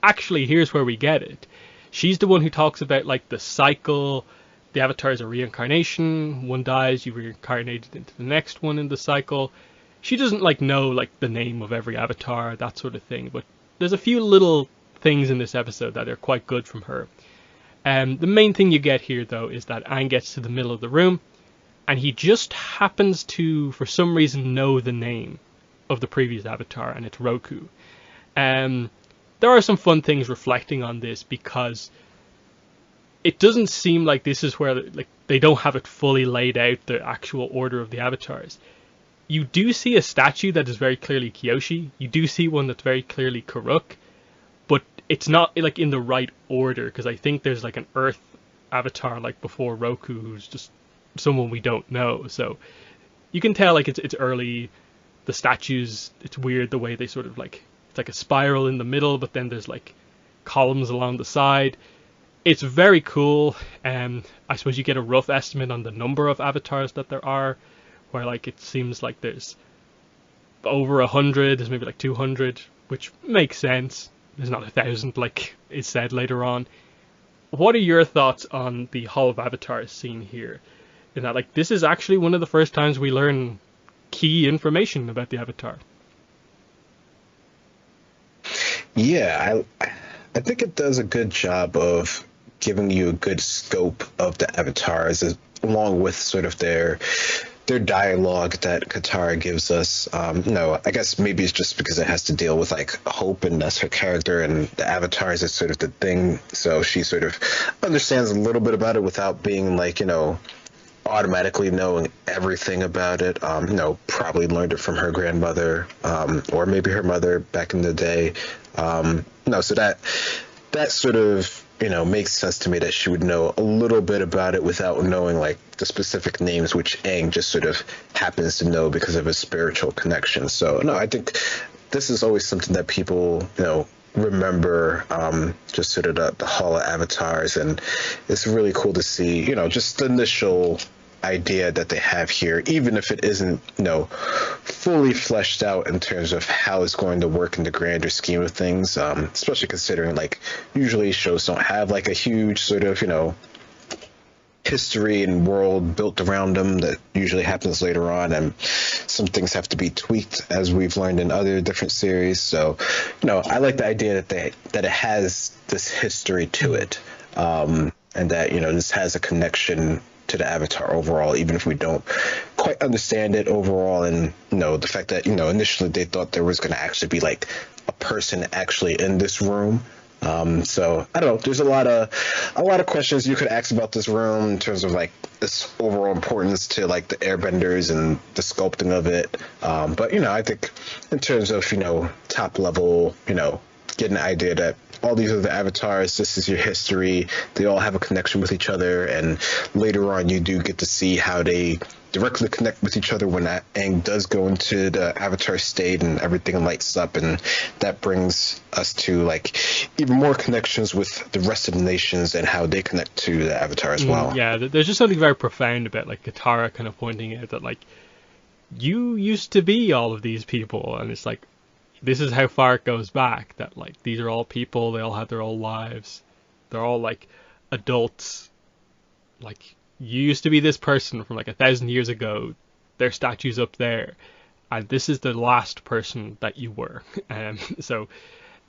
actually, here's where we get it. She's the one who talks about, like, the cycle. The Avatar is a reincarnation. One dies, you reincarnated into the next one in the cycle. She doesn't, like, know, like, the name of every Avatar, that sort of thing. But there's a few little things in this episode that are quite good from her. The main thing you get here, though, is that Aang gets to the middle of the room, and he just happens to, for some reason, know the name of the previous Avatar, and it's Roku. There are some fun things reflecting on this, because it doesn't seem like this is where, like, they don't have it fully laid out, the actual order of the Avatars. You do see a statue that is very clearly Kyoshi. You do see one that's very clearly Karuk, but it's not, like, in the right order, because I think there's, like, an Earth Avatar, like, before Roku, who's just someone we don't know. So you can tell, like, it's early. The statues, it's weird the way they sort of, like, it's like a spiral in the middle, but then there's, like, columns along the side. It's very cool. I suppose you get a rough estimate on the number of avatars that there are, where like it seems like there's over 100, there's maybe like 200, which makes sense. There's not 1,000 like is said later on. What are your thoughts on the Hall of Avatars scene here? In that, like, this is actually one of the first times we learn key information about the Avatar. Yeah, I think it does a good job of giving you a good scope of the avatars, along with sort of their dialogue that Katara gives us. No, I guess maybe it's just because it has to deal with like Hope, and that's her character, and the avatars is sort of the thing. So she sort of understands a little bit about it without being like, automatically knowing everything about it. Probably learned it from her grandmother, or maybe her mother back in the day. No, so that sort of makes sense to me that she would know a little bit about it without knowing like the specific names, which Aang just sort of happens to know because of his spiritual connection. So no, I think this is always something that people remember, just sort of the Hall of Avatars, and it's really cool to see just the initial idea that they have here, even if it isn't fully fleshed out in terms of how it's going to work in the grander scheme of things, especially considering like usually shows don't have like a huge sort of history and world built around them. That usually happens later on, and some things have to be tweaked, as we've learned in other different series. So I like the idea that it has this history to it, and that this has a connection to the Avatar overall, even if we don't quite understand it overall. And the fact that initially they thought there was going to actually be like a person actually in this room. So I don't know, there's a lot of questions you could ask about this room in terms of like its overall importance to like the airbenders and the sculpting of it, but I think in terms of top level, getting the idea that all these are the avatars, this is your history, they all have a connection with each other, and later on you do get to see how they directly connect with each other when that Aang does go into the avatar state and everything lights up, and that brings us to like even more connections with the rest of the nations and how they connect to the avatar as well. Yeah, there's just something very profound about like Katara kind of pointing out that like you used to be all of these people, and it's like this is how far it goes back, that like these are all people, they all have their own lives, they're all like adults, like you used to be this person from like 1,000 years ago, their statue's up there, and this is the last person that you were. So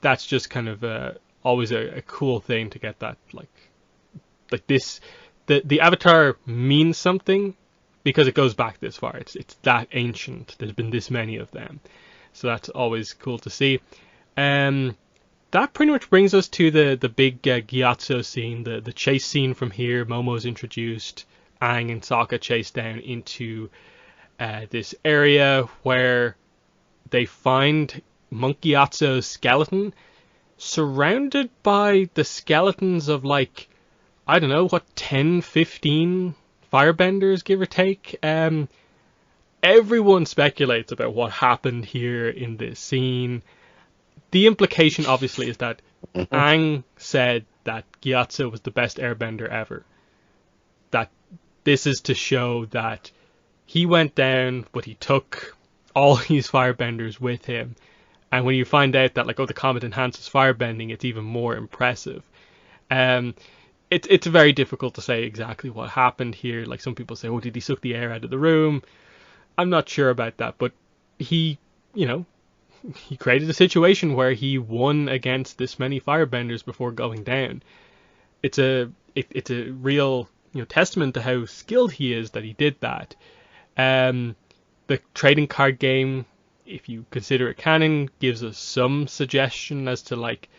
that's just kind of always a cool thing to get that like this, the avatar means something because it goes back this far, it's that ancient, there's been this many of them. So that's always cool to see. That pretty much brings us to the big Gyatso scene, the chase scene from here. Momo's introduced, Aang and Sokka chase down into this area where they find Monk Gyatso's skeleton surrounded by the skeletons of like, I don't know, 10, 15 firebenders, give or take. Everyone speculates about what happened here in this scene. The implication, obviously, is that Aang said that Gyatso was the best airbender ever. That this is to show that he went down, but he took all these firebenders with him. And when you find out that, like, the comet enhances firebending, it's even more impressive. It's very difficult to say exactly what happened here. Like, some people say, did he suck the air out of the room? I'm not sure about that, but he created a situation where he won against this many firebenders before going down. It's a real testament to how skilled he is that he did that. The trading card game, if you consider it canon, gives us some suggestion as to like,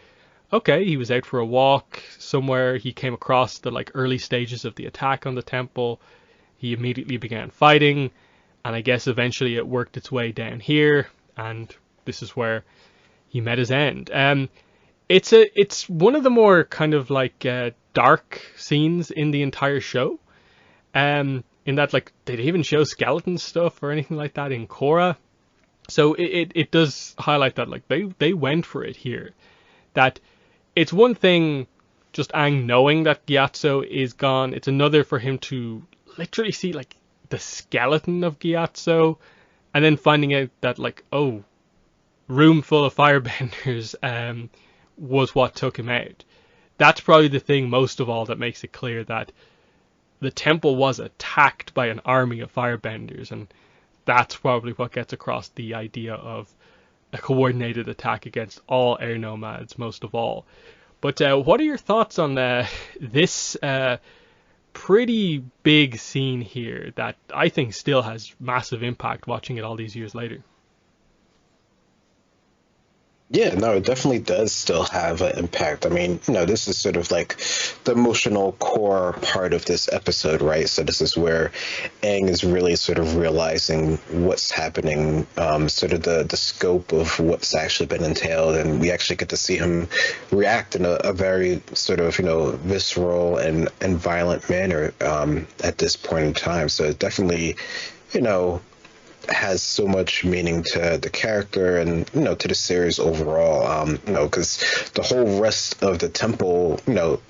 okay, he was out for a walk somewhere, he came across the like early stages of the attack on the temple, he immediately began fighting. And I guess eventually it worked its way down here, and this is where he met his end. It's one of the more kind of like dark scenes in the entire show. In that, like, they even show skeleton stuff or anything like that in Korra. So it does highlight that like they went for it here. That it's one thing just Aang knowing that Gyatso is gone. It's another for him to literally see like the skeleton of Gyatso, and then finding out that like, oh, room full of firebenders was what took him out. That's probably the thing most of all that makes it clear that the temple was attacked by an army of firebenders, and that's probably what gets across the idea of a coordinated attack against all air nomads, most of all. But what are your thoughts on this pretty big scene here that I think still has massive impact watching it all these years later? Yeah, no, it definitely does still have an impact. I mean, this is sort of like the emotional core part of this episode, right? So this is where Aang is really sort of realizing what's happening, sort of the scope of what's actually been entailed, and we actually get to see him react in a very sort of, visceral and violent manner at this point in time. So it definitely, you know, has so much meaning to the character and to the series overall, because the whole rest of the temple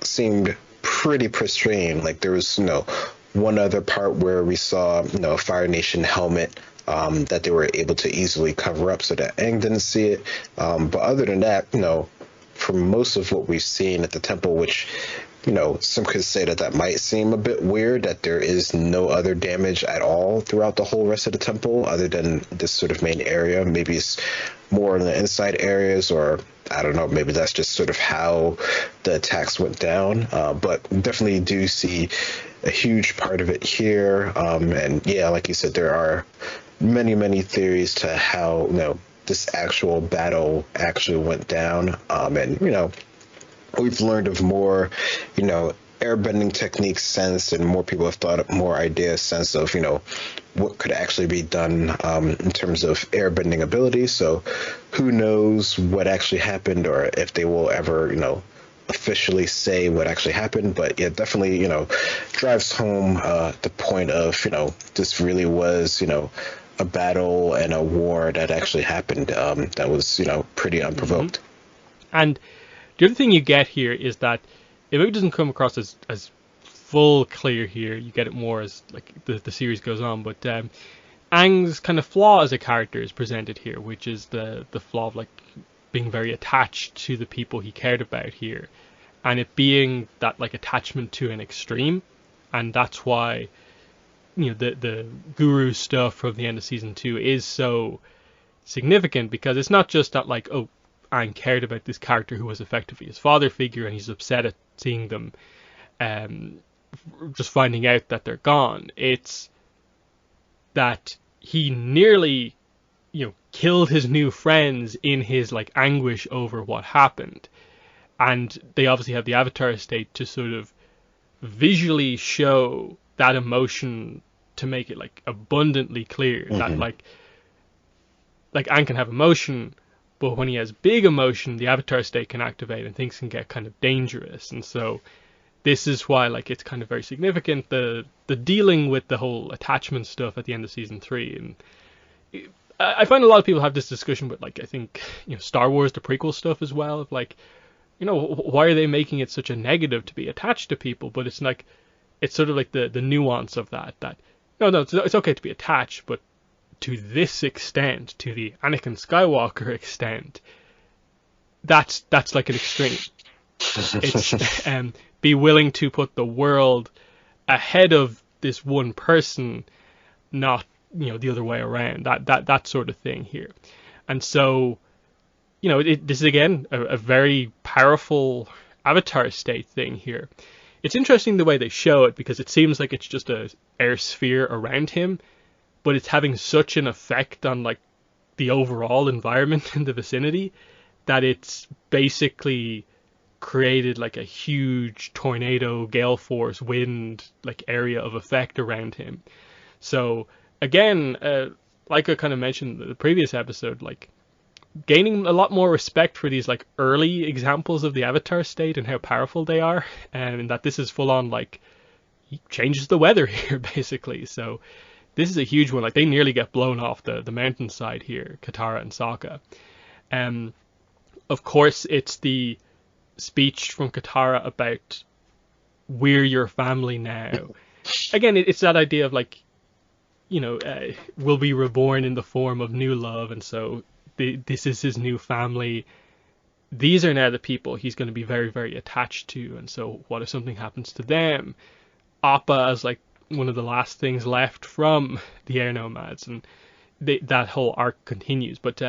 seemed pretty pristine. Like there was one other part where we saw a Fire Nation helmet that they were able to easily cover up so that Aang didn't see it, but other than that, for most of what we've seen at the temple, which some could say that might seem a bit weird, that there is no other damage at all throughout the whole rest of the temple other than this sort of main area. Maybe it's more in the inside areas, or I don't know, maybe that's just sort of how the attacks went down. But definitely do see a huge part of it here. And yeah, like you said, there are many, many theories to how, this actual battle actually went down. And, we've learned of more, airbending techniques since, and more people have thought of more ideas since of, what could actually be done in terms of airbending abilities. So who knows what actually happened, or if they will ever, officially say what actually happened. But it definitely, drives home the point of, this really was, a battle and a war that actually happened that was, pretty unprovoked. Mm-hmm. And the other thing you get here is that it maybe doesn't come across as full clear here. You get it more as like the series goes on. But Aang's kind of flaw as a character is presented here, which is the flaw of like being very attached to the people he cared about here, and it being that like attachment to an extreme, and that's why the guru stuff from the end of season 2 is so significant, because it's not just that like, oh, Aang cared about this character who was effectively his father figure, and he's upset at seeing them just finding out that they're gone. It's that he nearly killed his new friends in his like anguish over what happened, and they obviously have the Avatar estate to sort of visually show that emotion, to make it like abundantly clear that like Aang can have emotion, but when he has big emotion, the Avatar state can activate and things can get kind of dangerous. And so this is why like it's kind of very significant, the dealing with the whole attachment stuff at the end of season 3. And I find a lot of people have this discussion with like, I think, Star Wars, the prequel stuff as well, of like, why are they making it such a negative to be attached to people? But it's like, it's sort of like the nuance of that no, it's okay to be attached, but to this extent, to the Anakin Skywalker extent, that's like an extreme. It's be willing to put the world ahead of this one person, not the other way around. That sort of thing here. And so this is again a very powerful Avatar state thing here. It's interesting the way they show it, because it seems like it's just a air sphere around him, but it's having such an effect on like the overall environment in the vicinity that it's basically created like a huge tornado, gale force, wind like area of effect around him. So again, like I kind of mentioned in the previous episode, like gaining a lot more respect for these like early examples of the Avatar state and how powerful they are, and that this is full on like he changes the weather here basically. So this is a huge one. Like they nearly get blown off the mountainside here, Katara and Sokka. Of course, it's the speech from Katara about we're your family now. Again, it's that idea of like will be reborn in the form of new love, and so this is his new family. These are now the people he's going to be very, very attached to, and so what if something happens to them? Appa as like one of the last things left from the air nomads, and that whole arc continues. But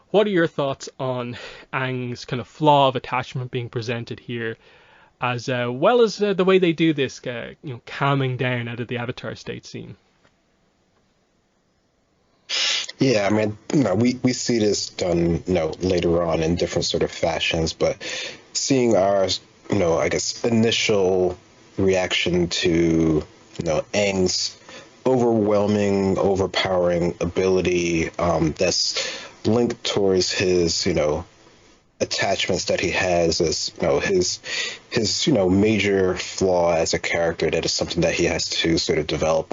what are your thoughts on Aang's kind of flaw of attachment being presented here, as well as the way they do this, calming down out of the Avatar state scene? Yeah, I mean, we see this done, later on in different sort of fashions, but seeing our, I guess, initial reaction to, Aang's overwhelming, overpowering ability, that's linked towards his, attachments that he has, as his major flaw as a character, that is something that he has to sort of develop,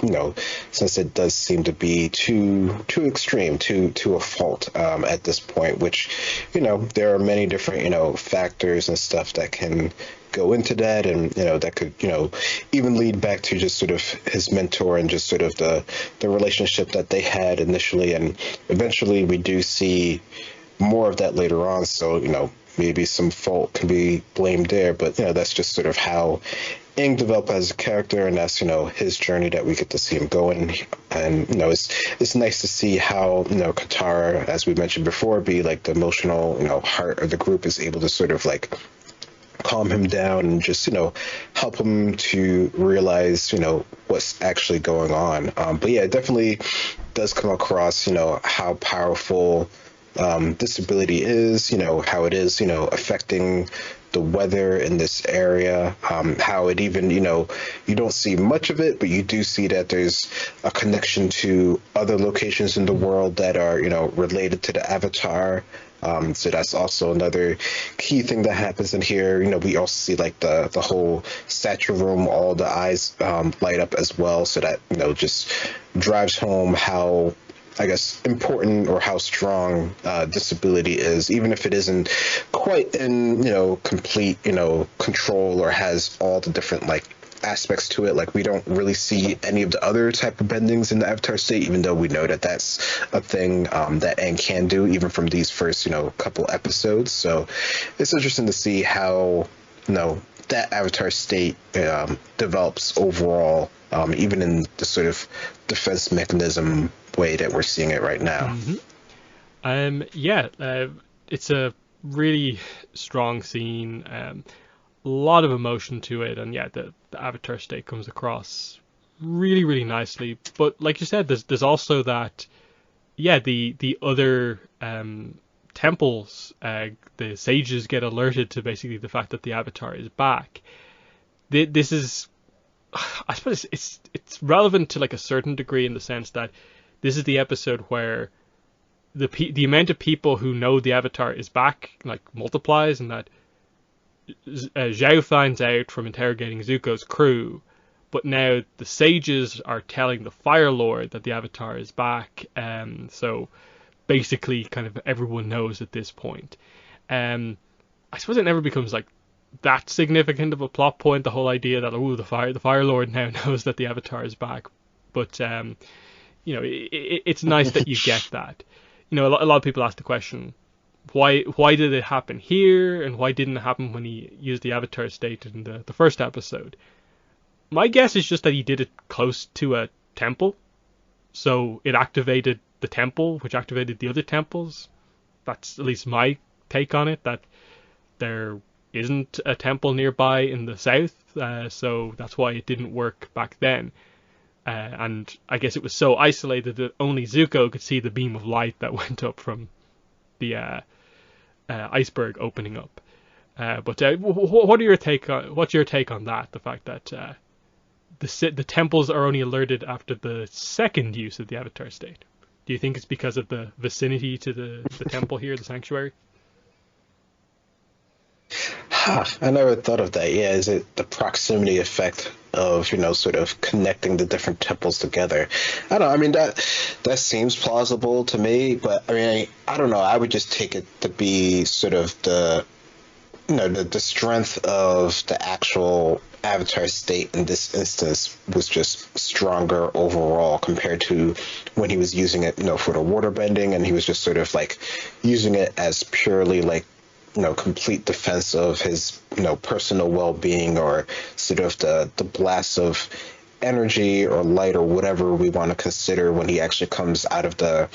since it does seem to be too extreme, to a fault, at this point, which there are many different factors and stuff that can go into that, and that could even lead back to just sort of his mentor and just sort of the relationship that they had initially, and eventually we do see more of that later on. So, maybe some fault can be blamed there, but, that's just sort of how Aang developed as a character, and that's, his journey that we get to see him going. And, it's nice to see how, Katara, as we mentioned before, be like the emotional, heart of the group, is able to sort of like calm him down and just, help him to realize, what's actually going on. But yeah, it definitely does come across, how powerful this ability is, how it is, affecting the weather in this area, how it even, you don't see much of it, but you do see that there's a connection to other locations in the world that are, related to the Avatar. So that's also another key thing that happens in here. We also see like the whole statue room, all the eyes light up as well. So that, just drives home how, I guess, important or how strong disability is, even if it isn't quite in, complete, control, or has all the different like aspects to it. Like, we don't really see any of the other type of bendings in the Avatar state, even though we know that that's a thing that Aang can do, even from these first, couple episodes. So it's interesting to see how, that Avatar state develops overall, even in the sort of defense mechanism way that we're seeing it right now. It's a really strong scene, a lot of emotion to it, and the Avatar state comes across really, really nicely. But like you said, there's also that, the other temples, the sages get alerted to basically the fact that the Avatar is back. This is, I suppose, it's relevant to like a certain degree, in the sense that this is the episode where the amount of people who know the Avatar is back like multiplies, and that Zhao finds out from interrogating Zuko's crew, but now the sages are telling the Fire Lord that the Avatar is back. So basically, kind of everyone knows at this point. I suppose it never becomes like that significant of a plot point, the whole idea that the Fire Lord now knows that the Avatar is back. But it's nice that you get that. A lot of people ask the question, why did it happen here, and why didn't it happen when he used the Avatar state in the first episode? My guess is just that he did it close to a temple, so it activated the temple, which activated the other temples. That's at least my take on it, that there isn't a temple nearby in the south, so that's why it didn't work back then. And I guess it was so isolated that only Zuko could see the beam of light that went up from the iceberg opening up. But what's your take on that? The fact that the temples are only alerted after the second use of the Avatar state. Do you think it's because of the vicinity to the temple here, the sanctuary? I never thought of that. Yeah, is it the proximity effect of, sort of connecting the different temples together? I don't know. I mean, that seems plausible to me, but I mean, I don't know. I would just take it to be sort of the the strength of the actual avatar state in this instance was just stronger overall compared to when he was using it, for the water bending, and he was just sort of like using it as purely like, complete defense of his, personal well-being, or sort of the blast of energy or light or whatever we want to consider when he actually comes out of the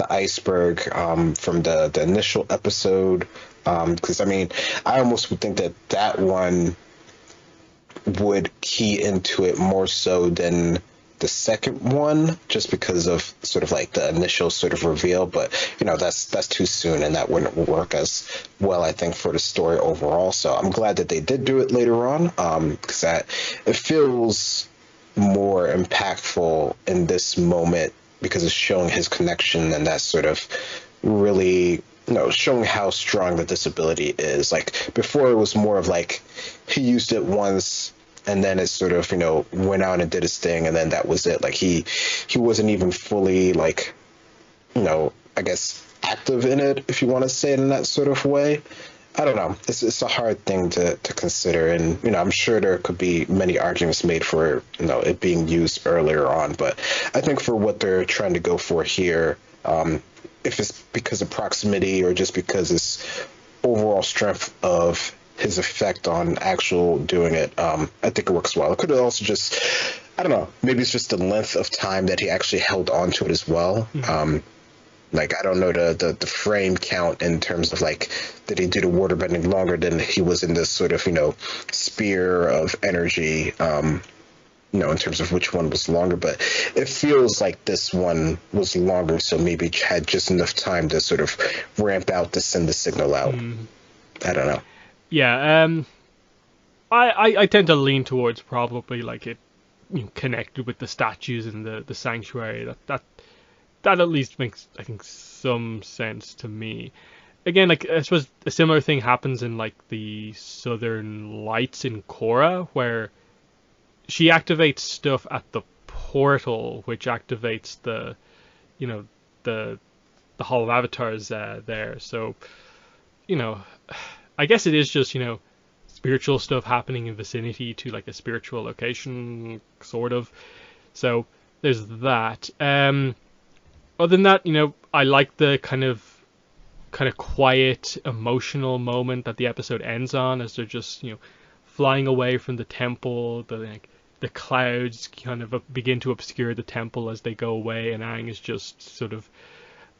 iceberg, from the initial episode. Because I mean, I almost would think that that one would key into it more so than the second one, just because of sort of like the initial sort of reveal. But that's too soon, and that wouldn't work as well, I think, for the story overall. So I'm glad that they did do it later on, because that it feels more impactful in this moment, because it's showing his connection, and that sort of really, showing how strong the disability is. Like before, it was more of like he used it once, and then it sort of, went out and did his thing, and then that was it. Like he wasn't even fully like, I guess active in it, if you want to say it in that sort of way. I don't know. It's a hard thing to consider, and I'm sure there could be many arguments made for it being used earlier on. But I think for what they're trying to go for here, if it's because of proximity or just because it's overall strength of his effect on actual doing it, I think it works well. It could have also just, I don't know, maybe it's just the length of time that he actually held on to it as well. Like, I don't know the frame count in terms of, like, did he do the water bending longer than he was in this sort of, sphere of energy, in terms of which one was longer. But it feels like this one was longer, so maybe it had just enough time to sort of ramp out to send the signal out. I don't know. Yeah, I tend to lean towards probably like it connected with the statues in the sanctuary. That at least makes, I think, some sense to me. Again, like I suppose a similar thing happens in like the Southern Lights in Korra, where she activates stuff at the portal, which activates the, you know, the Hall of Avatars there. So, you know, I guess it is just spiritual stuff happening in vicinity to like a spiritual location, sort of. So there's that. Other than that, I like the kind of quiet, emotional moment that the episode ends on, as they're just flying away from the temple. The clouds kind of begin to obscure the temple as they go away, and Aang is just sort of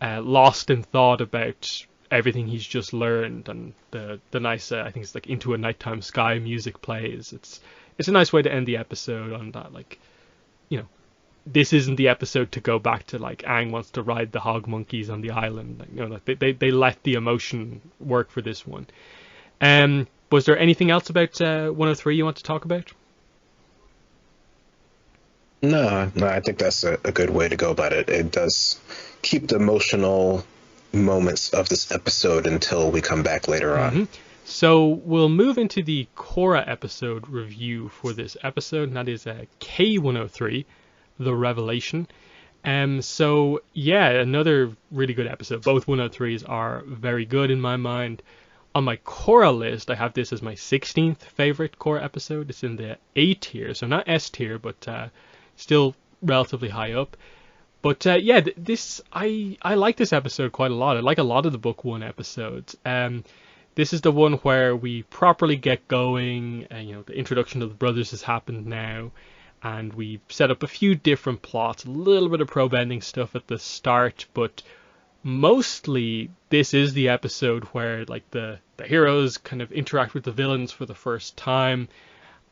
lost in thought about everything he's just learned, and the nice I think it's like Into a Nighttime Sky music plays. It's a nice way to end the episode on that, like, this isn't the episode to go back to like Aang wants to ride the hog monkeys on the island. Like, they let the emotion work for this one. Was there anything else about 103 you want to talk about? No, I think that's a good way to go about it. It does keep the emotional moments of this episode until we come back later on. So we'll move into the Korra episode review for this episode, and that is K103, The Revelation. So yeah, another really good episode. Both 103s are very good in my mind. On my Korra list, I have this as my 16th favorite Korra episode. It's in the A tier, so not S tier, but still relatively high up. But yeah, I like this episode quite a lot. I like a lot of the book one episodes. This is the one where we properly get going. The introduction of the brothers has happened now, and we've set up a few different plots, a little bit of pro-bending stuff at the start, but mostly this is the episode where like the heroes kind of interact with the villains for the first time,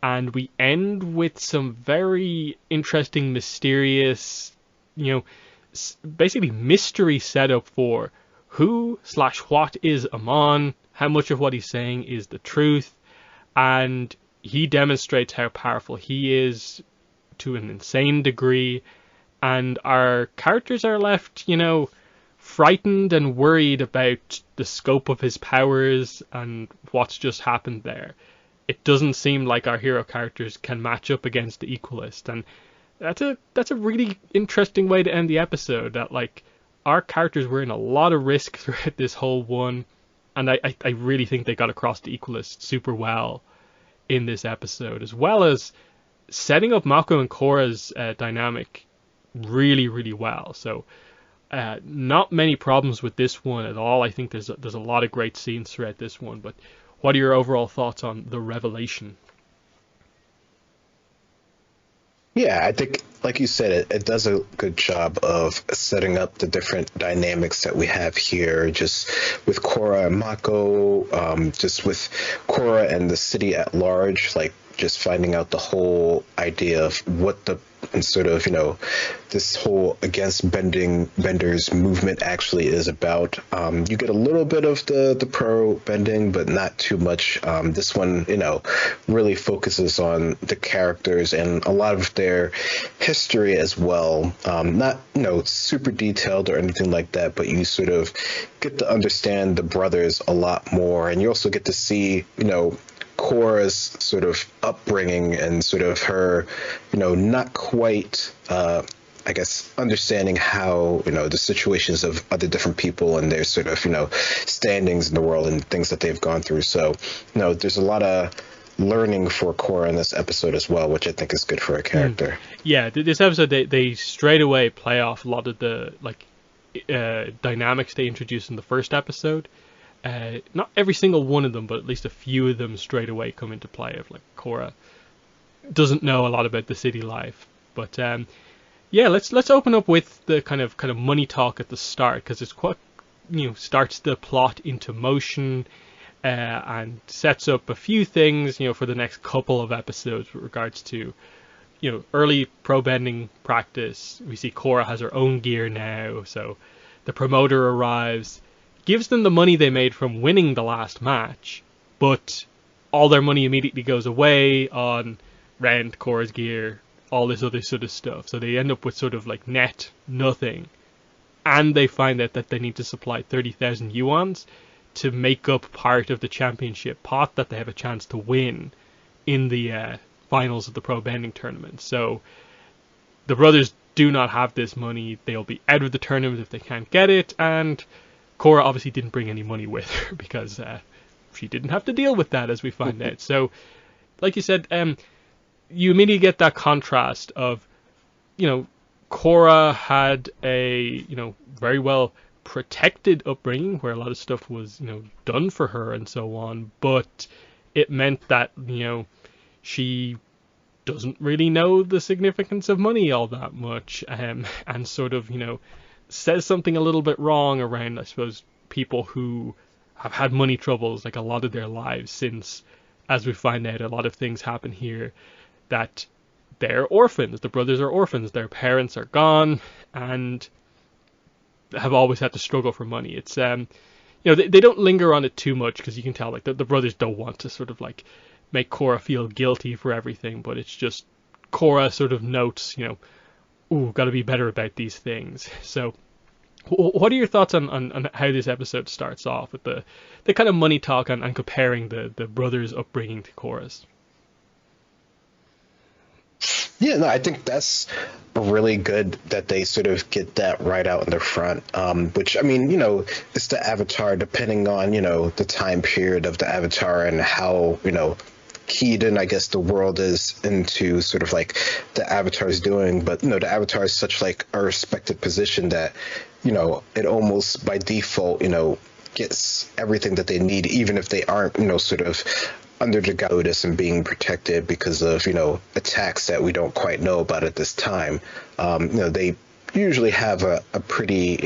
and we end with some very interesting, mysterious, basically mystery setup for who/what is Amon, how much of what he's saying is the truth, and he demonstrates how powerful he is to an insane degree, and our characters are left, frightened and worried about the scope of his powers and what's just happened there. It doesn't seem like our hero characters can match up against the Equalist, and that's a really interesting way to end the episode. That like our characters were in a lot of risk throughout this whole one, And I really think they got across the Equalist super well in this episode, as well as setting up Mako and Korra's dynamic really, really well. So not many problems with this one at all. I think there's a lot of great scenes throughout this one. But what are your overall thoughts on the revelation? Yeah, I think, like you said, it does a good job of setting up the different dynamics that we have here, just with Korra and Mako, just with Korra and the city at large, like just finding out the whole idea of what the and sort of, this whole against benders movement actually is about. You get a little bit of the pro bending, but not too much. This one, really focuses on the characters and a lot of their history as well. Not, super detailed or anything like that, but you sort of get to understand the brothers a lot more. And you also get to see, Korra's sort of upbringing and sort of her, not quite, I guess, understanding how, the situations of other different people and their sort of, standings in the world and things that they've gone through. So, there's a lot of learning for Korra in this episode as well, which I think is good for her character. Yeah, this episode, they straight away play off a lot of the, dynamics they introduced in the first episode. Not every single one of them, but at least a few of them straight away come into play. Of like Korra doesn't know a lot about the city life, but yeah, let's open up with the kind of money talk at the start, because it's quite starts the plot into motion and sets up a few things for the next couple of episodes with regards to early pro bending practice. We see Korra has her own gear now, so the promoter arrives, gives them the money they made from winning the last match, but all their money immediately goes away on rent, Korra's gear, all this other sort of stuff. So they end up with sort of like net nothing. And they find out that they need to supply 30,000 yuans to make up part of the championship pot that they have a chance to win in the finals of the pro bending tournament. So the brothers do not have this money. They'll be out of the tournament if they can't get it, and Korra obviously didn't bring any money with her because she didn't have to deal with that, as we find out. So, like you said, you immediately get that contrast of, Korra had a, very well protected upbringing where a lot of stuff was, done for her and so on, but it meant that, she doesn't really know the significance of money all that much, and sort of, says something a little bit wrong around, I suppose, people who have had money troubles like a lot of their lives, since, as we find out, a lot of things happen here that they're orphans. The brothers are orphans. Their parents are gone and have always had to struggle for money. It's they don't linger on it too much, because you can tell like the brothers don't want to sort of like make Korra feel guilty for everything, but it's just Korra sort of notes, ooh, got to be better about these things. So what are your thoughts on how this episode starts off with the kind of money talk and comparing the brothers' upbringing to Korra's? Yeah, no, I think that's really good that they sort of get that right out in the front, which, I mean, it's the Avatar, depending on, the time period of the Avatar and how, keyed in, I guess, the world is into sort of like the Avatar is doing. But, the Avatar is such like a respected position that, it almost by default, gets everything that they need, even if they aren't, sort of under the notice and being protected because of, attacks that we don't quite know about at this time. They usually have a pretty,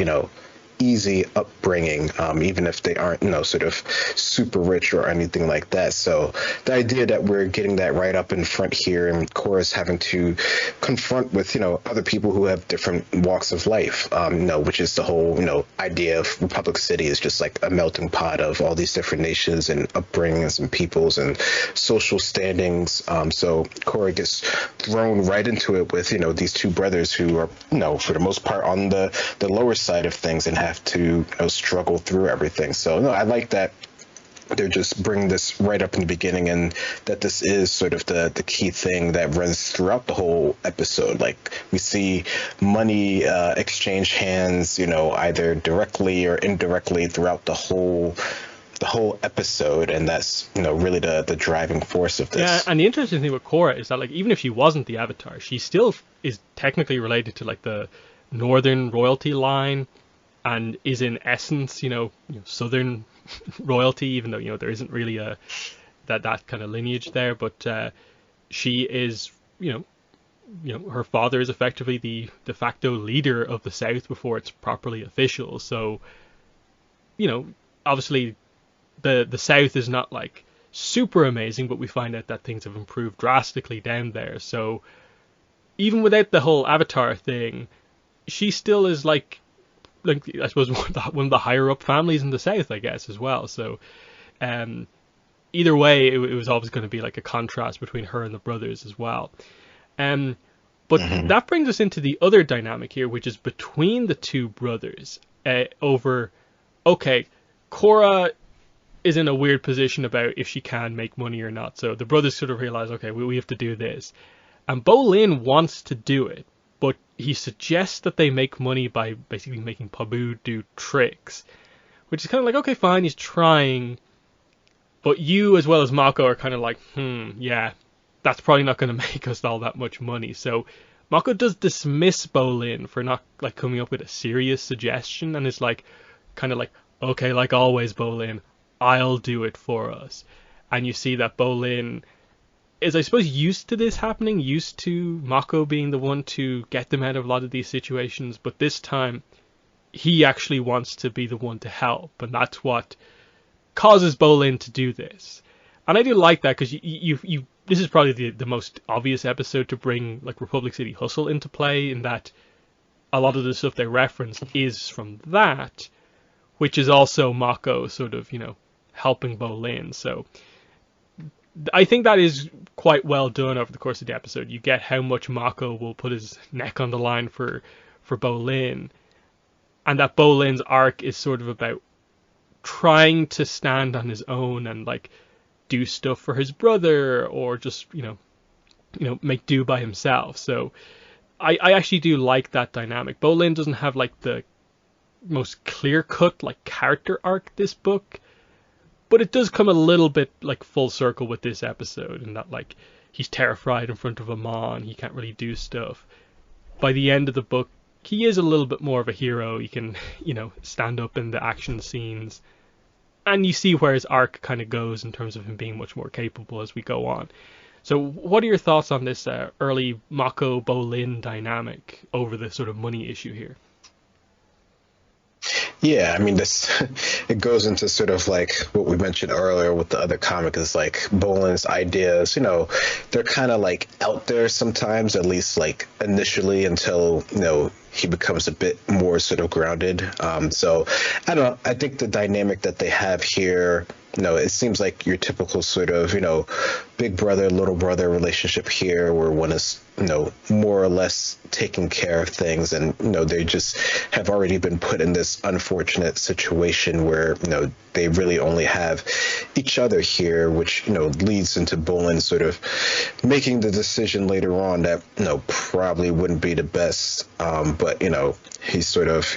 easy upbringing, even if they aren't, sort of super rich or anything like that. So the idea that we're getting that right up in front here, and Korra's having to confront with, other people who have different walks of life, which is the whole, idea of Republic City is just like a melting pot of all these different nations and upbringings and peoples and social standings. So Korra gets thrown right into it with, these two brothers who are, for the most part on the lower side of things and have to struggle through everything. So no, I like that they're just bringing this right up in the beginning, and that this is sort of the key thing that runs throughout the whole episode. Like we see money exchange hands, either directly or indirectly throughout the whole the whole episode, and that's really the driving force of Yeah, this. and the interesting thing with Korra is that like even if she wasn't the Avatar, she still is technically related to like the Northern royalty line, and is in essence, Southern royalty, even though there isn't really a that kind of lineage there. But she is, her father is effectively the de facto leader of the South before it's properly official. So, obviously the South is not like super amazing, but we find out that things have improved drastically down there. So even without the whole Avatar thing, she still is like I suppose one of the higher up families in the South, I guess, as well. So um, either way, it was always going to be like a contrast between her and the brothers as well. Um, but that brings us into the other dynamic here, which is between the two brothers over, okay, Korra is in a weird position about if she can make money or not. So the brothers sort of realize, okay, we have to do this. And Bolin wants to do it, but he suggests that they make money by basically making Pabu do tricks, which is kind of like, okay, fine, he's trying, but you as well as Mako are kind of like, yeah, that's probably not going to make us all that much money. So Mako does dismiss Bolin for not like coming up with a serious suggestion, and is like, kind of like, okay, like always, Bolin, I'll do it for us. And you see that Bolin is, I suppose, used to this happening, used to Mako being the one to get them out of a lot of these situations, but this time he actually wants to be the one to help, and that's what causes Bolin to do this. And I do like that because you this is probably the most obvious episode to bring like Republic City Hustle into play, in that a lot of the stuff they reference is from that, which is also Mako sort of, helping Bolin. So I think that is quite well done over the course of the episode. You get how much Mako will put his neck on the line for Bolin, and that Bolin's arc is sort of about trying to stand on his own and like do stuff for his brother, or just make do by himself. So I actually do like that dynamic. Bolin doesn't have like the most clear cut like character arc this book, but it does come a little bit like full circle with this episode, in that like he's terrified in front of Amon, he can't really do stuff. By the end of the book, he is a little bit more of a hero. He can, stand up in the action scenes, and you see where his arc kind of goes in terms of him being much more capable as we go on. So what are your thoughts on this early Mako Bolin dynamic over the sort of money issue here? Yeah, I mean, this it goes into sort of like what we mentioned earlier with the other comic, is like Bolin's ideas, they're kind of like out there sometimes, at least like initially, until, he becomes a bit more sort of grounded. So I don't know. I think the dynamic that they have here, it seems like your typical sort of, big brother, little brother relationship here, where one is, more or less taking care of things, and, they just have already been put in this unfortunate situation where, they really only have each other here, which, leads into Bolin sort of making the decision later on that, probably wouldn't be the best. But, he sort of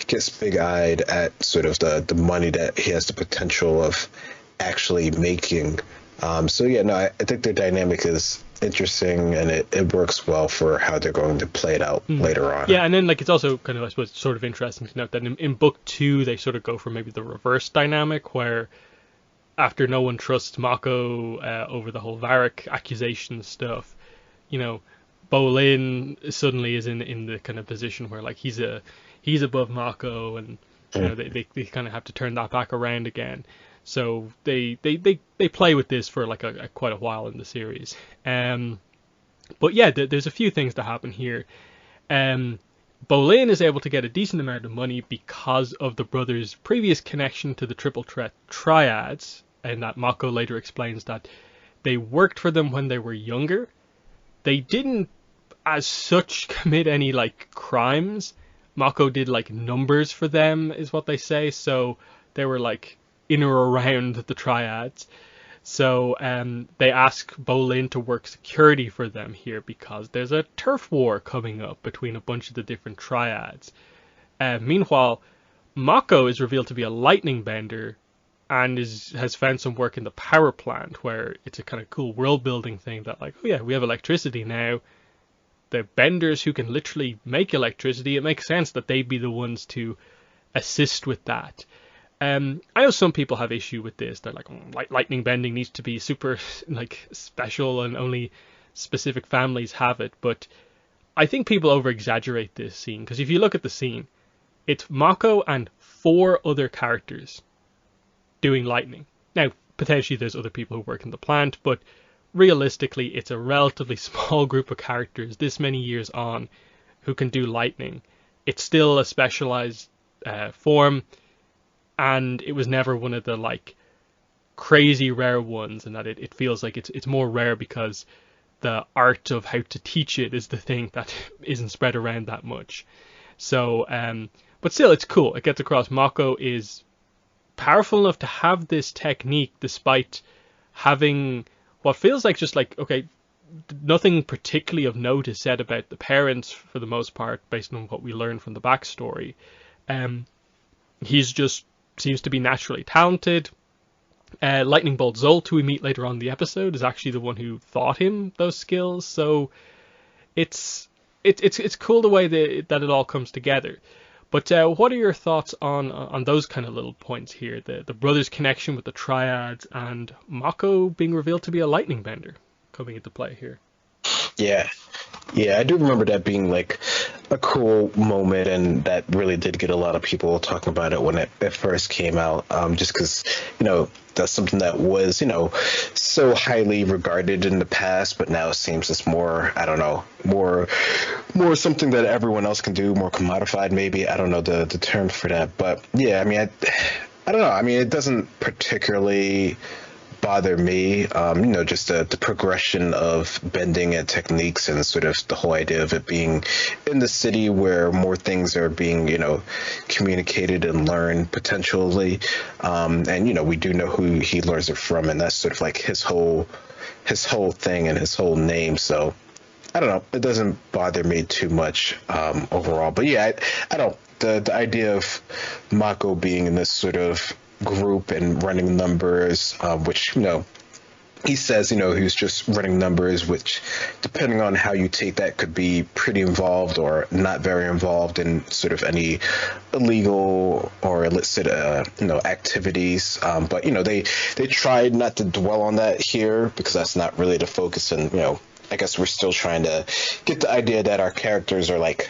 gets big-eyed at sort of the money that he has the potential of actually making. So yeah, no, I think their dynamic is interesting, and it works well for how they're going to play it out later on. Yeah, and then like it's also kind of, I suppose, sort of interesting to note that in book 2 they sort of go for maybe the reverse dynamic, where after no one trusts Mako over the whole Varric accusation stuff, Bolin suddenly is in the kind of position where like he's above Mako, and they kind of have to turn that back around again. So they play with this for like a quite a while in the series. But yeah, there's a few things that happen here. Bolin is able to get a decent amount of money because of the brothers' previous connection to the Triple Threat Triads, and that Mako later explains that they worked for them when they were younger. They didn't, as such, commit any like crimes. Mako did like numbers for them, is what they say. So they were like in or around the Triads. So they ask Bolin to work security for them here because there's a turf war coming up between a bunch of the different Triads. Meanwhile, Mako is revealed to be a lightning bender, and has found some work in the power plant where it's a kind of cool world building thing that like, oh yeah, we have electricity now. The benders who can literally make electricity, it makes sense that they'd be the ones to assist with that. I know some people have issue with this. They're like, lightning bending needs to be super like special and only specific families have it. But I think people over exaggerate this scene, because if you look at the scene, it's Mako and 4 other characters doing lightning. Now, potentially there's other people who work in the plant, but realistically it's a relatively small group of characters this many years on who can do lightning. It's still a specialized form, and it was never one of the like crazy rare ones, and that it feels like it's more rare because the art of how to teach it is the thing that isn't spread around that much. So but still, it's cool. It gets across Mako is powerful enough to have this technique despite having what feels like just like, okay, nothing particularly of note is said about the parents for the most part based on what we learn from the backstory. He's just seems to be naturally talented. Lightning Bolt Zolt, who we meet later on in the episode, is actually the one who taught him those skills. So it's cool the way that it all comes together. But what are your thoughts on those kind of little points here? The brothers' connection with the triads and Mako being revealed to be a lightning bender coming into play here. Yeah, I do remember that being like a cool moment, and that really did get a lot of people talking about it when it first came out, just because, that's something that was, so highly regarded in the past, but now it seems it's more, I don't know, more something that everyone else can do, more commodified maybe. I don't know the term for that, but yeah, I mean, I don't know. I mean, it doesn't particularly bother me, just the progression of bending and techniques, and sort of the whole idea of it being in the city where more things are being, communicated and learned potentially. And, we do know who he learns it from, and that's sort of like his whole thing and his whole name. So I don't know. It doesn't bother me too much overall. But yeah, I don't. The idea of Mako being in this sort of group and running numbers, which he says he was just running numbers, which depending on how you take that could be pretty involved or not very involved in sort of any illegal or illicit activities, but they tried not to dwell on that here because that's not really the focus, and I guess we're still trying to get the idea that our characters are like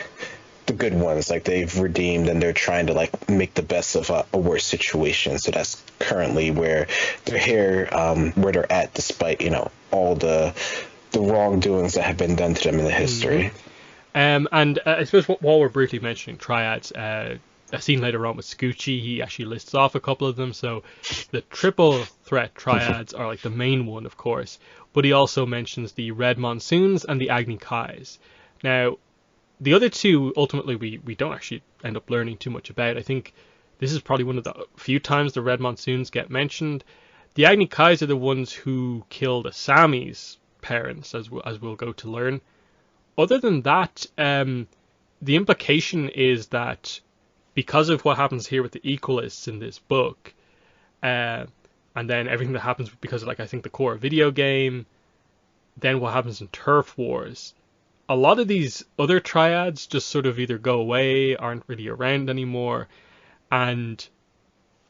the good ones, like they've redeemed and they're trying to like make the best of a worse situation. So that's currently where they're here, where they're at, despite all the wrongdoings that have been done to them in the history. And I suppose while we're briefly mentioning triads, a scene later on with Scoochie, he actually lists off a couple of them. So the triple threat triads are like the main one, of course, but he also mentions the Red Monsoons and the Agni Kais. Now, the other two, ultimately, we don't actually end up learning too much about. I think this is probably one of the few times the Red Monsoons get mentioned. The Agni Kais are the ones who killed Asami's parents, as we'll go to learn. Other than that, the implication is that because of what happens here with the Equalists in this book, and then everything that happens because of, like, I think the Korra video game, then what happens in Turf Wars, a lot of these other triads just sort of either go away, aren't really around anymore, and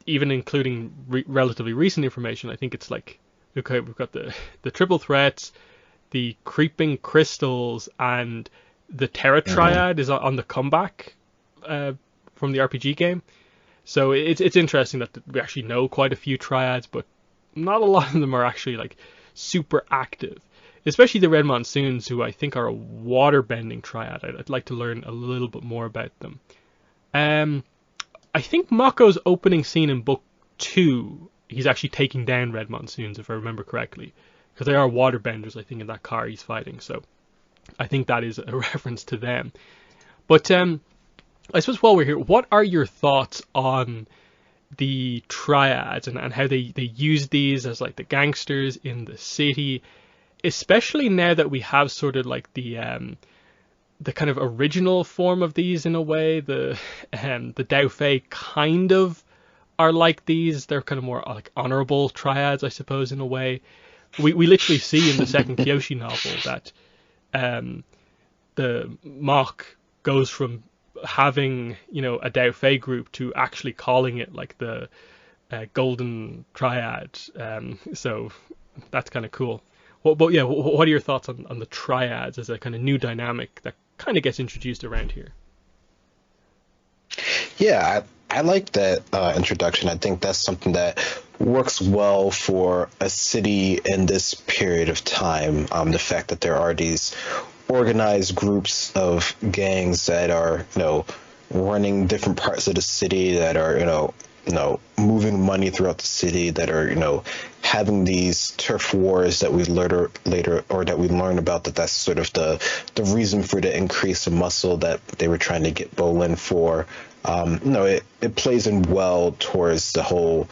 even including relatively recent information, I think it's like, okay, we've got the triple threats, the creeping crystals, and the Terra triad is on the comeback from the RPG game. So it's interesting that we actually know quite a few triads, but not a lot of them are actually like super active. Especially the Red Monsoons, who I think are a water-bending triad. I'd like to learn a little bit more about them. I think Mako's opening scene in Book 2, he's actually taking down Red Monsoons, if I remember correctly. Because they are water-benders, I think, in that car he's fighting. So I think that is a reference to them. But I suppose while we're here, what are your thoughts on the triads and how they use these as like the gangsters in the city? Especially now that we have sort of like the kind of original form of these in a way, the Dao Fei kind of are like these. They're kind of more like honorable triads, I suppose, in a way. We literally see in the second Kyoshi novel that the Mach goes from having, a Dao Fei group to actually calling it like the Golden Triad. So that's kind of cool. But yeah, what are your thoughts on the triads as a kind of new dynamic that kind of gets introduced around here? Yeah, I like that introduction. I think that's something that works well for a city in this period of time. The fact that there are these organized groups of gangs that are, running different parts of the city, that are, moving money throughout the city, that are, having these turf wars that we later or that we learn about, that's sort of the reason for the increase of muscle that they were trying to get Bolin for. It plays in well towards the whole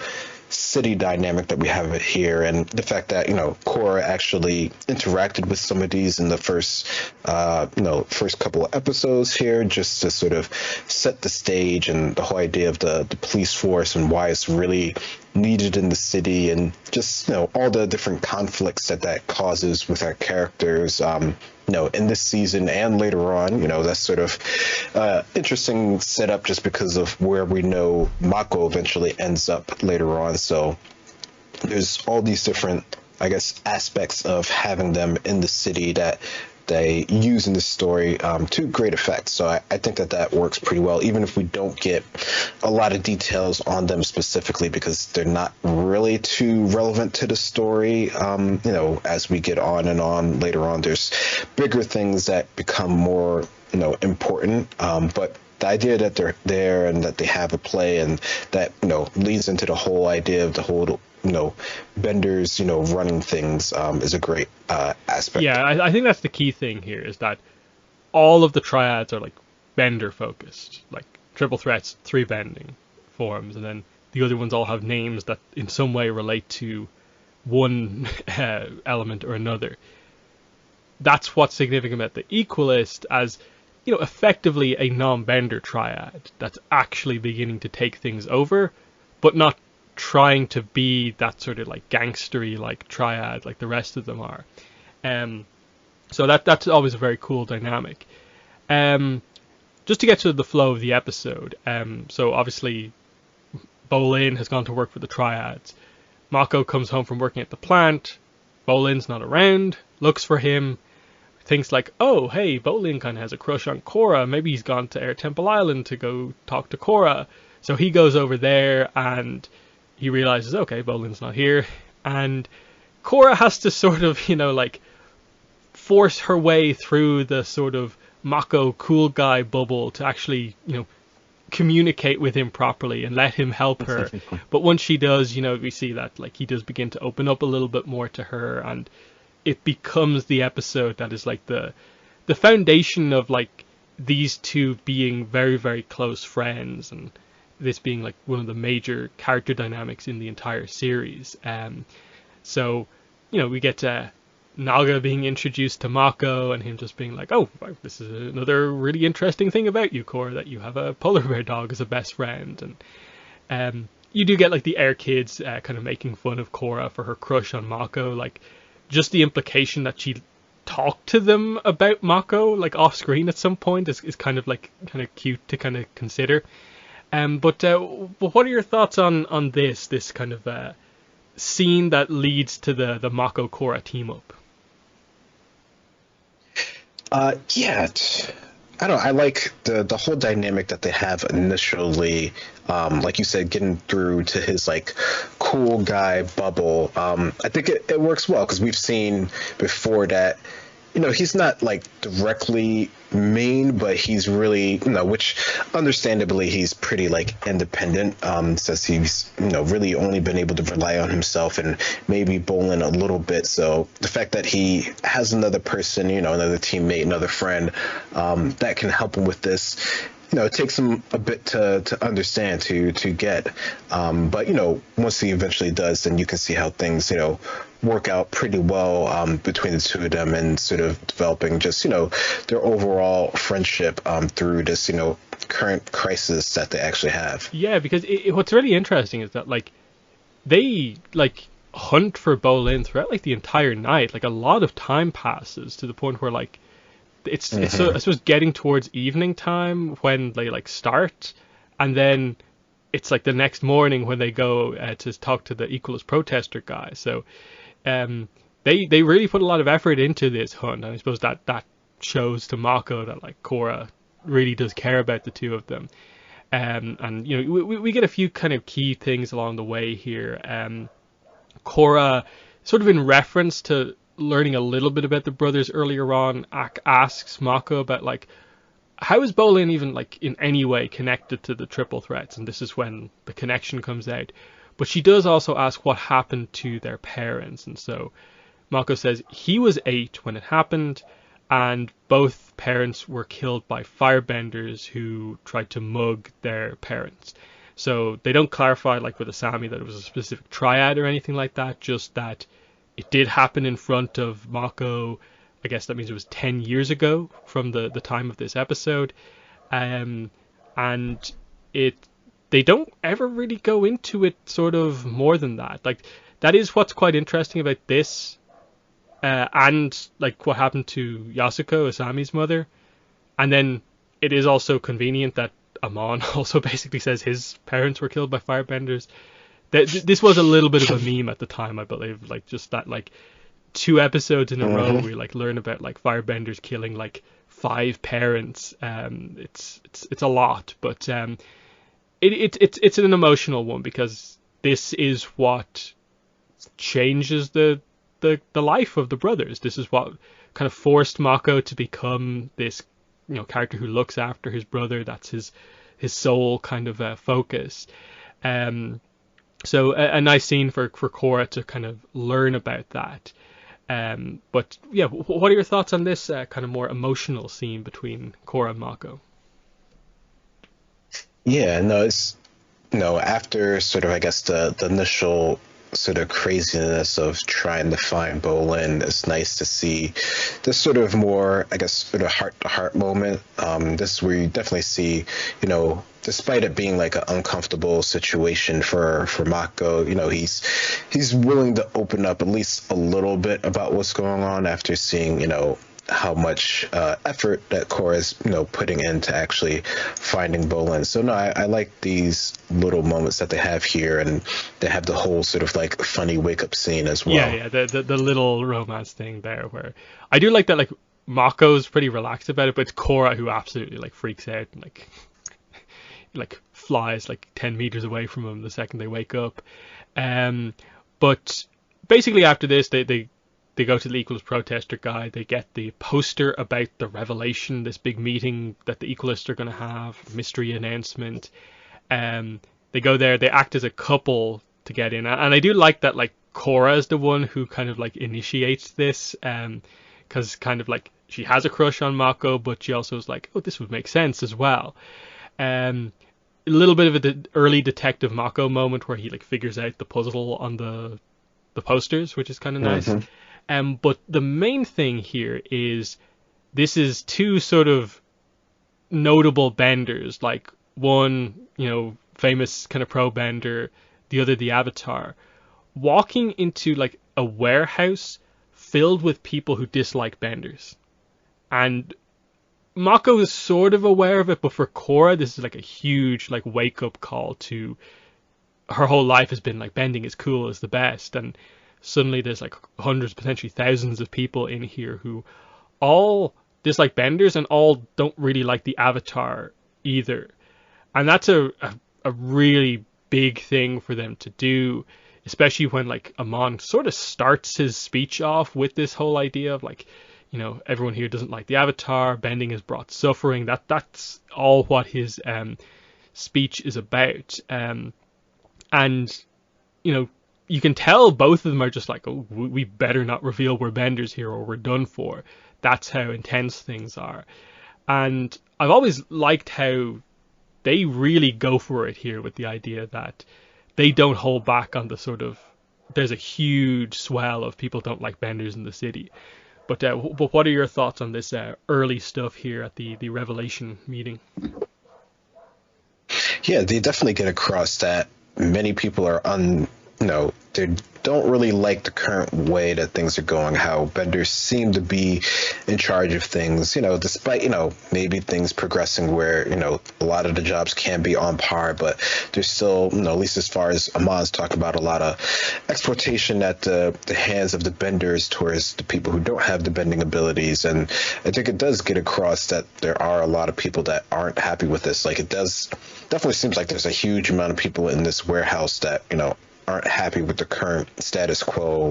city dynamic that we have here, and the fact that Korra actually interacted with some of these in the first couple of episodes here, just to sort of set the stage and the whole idea of the police force and why it's really needed in the city, and just all the different conflicts that causes with our characters. In this season and later on, that's sort of interesting setup just because of where we know Mako eventually ends up later on. So there's all these different, I guess, aspects of having them in the city that they use in the story to great effect. So I think that works pretty well, even if we don't get a lot of details on them specifically, because they're not really too relevant to the story. As we get on and on later on, there's bigger things that become more, important. But the idea that they're there and that they have a play, and that, leads into the whole idea of the whole, Bender's, running things, is a great aspect. Yeah, I think that's the key thing here, is that all of the triads are like Bender focused, like triple threats, 3 bending forms, and then the other ones all have names that in some way relate to one element or another. That's what's significant about the Equalist as, effectively a non-Bender triad that's actually beginning to take things over, but not trying to be that sort of like gangstery like triad like the rest of them are. So that's always a very cool dynamic. Just to get to the flow of the episode, so obviously Bolin has gone to work for the triads. Mako comes home from working at the plant. Bolin's not around, looks for him, thinks like, oh hey, Bolin kind of has a crush on Korra, maybe he's gone to Air Temple Island to go talk to Korra. So he goes over there and he realizes, okay, Bolin's not here, and Korra has to sort of, force her way through the sort of Mako cool guy bubble to actually, communicate with him properly and let him help her. But once she does, we see that like he does begin to open up a little bit more to her, and it becomes the episode that is like the foundation of like these two being very, very close friends, and this being like one of the major character dynamics in the entire series. So we get Naga being introduced to Mako, and him just being like, oh, this is another really interesting thing about you, Korra, that you have a polar bear dog as a best friend. And you do get like the Air Kids kind of making fun of Korra for her crush on Mako, like just the implication that she talked to them about Mako like off screen at some point is kind of cute to kind of consider. But what are your thoughts on this kind of scene that leads to the Mako Korra team up? I don't know, I like the whole dynamic that they have initially. Like you said, getting through to his like cool guy bubble. I think it works well, because we've seen before that he's not like directly mean, but he's really, which understandably he's pretty like independent, says he's, really only been able to rely on himself and maybe Bolin a little bit. So the fact that he has another person, another teammate, another friend, that can help him with this, it takes him a bit to understand, to get. But, once he eventually does, then you can see how things, work out pretty well between the two of them, and sort of developing just their overall friendship through this current crisis that they actually have. Yeah, because what's really interesting is that like they like hunt for Bolin throughout like the entire night. Like a lot of time passes to the point where like it's so, I suppose getting towards evening time when they like start, and then it's like the next morning when they go to talk to the equalist protester guy. So they really put a lot of effort into this hunt, and I suppose that shows to Mako that like Korra really does care about the two of them. And we get a few kind of key things along the way here. Korra, sort of in reference to learning a little bit about the brothers earlier on, asks Mako about like how is Bolin even like in any way connected to the triple threats, and this is when the connection comes out. But she does also ask what happened to their parents, and so Mako says he was 8 when it happened, and both parents were killed by firebenders who tried to mug their parents. So they don't clarify like with Asami that it was a specific triad or anything like that, just that it did happen in front of Mako. I guess that means it was 10 years ago from the time of this episode. And it they don't ever really go into it sort of more than that. Like that is what's quite interesting about this, and like what happened to Yasuko, Asami's mother. And then it is also convenient that Amon also basically says his parents were killed by firebenders. This was a little bit of a meme at the time, I believe. Like just that, like 2 episodes in a row, we like learn about like firebenders killing like 5 parents. It's a lot, but it's an emotional one because this is what changes the life of the brothers. This is what kind of forced Mako to become this character who looks after his brother. That's his sole kind of focus. So a nice scene for Korra to kind of learn about that. But yeah, what are your thoughts on this kind of more emotional scene between Korra and Mako? Yeah, no, it's after sort of I guess the initial sort of craziness of trying to find Bolin, it's nice to see this sort of more, I guess, sort of heart to heart moment. This is where you definitely see, despite it being like an uncomfortable situation for Mako, he's willing to open up at least a little bit about what's going on after seeing, how much effort that Korra is, putting into actually finding Bolin. So no, I like these little moments that they have here, and they have the whole sort of like funny wake up scene as well. Yeah, the little romance thing there, where I do like that. Like Mako's pretty relaxed about it, but it's Korra who absolutely like freaks out and like flies like 10 meters away from him the second they wake up. But basically after this, they go to the Equalist protester guy. They get the poster about the revelation, this big meeting that the Equalists are going to have, mystery announcement. They go there. They act as a couple to get in, and I do like that. Like Korra is the one who kind of like initiates this, because kind of like she has a crush on Mako, but she also is like, oh, this would make sense as well. A little bit of an early detective Mako moment where he like figures out the puzzle on the posters, which is kind of nice. But the main thing here is this is 2 sort of notable benders, like one, famous kind of pro bender, the other the Avatar, walking into like a warehouse filled with people who dislike benders. And Mako is sort of aware of it, but for Korra, this is like a huge like wake up call to her whole life has been like bending is cool, is the best, and suddenly there's like hundreds, potentially thousands of people in here who all dislike benders and all don't really like the Avatar either. And that's a really big thing for them to do, especially when like Amon sort of starts his speech off with this whole idea of like, everyone here doesn't like the Avatar, bending has brought suffering. That's all what his speech is about. And you can tell both of them are just like, oh, we better not reveal we're benders here or we're done for. That's how intense things are. And I've always liked how they really go for it here with the idea that they don't hold back on the sort of there's a huge swell of people don't like benders in the city. But what are your thoughts on this early stuff here at the Revelation meeting? Yeah, they definitely get across that many people are they don't really like the current way that things are going, how benders seem to be in charge of things, despite, maybe things progressing where, a lot of the jobs can be on par, but there's still, at least as far as Amon's talking about, a lot of exploitation at the hands of the benders towards the people who don't have the bending abilities. And I think it does get across that there are a lot of people that aren't happy with this. Like, it does definitely seems like there's a huge amount of people in this warehouse that, aren't happy with the current status quo,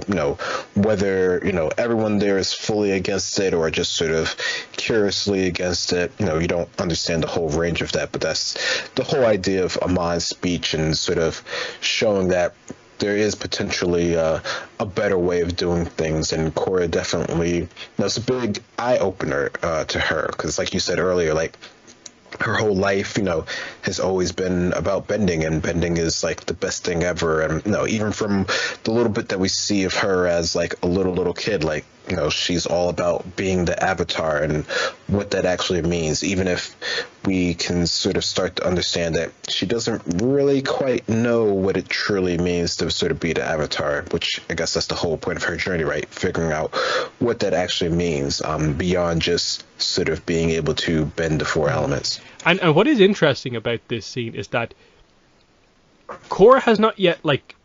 whether, everyone there is fully against it or just sort of curiously against it. You don't understand the whole range of that, but that's the whole idea of Amon's speech and sort of showing that there is potentially a better way of doing things. And Korra definitely, it's a big eye opener to her, because like you said earlier, like, her whole life, has always been about bending, and bending is like the best thing ever. And even from the little bit that we see of her as like a little kid, like, she's all about being the avatar and what that actually means, even if we can sort of start to understand that she doesn't really quite know what it truly means to sort of be the avatar, which I guess that's the whole point of her journey, right? Figuring out what that actually means, beyond just sort of being able to bend the four elements. And what is interesting about this scene is that Korra has not yet like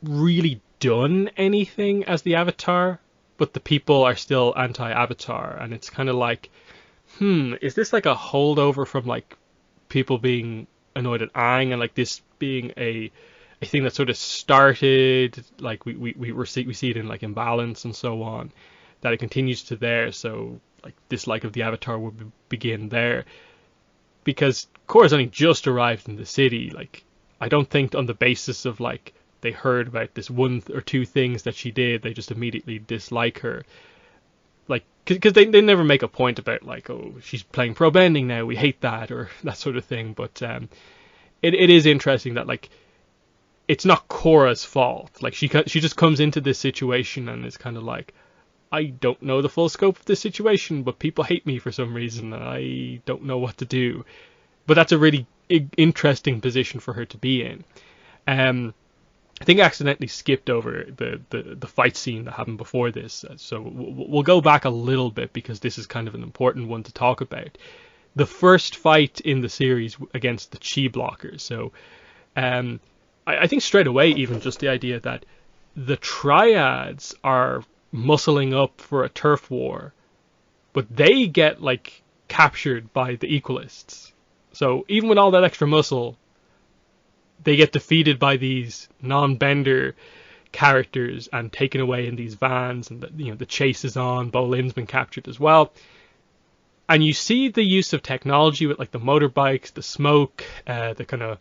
really done anything as the Avatar, but the people are still anti-Avatar, and it's kind of like, is this like a holdover from like people being annoyed at Aang, and like this being a thing that sort of started like we see it in like Imbalance and so on, that it continues to there, so like dislike of the Avatar would begin there. Because Korra's only just arrived in the city, like I don't think on the basis of like they heard about this one or two things that she did, they just immediately dislike her. Like, because they never make a point about like, oh, she's playing pro bending now, we hate that, or that sort of thing. But it is interesting that like it's not Korra's fault. Like she just comes into this situation and is kind of like, I don't know the full scope of this situation, but people hate me for some reason, and I don't know what to do. But that's a really interesting position for her to be in. I think I accidentally skipped over the fight scene that happened before this, so we'll go back a little bit because this is kind of an important one to talk about. The first fight in the series against the Chi blockers. So I think straight away, even just the idea that the triads are muscling up for a turf war, but they get like captured by the equalists. So even with all that extra muscle, they get defeated by these non-bender characters and taken away in these vans, and the chase is on. Bolin's been captured as well, and you see the use of technology with like the motorbikes, the smoke, the kind of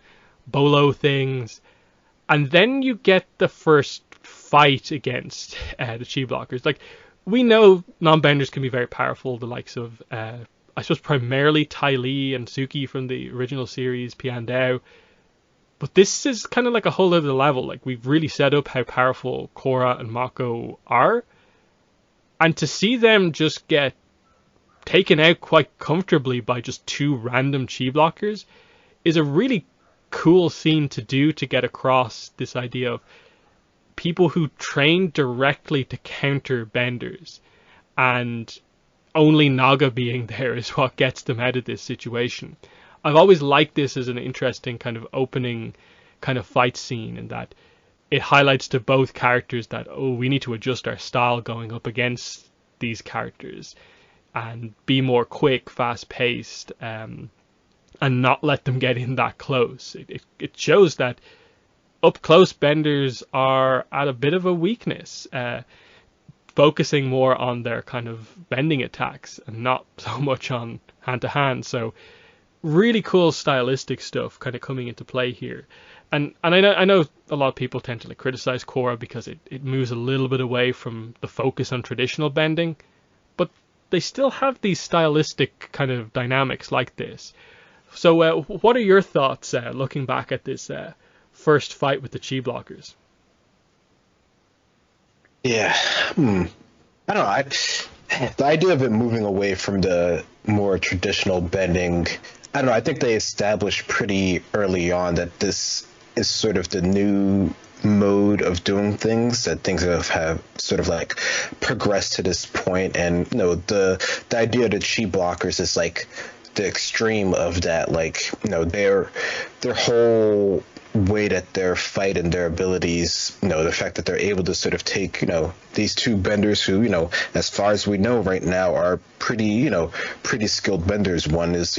bolo things, and then you get the first fight against the Chi blockers. Like, we know non-benders can be very powerful, the likes of I suppose primarily Ty Lee and Suki from the original series, Piandao. But this is kind of like a whole other level. Like, we've really set up how powerful Korra and Mako are, and to see them just get taken out quite comfortably by just two random Chi blockers is a really cool scene to do, to get across this idea of people who train directly to counter benders, and only Naga being there is what gets them out of this situation. I've always liked this as an interesting kind of opening kind of fight scene, in that it highlights to both characters that, oh, we need to adjust our style going up against these characters and be more quick, fast paced, and not let them get in that close. It shows that up close benders are at a bit of a weakness, focusing more on their kind of bending attacks and not so much on hand to hand. So really cool stylistic stuff kind of coming into play here. And I know a lot of people tend to like criticize Korra because it moves a little bit away from the focus on traditional bending, but they still have these stylistic kind of dynamics like this. So what are your thoughts looking back at this first fight with the Chi blockers? Yeah. I don't know. The idea of it moving away from the more traditional bending, I don't know. I think they established pretty early on that this is sort of the new mode of doing things, that things have sort of like progressed to this point. And the idea of the chi blockers is like the extreme of that. Like, their whole way that their fight and their abilities, the fact that they're able to sort of take, these two benders who, as far as we know right now, are pretty, pretty skilled benders. One is,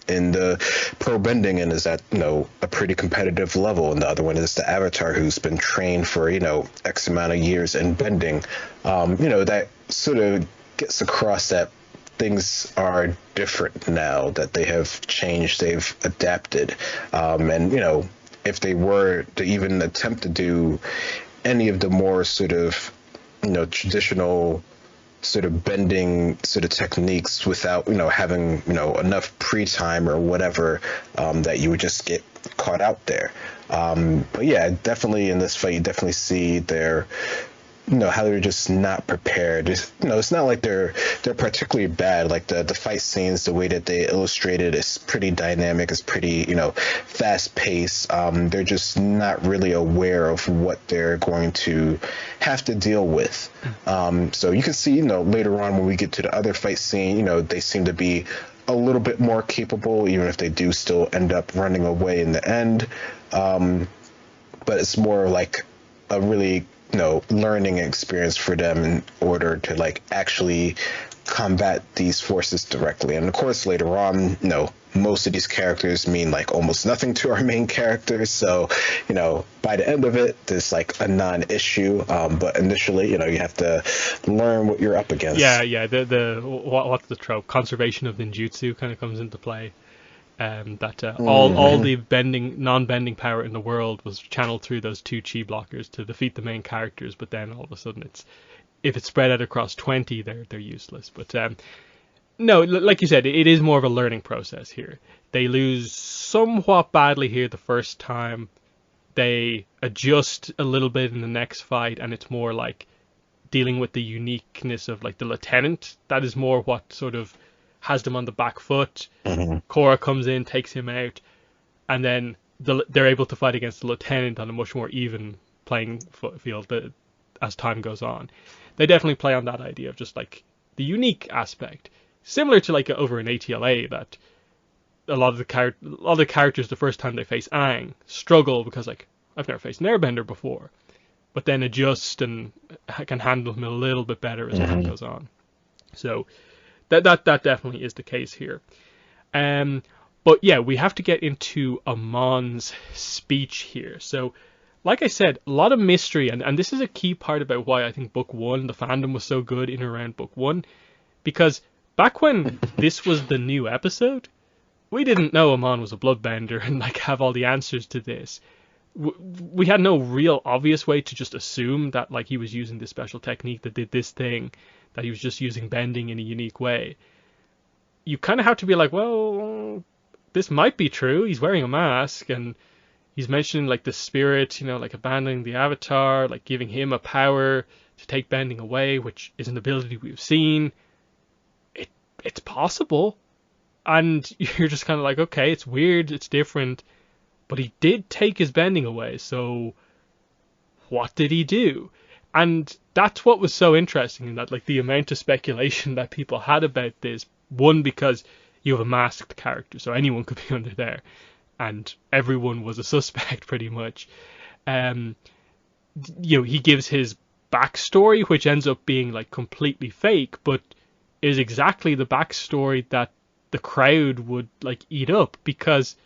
in the pro bending and is at, a pretty competitive level. And the other one is the Avatar, who's been trained for, X amount of years in bending. That sort of gets across that things are different now, that they have changed, they've adapted. And, if they were to even attempt to do any of the more sort of, traditional sort of bending sort of techniques without, having, enough pre-time or whatever, that you would just get caught out there. But yeah, definitely in this fight, you definitely see their, how they're just not prepared. It's not like they're particularly bad. Like the fight scenes, the way that they illustrated is pretty dynamic. It's pretty, fast paced. They're just not really aware of what they're going to have to deal with. So you can see, later on when we get to the other fight scene, they seem to be a little bit more capable, even if they do still end up running away in the end. But it's more like a really, learning experience for them in order to like actually combat these forces directly. And of course, later on, most of these characters mean like almost nothing to our main characters. So, by the end of it, there's like a non-issue. But initially, you have to learn what you're up against. Yeah. What's the trope? Conservation of ninjutsu kind of comes into play. That all the non-bending power in the world was channeled through those two chi blockers to defeat the main characters. But then all of a sudden, if it's spread out across 20, they're useless. But no, like you said, it is more of a learning process here. They lose somewhat badly here the first time. They adjust a little bit in the next fight, and it's more like dealing with the uniqueness of like the lieutenant. That is more what sort of has them on the back foot. Korra comes in, takes him out, and then they're able to fight against the lieutenant on a much more even playing field as time goes on. They definitely play on that idea of just like the unique aspect, similar to like over in ATLA, that a lot of the characters the first time they face Aang struggle because like I've never faced an airbender before, but then adjust and can handle him a little bit better as time goes on. So that definitely is the case here. But yeah, we have to get into Amon's speech here. So, like I said, a lot of mystery, and this is a key part about why I think Book 1, the fandom was so good in and around Book 1, because back when this was the new episode, we didn't know Amon was a bloodbender and like have all the answers to this. We had no real obvious way to just assume that like he was using this special technique that did this thing, that he was just using bending in a unique way. You kind of have to be like, well, this might be true. He's wearing a mask and he's mentioning like the spirit, like abandoning the Avatar, like giving him a power to take bending away, which is an ability we've seen. It's possible. And you're just kind of like, okay, it's weird, it's different, but he did take his bending away, so what did he do? And that's what was so interesting, in that like the amount of speculation that people had about this. One, because you have a masked character, so anyone could be under there, and everyone was a suspect pretty much. He gives his backstory, which ends up being like completely fake, but is exactly the backstory that the crowd would like eat up, because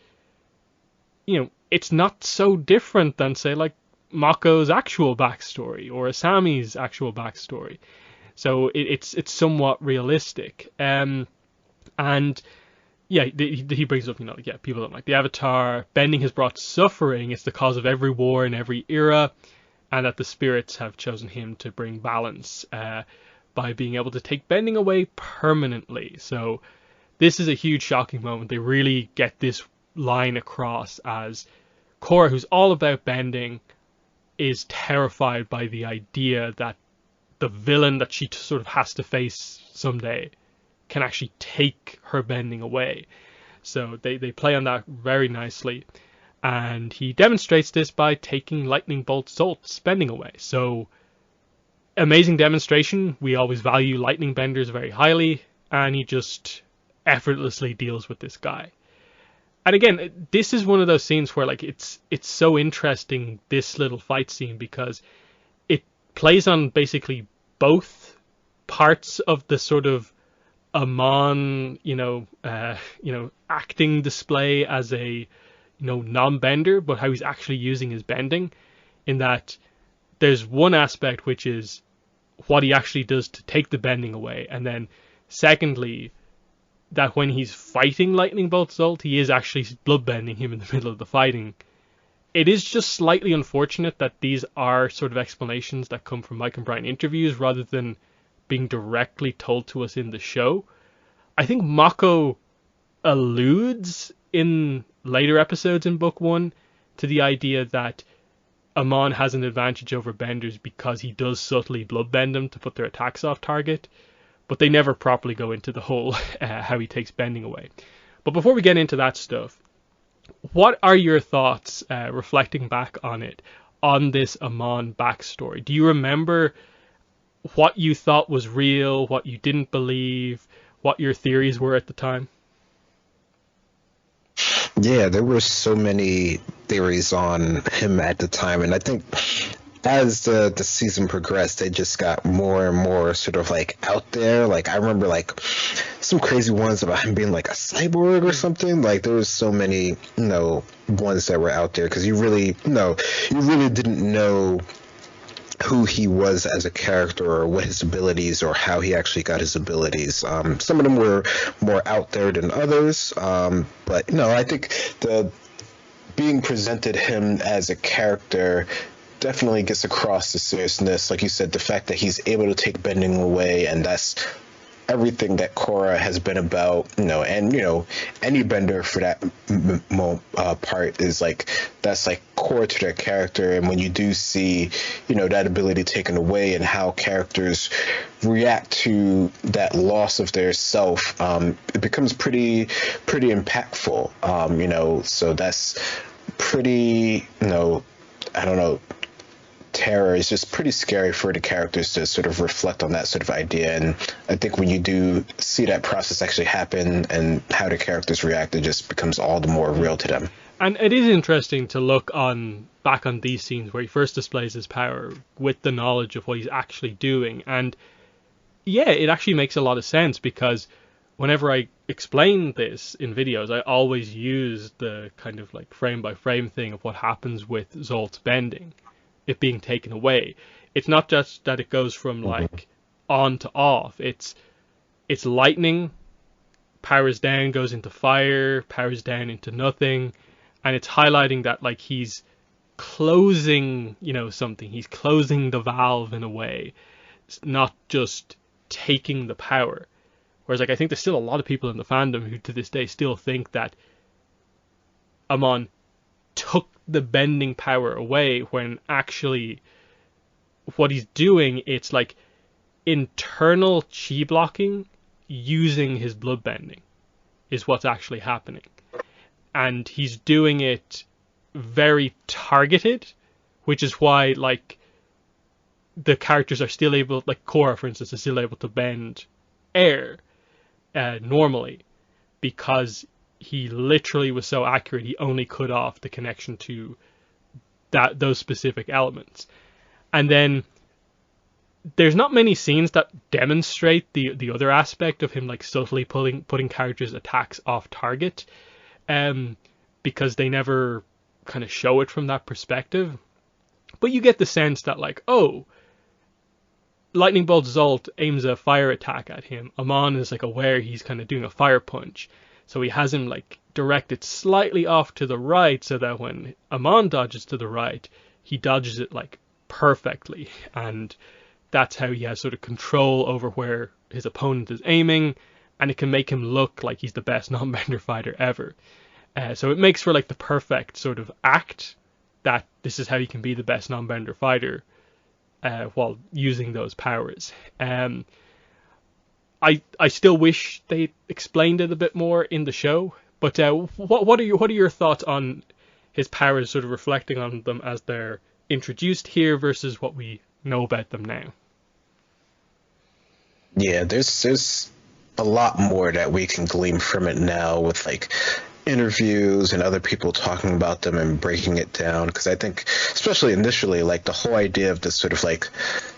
it's not so different than say like Mako's actual backstory or Asami's actual backstory. So it's somewhat realistic. And yeah, he brings up, people don't like the Avatar. Bending has brought suffering. It's the cause of every war in every era, and that the spirits have chosen him to bring balance by being able to take bending away permanently. So this is a huge shocking moment. They really get this line across as Korra, who's all about bending, is terrified by the idea that the villain that she sort of has to face someday can actually take her bending away. So they play on that very nicely. And he demonstrates this by taking Lightning Bolt Zolt's bending away. So, amazing demonstration. We always value lightning benders very highly. And he just effortlessly deals with this guy. And again, this is one of those scenes where like it's so interesting, this little fight scene, because it plays on basically both parts of the sort of Amon, acting display as a, non-bender, but how he's actually using his bending, in that there's one aspect which is what he actually does to take the bending away, and then secondly, that when he's fighting Lightning Bolt Zolt, he is actually bloodbending him in the middle of the fighting. It is just slightly unfortunate that these are sort of explanations that come from Mike and Brian interviews rather than being directly told to us in the show. I think Mako alludes in later episodes in Book 1 to the idea that Amon has an advantage over benders because he does subtly bloodbend them to put their attacks off target, but they never properly go into the whole how he takes bending away. But before we get into that stuff, what are your thoughts, reflecting back on it, on this Amon backstory? Do you remember what you thought was real, what you didn't believe, what your theories were at the time? Yeah, there were so many theories on him at the time, and I think as the season progressed, they just got more and more sort of like out there. Like I remember like some crazy ones about him being like a cyborg or something. Like there was so many, ones that were out there because you really didn't know who he was as a character or what his abilities or how he actually got his abilities. Some of them were more out there than others, but I think the being presented him as a character definitely gets across the seriousness. Like you said, the fact that he's able to take bending away, and that's everything that Korra has been about, and any bender for that part is like, that's like core to their character. And when you do see, that ability taken away and how characters react to that loss of their self, it becomes pretty impactful. So that's pretty, I don't know, terror is just pretty scary for the characters to sort of reflect on that sort of idea. And I think when you do see that process actually happen and how the characters react, it just becomes all the more real to them. And it is interesting to look back on these scenes where he first displays his power with the knowledge of what he's actually doing. And yeah, it actually makes a lot of sense, because whenever I explain this in videos, I always use the kind of like frame by frame thing of what happens with Zolt's bending, it being taken away. It's not just that it goes from like on to off. It's lightning, powers down, goes into fire, powers down into nothing, and it's highlighting that like he's closing, something. He's closing the valve in a way. It's not just taking the power. Whereas like I think there's still a lot of people in the fandom who to this day still think that Amon took the bending power away, when actually what he's doing, it's like internal chi blocking using his blood bending is what's actually happening. And he's doing it very targeted, which is why like the characters are still able, like Korra for instance, is still able to bend air normally, because he literally was so accurate. He only cut off the connection to those specific elements. And then there's not many scenes that demonstrate the other aspect of him like subtly putting characters' attacks off target, because they never kind of show it from that perspective. But you get the sense that like, oh, Lightning Bolt Zolt aims a fire attack at him. Amon is like aware he's kind of doing a fire punch, so he has him like directed slightly off to the right, so that when Amon dodges to the right, he dodges it like perfectly, and that's how he has sort of control over where his opponent is aiming, and it can make him look like he's the best non-bender fighter ever. So it makes for like the perfect sort of act that this is how he can be the best non-bender fighter, while using those powers. I still wish they explained it a bit more in the show. But what are your thoughts on his powers, sort of reflecting on them as they're introduced here versus what we know about them now? Yeah, there's a lot more that we can glean from it now with like interviews and other people talking about them and breaking it down. Because I think, especially initially, like the whole idea of this sort of like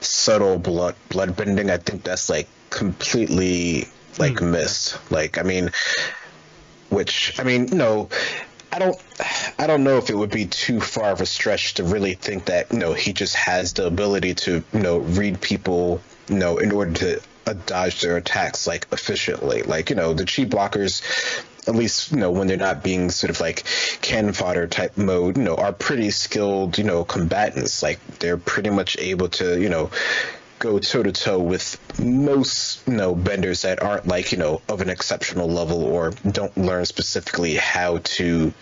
subtle blood bending, I think that's like completely like missed. Like, I mean, which I mean, I don't know if it would be too far of a stretch to really think that he just has the ability to read people in order to dodge their attacks like efficiently. Like the chi blockers, at least when they're not being sort of like cannon fodder type mode, are pretty skilled combatants. Like they're pretty much able to go toe to toe with most benders that aren't like of an exceptional level or don't learn specifically how to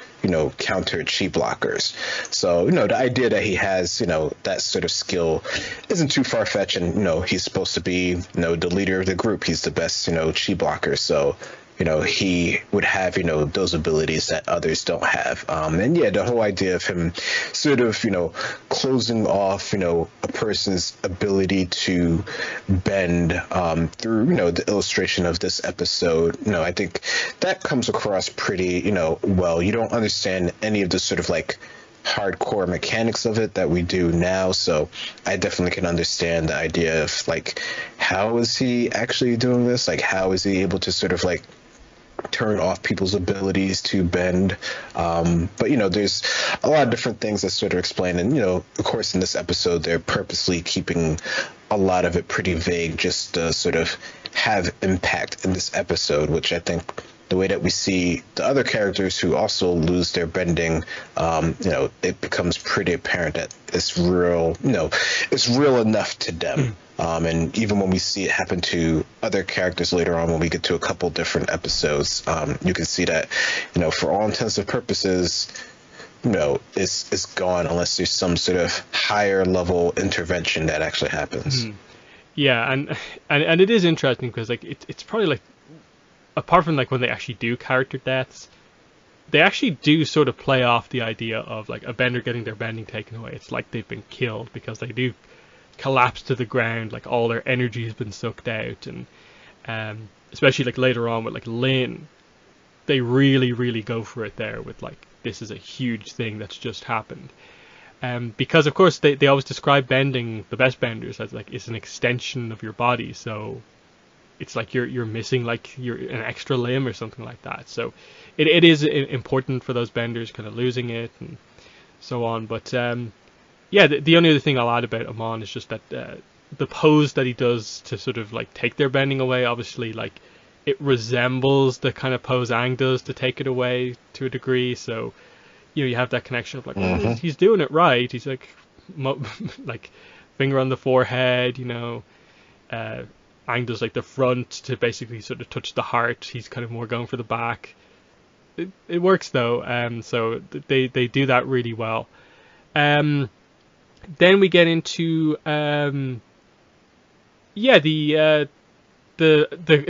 counter chi blockers. So the idea that he has that sort of skill isn't too far fetched, and he's supposed to be the leader of the group. He's the best chi blocker, so he would have, those abilities that others don't have. And yeah, the whole idea of him sort of, closing off, a person's ability to bend through, the illustration of this episode, I think that comes across pretty, well. You don't understand any of the sort of like hardcore mechanics of it that we do now, so I definitely can understand the idea of like, how is he actually doing this? Like, how is he able to sort of like turn off people's abilities to bend? But there's a lot of different things that sort of explain, and of course in this episode they're purposely keeping a lot of it pretty vague just to sort of have impact in this episode, which I think the way that we see the other characters who also lose their bending, it becomes pretty apparent that it's real, it's real enough to them. And even when we see it happen to other characters later on, when we get to a couple different episodes, you can see that, for all intents and purposes, it's gone unless there's some sort of higher level intervention that actually happens. Yeah, and it is interesting because like it's probably like, apart from like when they actually do character deaths, they actually do sort of play off the idea of like a bender getting their bending taken away. It's like they've been killed because they do collapse to the ground, like all their energy has been sucked out. And especially like later on with like Lynn, they really go for it there with like, this is a huge thing that's just happened. Because of course they always describe bending, the best benders, as like it's an extension of your body, so it's like you're missing like an extra limb or something like that. So it is important for those benders kind of losing it and so on. But yeah, the only other thing I'll add about Amon is just that the pose that he does to sort of like take their bending away, obviously like it resembles the kind of pose Aang does to take it away to a degree. So you have that connection of like, he's doing it right. He's like like finger on the forehead, Aang does like the front to basically sort of touch the heart. He's kind of more going for the back. It works though, so they do that really well. Then we get into the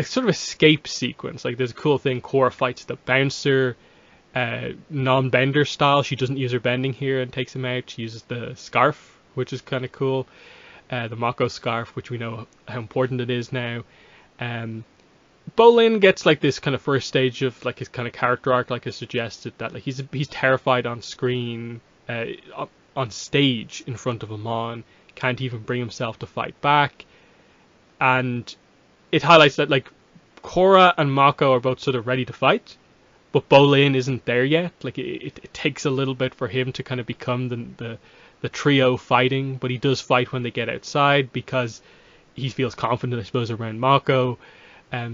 sort of escape sequence. Like there's a cool thing. Korra fights the bouncer, non-bender style. She doesn't use her bending here and takes him out. She uses the scarf, which is kind of cool. The Mako scarf, which we know how important it is now. Bolin gets like this kind of first stage of like his kind of character arc, like I suggested, that like he's terrified on screen, on stage in front of Amon, can't even bring himself to fight back, and it highlights that like Korra and Mako are both sort of ready to fight, but Bolin isn't there yet. Like it takes a little bit for him to kind of become the trio fighting, but he does fight when they get outside because he feels confident, I suppose, around Mako.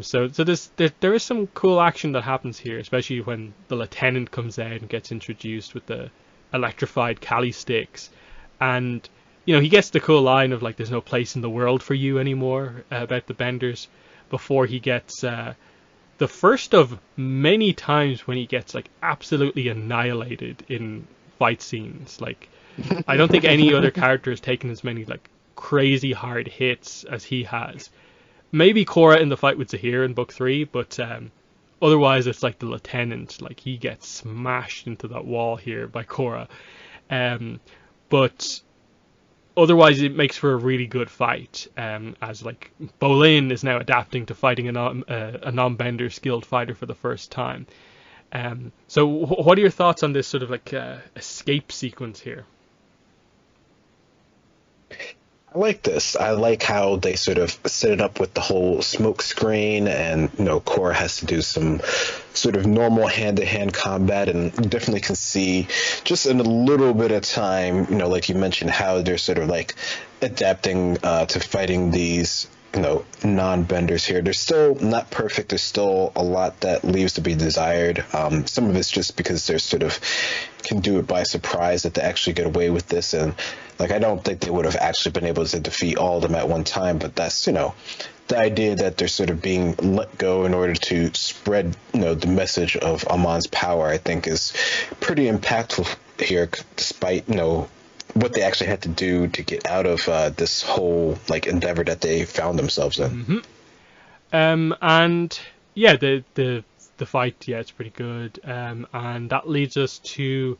So there is some cool action that happens here, especially when the lieutenant comes out and gets introduced with the electrified Kali sticks, and he gets the cool line of like, "There's no place in the world for you anymore," about the benders, before he gets the first of many times when he gets like absolutely annihilated in fight scenes. Like I don't think any other character has taken as many like crazy hard hits as he has. Maybe Korra in the fight with Zahir in book 3, but otherwise it's like the lieutenant, like he gets smashed into that wall here by Korra. But otherwise it makes for a really good fight, as like Bolin is now adapting to fighting a non-bender skilled fighter for the first time. So what are your thoughts on this sort of like escape sequence here? I like this. I like how they sort of set it up with the whole smoke screen, and Korra has to do some sort of normal hand-to-hand combat, and definitely can see just in a little bit of time, like you mentioned, how they're sort of like adapting to fighting these non-benders here. They're still not perfect. There's still a lot that leaves to be desired. Some of it's just because they're sort of can do it by surprise that they actually get away with this, and like I don't think they would have actually been able to defeat all of them at one time, but that's the idea that they're sort of being let go in order to spread the message of Amon's power, I think is pretty impactful here, despite what they actually had to do to get out of this whole like endeavor that they found themselves in. And yeah, the fight, yeah, it's pretty good. And that leads us to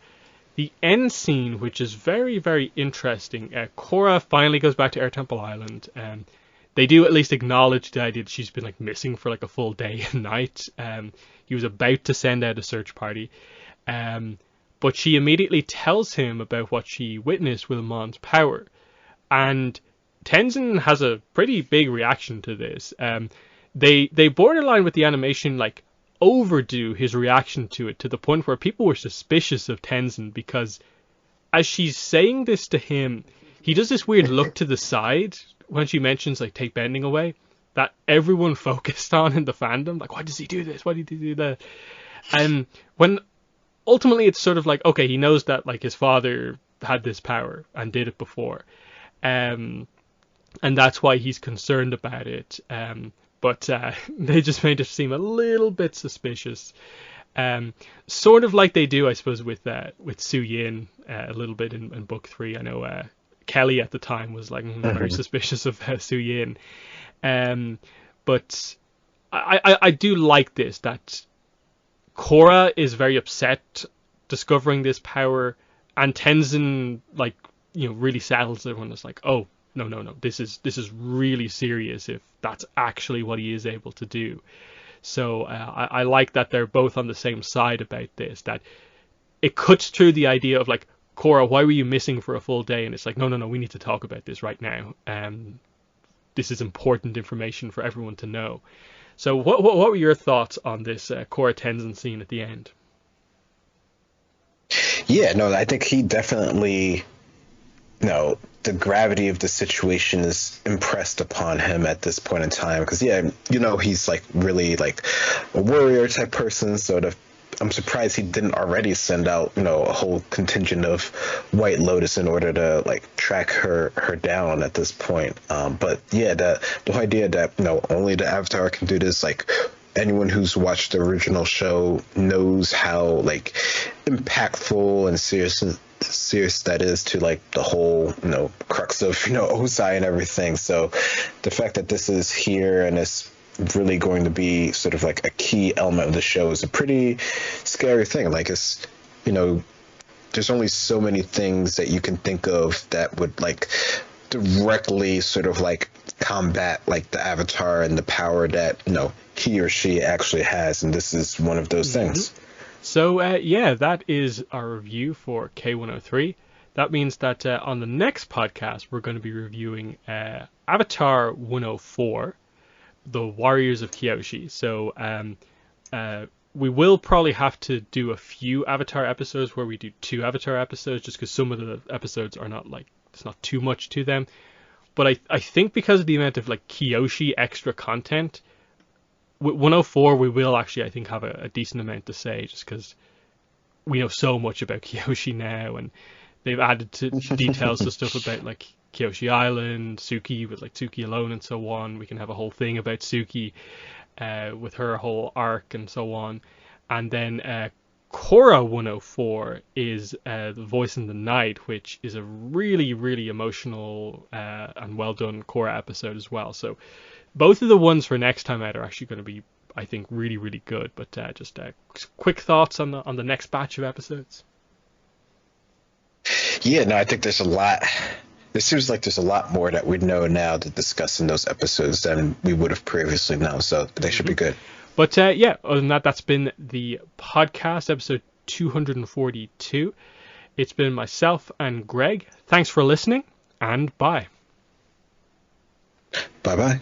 the end scene, which is very, very interesting. Korra finally goes back to Air Temple Island. They do at least acknowledge the idea that she's been like missing for like a full day and night. He was about to send out a search party. But she immediately tells him about what she witnessed with Amon's power. And Tenzin has a pretty big reaction to this. They borderline with the animation like overdo his reaction to it, to the point where people were suspicious of Tenzin, because as she's saying this to him, he does this weird look to the side when she mentions like take bending away, that everyone focused on in the fandom. Like, why does he do this? Why did he do that? And when ultimately it's sort of like, okay, he knows that like his father had this power and did it before, and that's why he's concerned about it. But they just made it seem a little bit suspicious, sort of like they do, I suppose, with Su Yin a little bit in book 3. I know Kelly at the time was like very suspicious of Su Yin, but I do like this, that Korra is very upset discovering this power, and Tenzin like really settles everyone. It's like, oh no, this is really serious if that's actually what he is able to do. So I like that they're both on the same side about this, that it cuts through the idea of like, Korra, why were you missing for a full day? And it's like, no, we need to talk about this right now. This is important information for everyone to know. So what were your thoughts on this Korra Tenzin scene at the end? Yeah, no, I think he definitely, the gravity of the situation is impressed upon him at this point in time, because he's like really like a warrior type person, so I'm surprised he didn't already send out a whole contingent of White Lotus in order to like track her down at this point. But yeah, the whole idea that only the Avatar can do this, like anyone who's watched the original show knows how like impactful and serious that is to like the whole crux of Osai and everything. So the fact that this is here and it's really going to be sort of like a key element of the show is a pretty scary thing. Like, it's there's only so many things that you can think of that would like directly sort of like combat like the Avatar and the power that he or she actually has, and this is one of those things. So yeah, that is our review for K103. That means that on the next podcast we're going to be reviewing Avatar 104, The Warriors of Kyoshi. So we will probably have to do a few Avatar episodes where we do 2 Avatar episodes, just because some of the episodes are not like, it's not too much to them. But I think because of the amount of like Kyoshi extra content, with 104 we will actually, I think, have a decent amount to say, just because we know so much about Kyoshi now, and they've added to details to stuff about like Kyoshi Island, Suki with like Suki alone and so on. We can have a whole thing about Suki with her whole arc and so on. And then Korra 104 is The Voice in the Night, which is a really, really emotional and well done Korra episode as well. So both of the ones for next time out are actually going to be, I think, really, really good. But just quick thoughts on the next batch of episodes. Yeah, no, I think there's a lot. It seems like there's a lot more that we know now to discuss in those episodes than we would have previously known. So they should be good. But yeah, other than that, that's been the podcast, episode 242. It's been myself and Greg. Thanks for listening, and bye. Bye-bye.